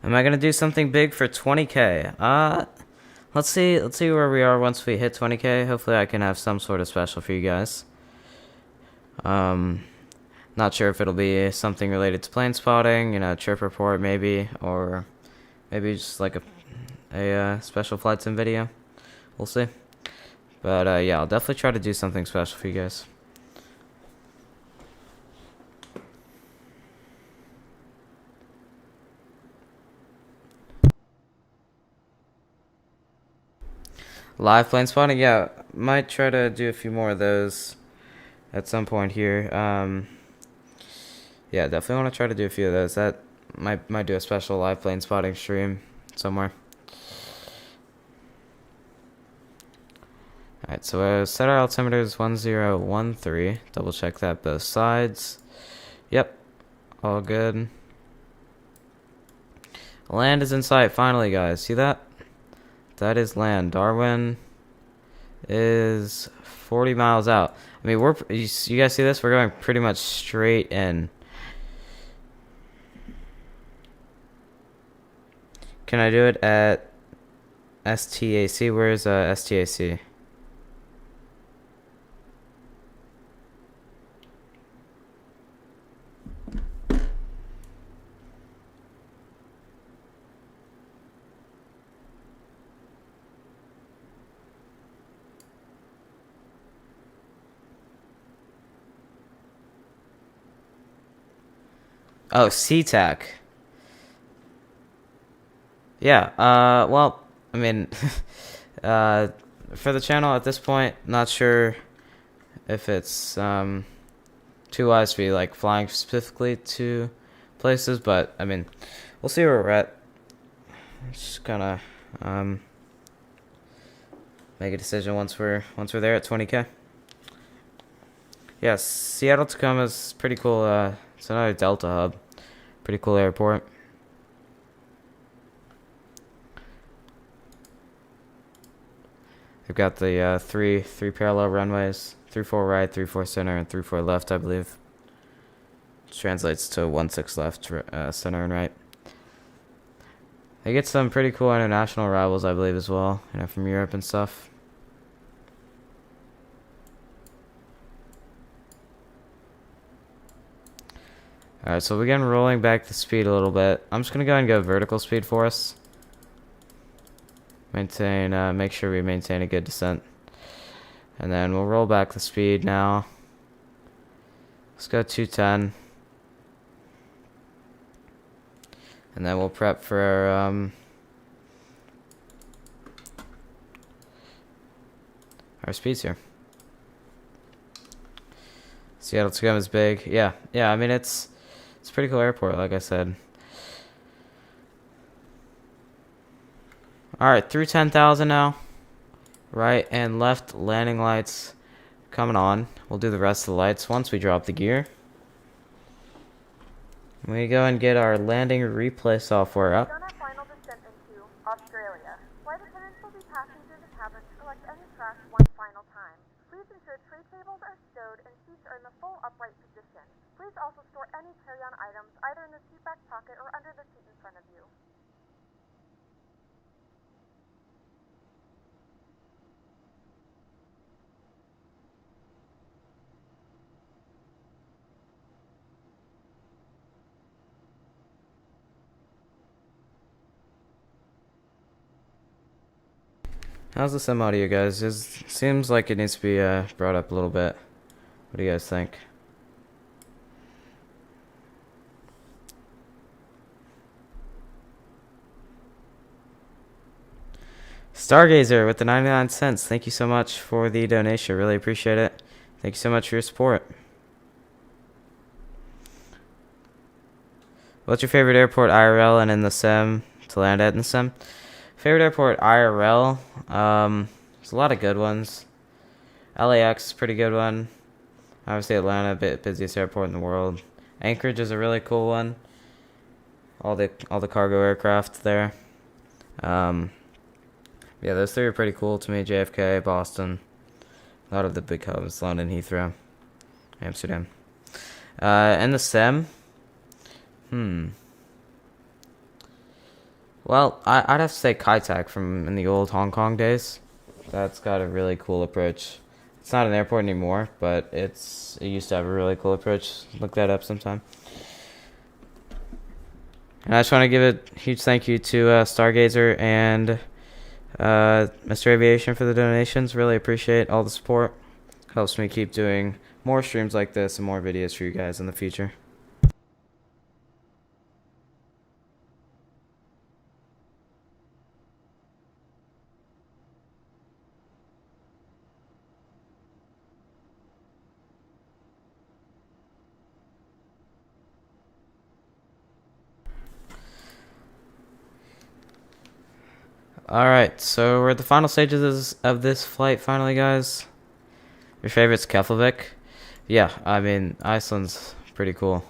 Am I gonna do something big for 20K? Let's see where we are once we hit 20K. Hopefully I can have some sort of special for you guys. Not sure if it'll be something related to plane spotting, you know, trip report maybe, or maybe just like a special flight sim video. We'll see. But yeah, I'll definitely try to do something special for you guys. Live plane spotting, yeah, might try to do a few more of those at some point here. Yeah, definitely want to try to do a few of those. That might do a special live plane spotting stream somewhere. Alright, so set our altimeter is 1013. Double check that both sides. Yep, all good. Land is in sight finally, guys. See that? That is land. Darwin is 40 miles out. I mean, you guys see this? We're going pretty much straight in. Can I do it at STAC? Where is STAC? Oh, SeaTac. Yeah, well, I mean, for the channel at this point, not sure if it's, too wise to be, like, flying specifically to places, but, I mean, we'll see where we're at. Just gonna, make a decision once we're there at 20K. Yeah, Seattle Tacoma is pretty cool, it's another Delta hub. Pretty cool airport. We've got the three parallel runways, 3-4 right, 3-4 center, and 3-4 left, I believe. Which translates to 1-6 left, center, and right. They get some pretty cool international arrivals, I believe, as well. You know, from Europe and stuff. Alright, so we're getting rolling back the speed a little bit. I'm just going to go ahead and go vertical speed for us. Make sure we maintain a good descent. And then we'll roll back the speed now. Let's go 210. And then we'll prep for our speeds here. Seattle Tacoma is big. Yeah, I mean, it's a pretty cool airport, like I said. Alright, through 10,000 now. Right and left landing lights coming on. We'll do the rest of the lights once we drop the gear. We go and get our landing replay software up. On our final descent into Australia, flight attendants will be passing through the cabin to collect any trash one final time. Please ensure tray tables are stowed and seats are in the full upright position. Please also store any carry-on items either in the seat back pocket or under the seat in front of you. How's the sim audio, guys? It seems like it needs to be brought up a little bit. What do you guys think? Stargazer with the 99 cents. Thank you so much for the donation. Really appreciate it. Thank you so much for your support. What's your favorite airport IRL and in the sim to land at in the sim? Favorite airport IRL? There's a lot of good ones. LAX is a pretty good one. Obviously Atlanta, busiest airport in the world. Anchorage is a really cool one. All the cargo aircraft there. Yeah, those three are pretty cool to me. JFK, Boston, a lot of the big hubs, London, Heathrow, Amsterdam. And the sim. Well, I'd have to say Kai-Tak from in the old Hong Kong days. That's got a really cool approach. It's not an airport anymore, but it used to have a really cool approach. Look that up sometime. And I just want to give a huge thank you to Stargazer and Mr. Aviation for the donations. Really appreciate all the support. Helps me keep doing more streams like this and more videos for you guys in the future. Alright, so we're at the final stages of this flight finally, guys. Your favorite's Keflavik? Yeah, I mean, Iceland's pretty cool.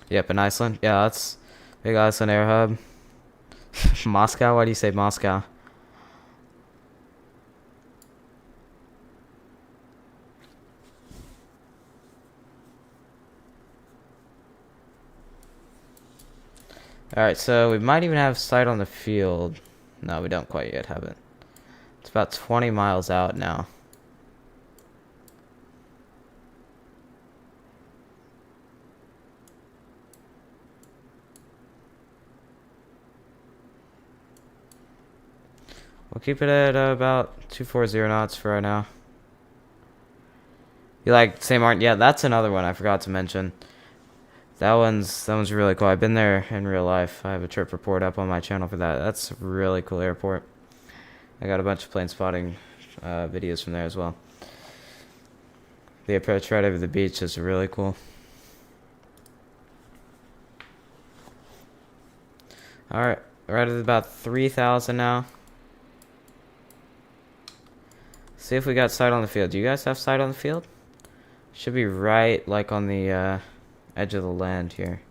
Yep, in Iceland. Yeah, that's big Iceland Air Hub. Moscow? Why do you say Moscow? Alright, so we might even have sight on the field. No, we don't quite yet have it. It's about 20 miles out now. We'll keep it at about 240 knots for right now. You like St. Martin? Yeah, that's another one I forgot to mention. That one's really cool. I've been there in real life. I have a trip report up on my channel for that. That's a really cool airport. I got a bunch of plane spotting videos from there as well. The approach right over the beach is really cool. Alright, we're at about 3,000 now. See if we got sight on the field. Do you guys have sight on the field? Should be right like on the edge of the land here.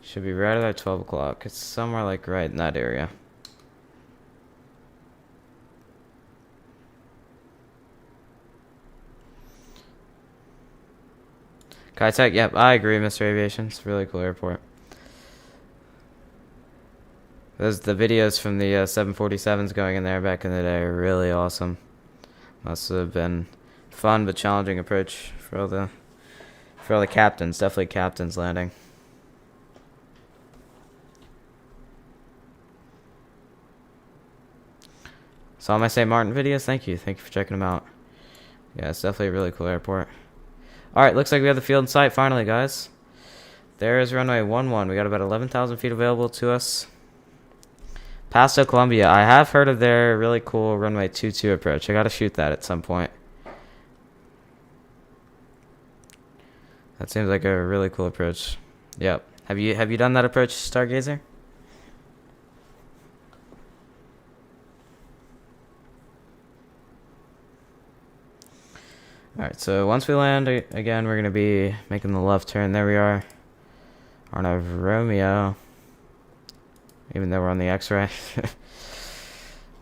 Should be right about 12 o'clock. It's somewhere like right in that area. Kai-Tak, yep, I agree, Mr. Aviation. It's a really cool airport. The videos from the 747s going in there back in the day are really awesome. Must have been fun but challenging approach for all the captains. Definitely captains landing. Saw my St. Martin videos. Thank you for checking them out. Yeah, it's definitely a really cool airport. Alright, looks like we have the field in sight finally, guys. There is runway 11. We got about 11,000 feet available to us. Paso Colombia. I have heard of their really cool runway 22 approach. I gotta shoot that at some point. That seems like a really cool approach. Yep. Have you done that approach, Stargazer? Alright, so once we land, again, we're gonna be making the left turn. There we are. On a Romeo. Even though we're on the X-ray.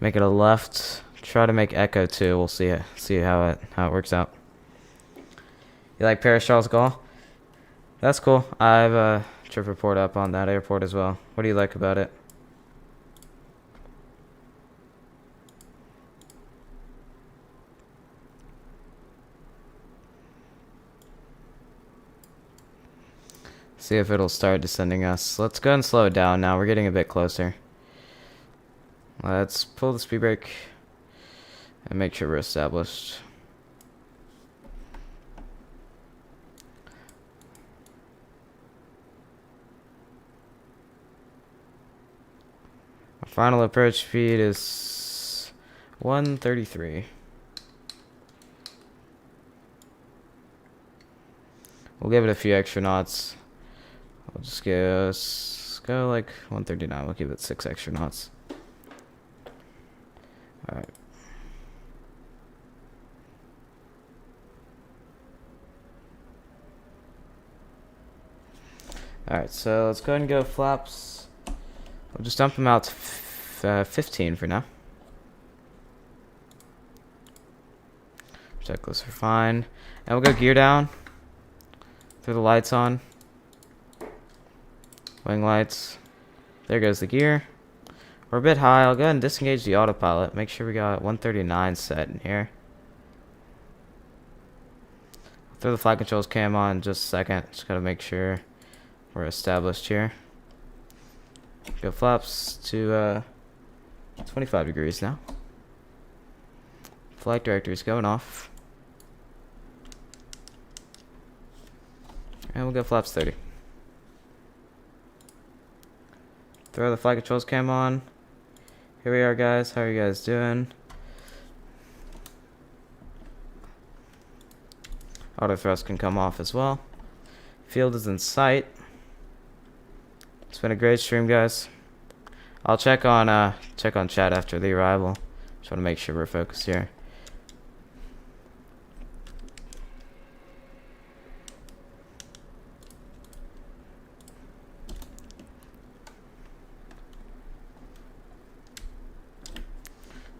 Make it a left. Try to make Echo 2. We'll see how it works out. You like Paris Charles de Gaulle? That's cool. I have a trip report up on that airport as well. What do you like about it? See if it'll start descending us. Let's go and slow it down now. We're getting a bit closer. Let's pull the speed brake and make sure we're established. Our final approach speed is 133. We'll give it a few extra knots. We'll just go like 139. We'll give it 6 extra knots. Alright. Alright, so let's go ahead and go flaps. We'll just dump them out to 15 for now. Checklists are fine. And we'll go gear down. Throw the lights on. Wing lights. There goes the gear. We're a bit high. I'll go ahead and disengage the autopilot. Make sure we got 139 set in here. Throw the flight controls cam on in just a second. Just gotta make sure we're established here. Go flaps to 25 degrees now. Flight director is going off. And we'll go flaps 30. Throw the flight controls cam on. Here we are, guys. How are you guys doing? Auto thrust can come off as well. Field is in sight. It's been a great stream, guys. I'll check on chat after the arrival. Just want to make sure we're focused here.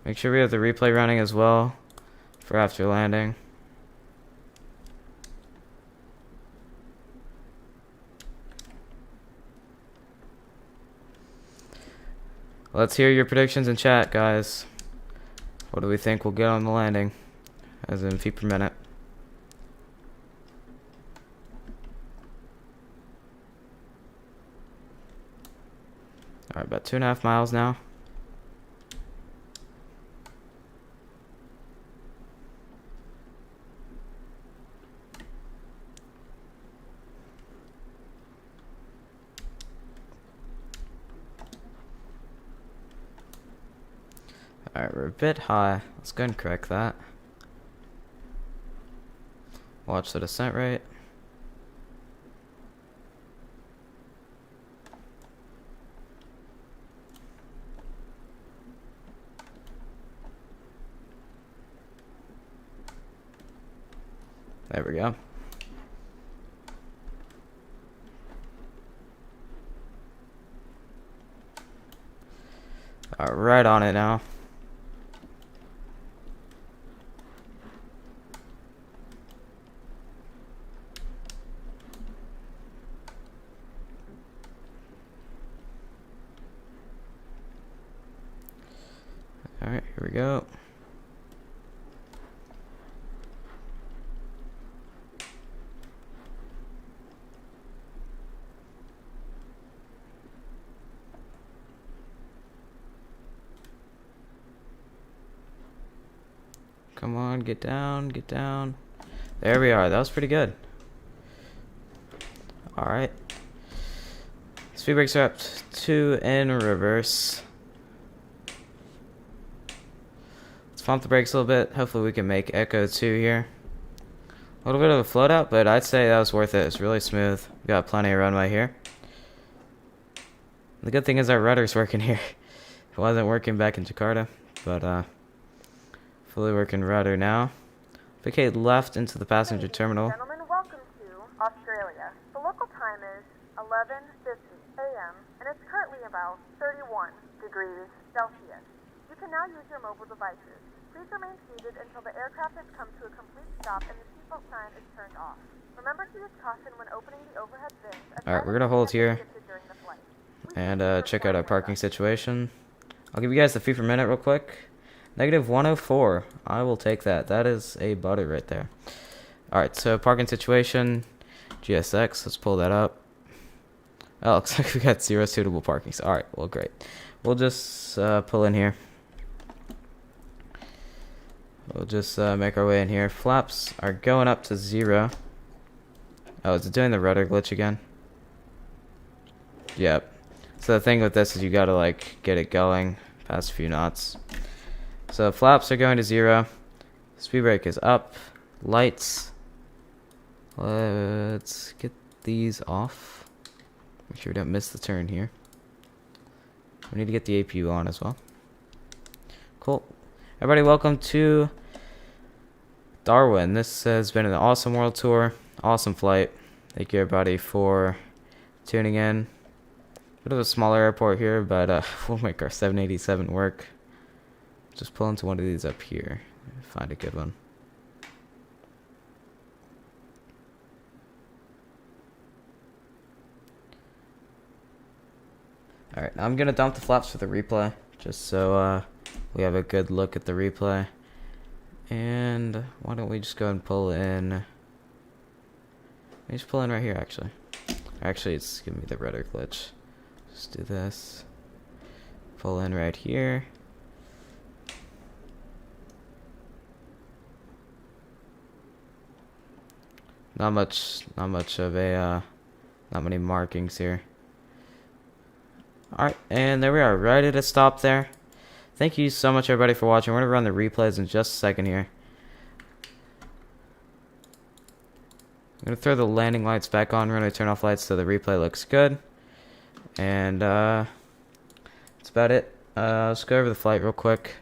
Make sure we have the replay running as well for after landing. Let's hear your predictions in chat, guys. What do we think we'll get on the landing, as in feet per minute? Alright, about 2.5 miles now. Alright, we're a bit high. Let's go ahead and correct that. Watch the descent rate. There we go. Alright, right on it now. Alright, here we go. Come on, get down, get down. There we are. That was pretty good. Alright. Speed brakes are up 2 in reverse. Let's pump the brakes a little bit. Hopefully we can make Echo 2 here. A little bit of a float out, but I'd say that was worth it. It's really smooth. We got plenty of runway here. The good thing is our rudder's working here. It wasn't working back in Jakarta, but fully working rudder now. Vacate left into the passenger terminal. Gentlemen, welcome to Australia. The local time is 11:50 a.m. and it's currently about 31 degrees Celsius. You can now use your mobile devices. Please remain seated until the aircraft has come to a complete stop and the seatbelt sign is turned off. Remember to use caution when opening the overhead bins. Alright, we're gonna hold here and check out our parking situation. I'll give you guys the feet per minute real quick. Negative 104. I will take that. That is a butter right there. Alright, so parking situation. GSX. Let's pull that up. Oh, looks like we got 0 suitable parkings. Alright, well, great. We'll just pull in here. We'll just make our way in here. Flaps are going up to 0. Oh, is it doing the rudder glitch again? Yep. So the thing with this is you gotta like get it going past a few knots. So flaps are going to 0. Speed brake is up. Lights. Let's get these off. Make sure we don't miss the turn here. We need to get the APU on as well. Cool. Everybody, welcome to Darwin. This has been an awesome world tour. Awesome flight. Thank you everybody for tuning in. Bit of a smaller airport here, but we'll make our 787 work. Just pull into one of these up here. Find a good one. Alright, now I'm going to dump the flaps for the replay, just so we have a good look at the replay. And why don't we just go and pull in... Let me just pull in right here, actually. Actually, it's giving me the rudder glitch. Just do this. Pull in right here. Not much of a, not many markings here. Alright, and there we are, right at a stop there. Thank you so much everybody for watching. We're going to run the replays in just a second here. I'm going to throw the landing lights back on. We're going to turn off lights so the replay looks good. And that's about it. Let's go over the flight real quick.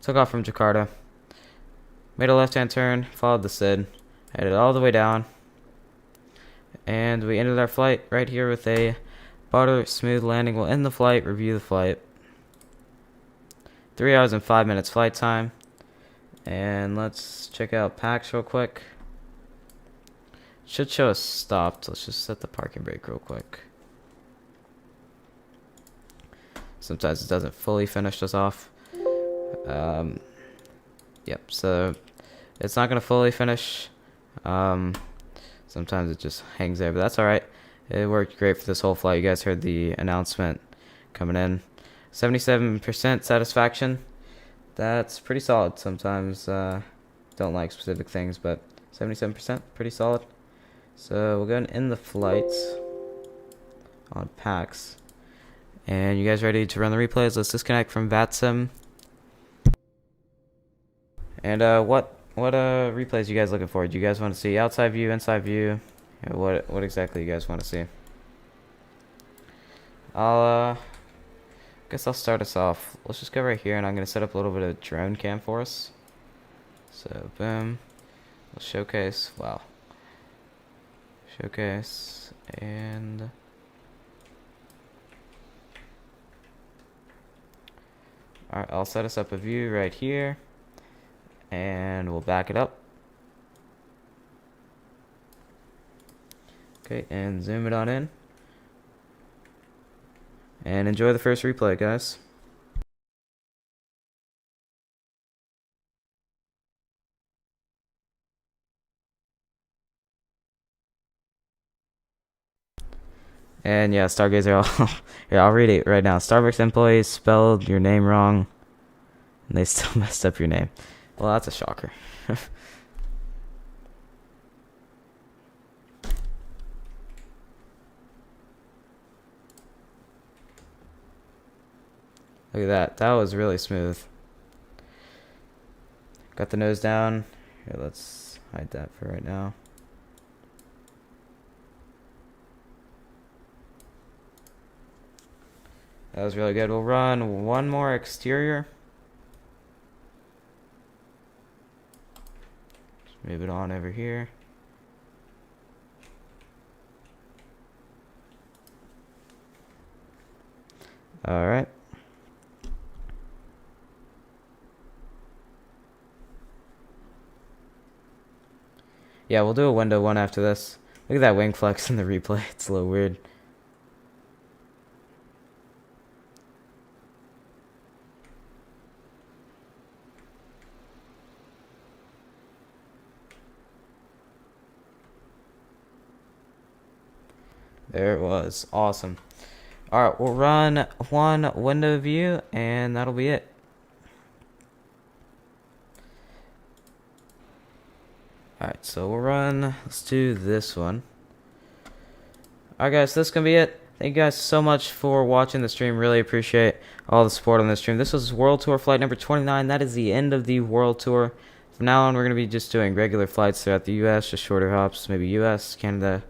Took off from Jakarta. Made a left-hand turn, followed the SID. Headed all the way down. And we ended our flight right here with a butter smooth landing. We'll end the flight, review the flight. 3 hours and 5 minutes flight time. And let's check out packs real quick. Should show us stopped. Let's just set the parking brake real quick. Sometimes it doesn't fully finish us off. Yep, so it's not going to fully finish. Sometimes it just hangs there, but that's alright. It worked great for this whole flight. You guys heard the announcement coming in. 77% satisfaction. That's pretty solid. Sometimes don't like specific things, but 77%, pretty solid. So we'll go and end the flight on packs. And you guys ready to run the replays? Let's disconnect from Vatsim. And what replays you guys looking for? Do you guys want to see outside view, inside view? What exactly you guys want to see? Guess I'll start us off. Let's just go right here, and I'm gonna set up a little bit of drone cam for us. So boom, we'll showcase. Wow, showcase and. Alright, I'll set us up a view right here. And we'll back it up. Okay, and zoom it on in. And enjoy the first replay, guys. And yeah, Stargazer, here, I'll read it right now. Starbucks employees spelled your name wrong, and they still messed up your name. Well, that's a shocker. Look at that. That was really smooth. Got the nose down. Here, let's hide that for right now. That was really good. We'll run one more exterior. Move it on over here. Alright. Yeah, we'll do a window one after this. Look at that wing flex in the replay. It's a little weird. There it was. Awesome. Alright, we'll run one window view, and that'll be it. Alright, so we'll run, let's do this one. Alright guys, this is going to be it. Thank you guys so much for watching the stream. Really appreciate all the support on this stream. This was World Tour flight number 29. That is the end of the World Tour. From now on, we're going to be just doing regular flights throughout the U.S., just shorter hops, maybe U.S., Canada,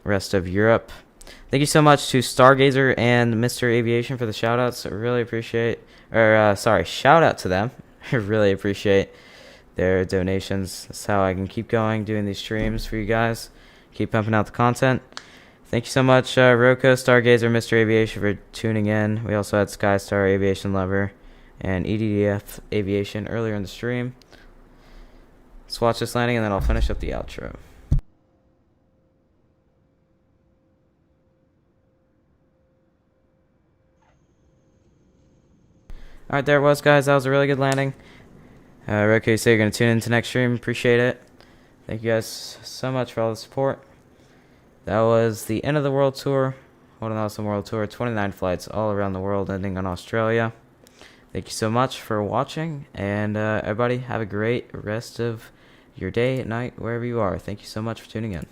rest of Europe. Thank you so much to Stargazer and Mr. Aviation for the shout-outs. I really appreciate, shout out to them. I really appreciate their donations. That's how I can keep going, doing these streams for you guys. Keep pumping out the content. Thank you so much, Roko, Stargazer, Mr. Aviation, for tuning in. We also had Skystar, Aviation Lover, and EDDF Aviation earlier in the stream. Let's watch this landing, and then I'll finish up the outro. Alright, there it was, guys. That was a really good landing. Roko, you say you're going to tune into next stream. Appreciate it. Thank you guys so much for all the support. That was the end of the World Tour. What an awesome World Tour. 29 flights all around the world, ending on Australia. Thank you so much for watching. And everybody, have a great rest of your day, night, wherever you are. Thank you so much for tuning in.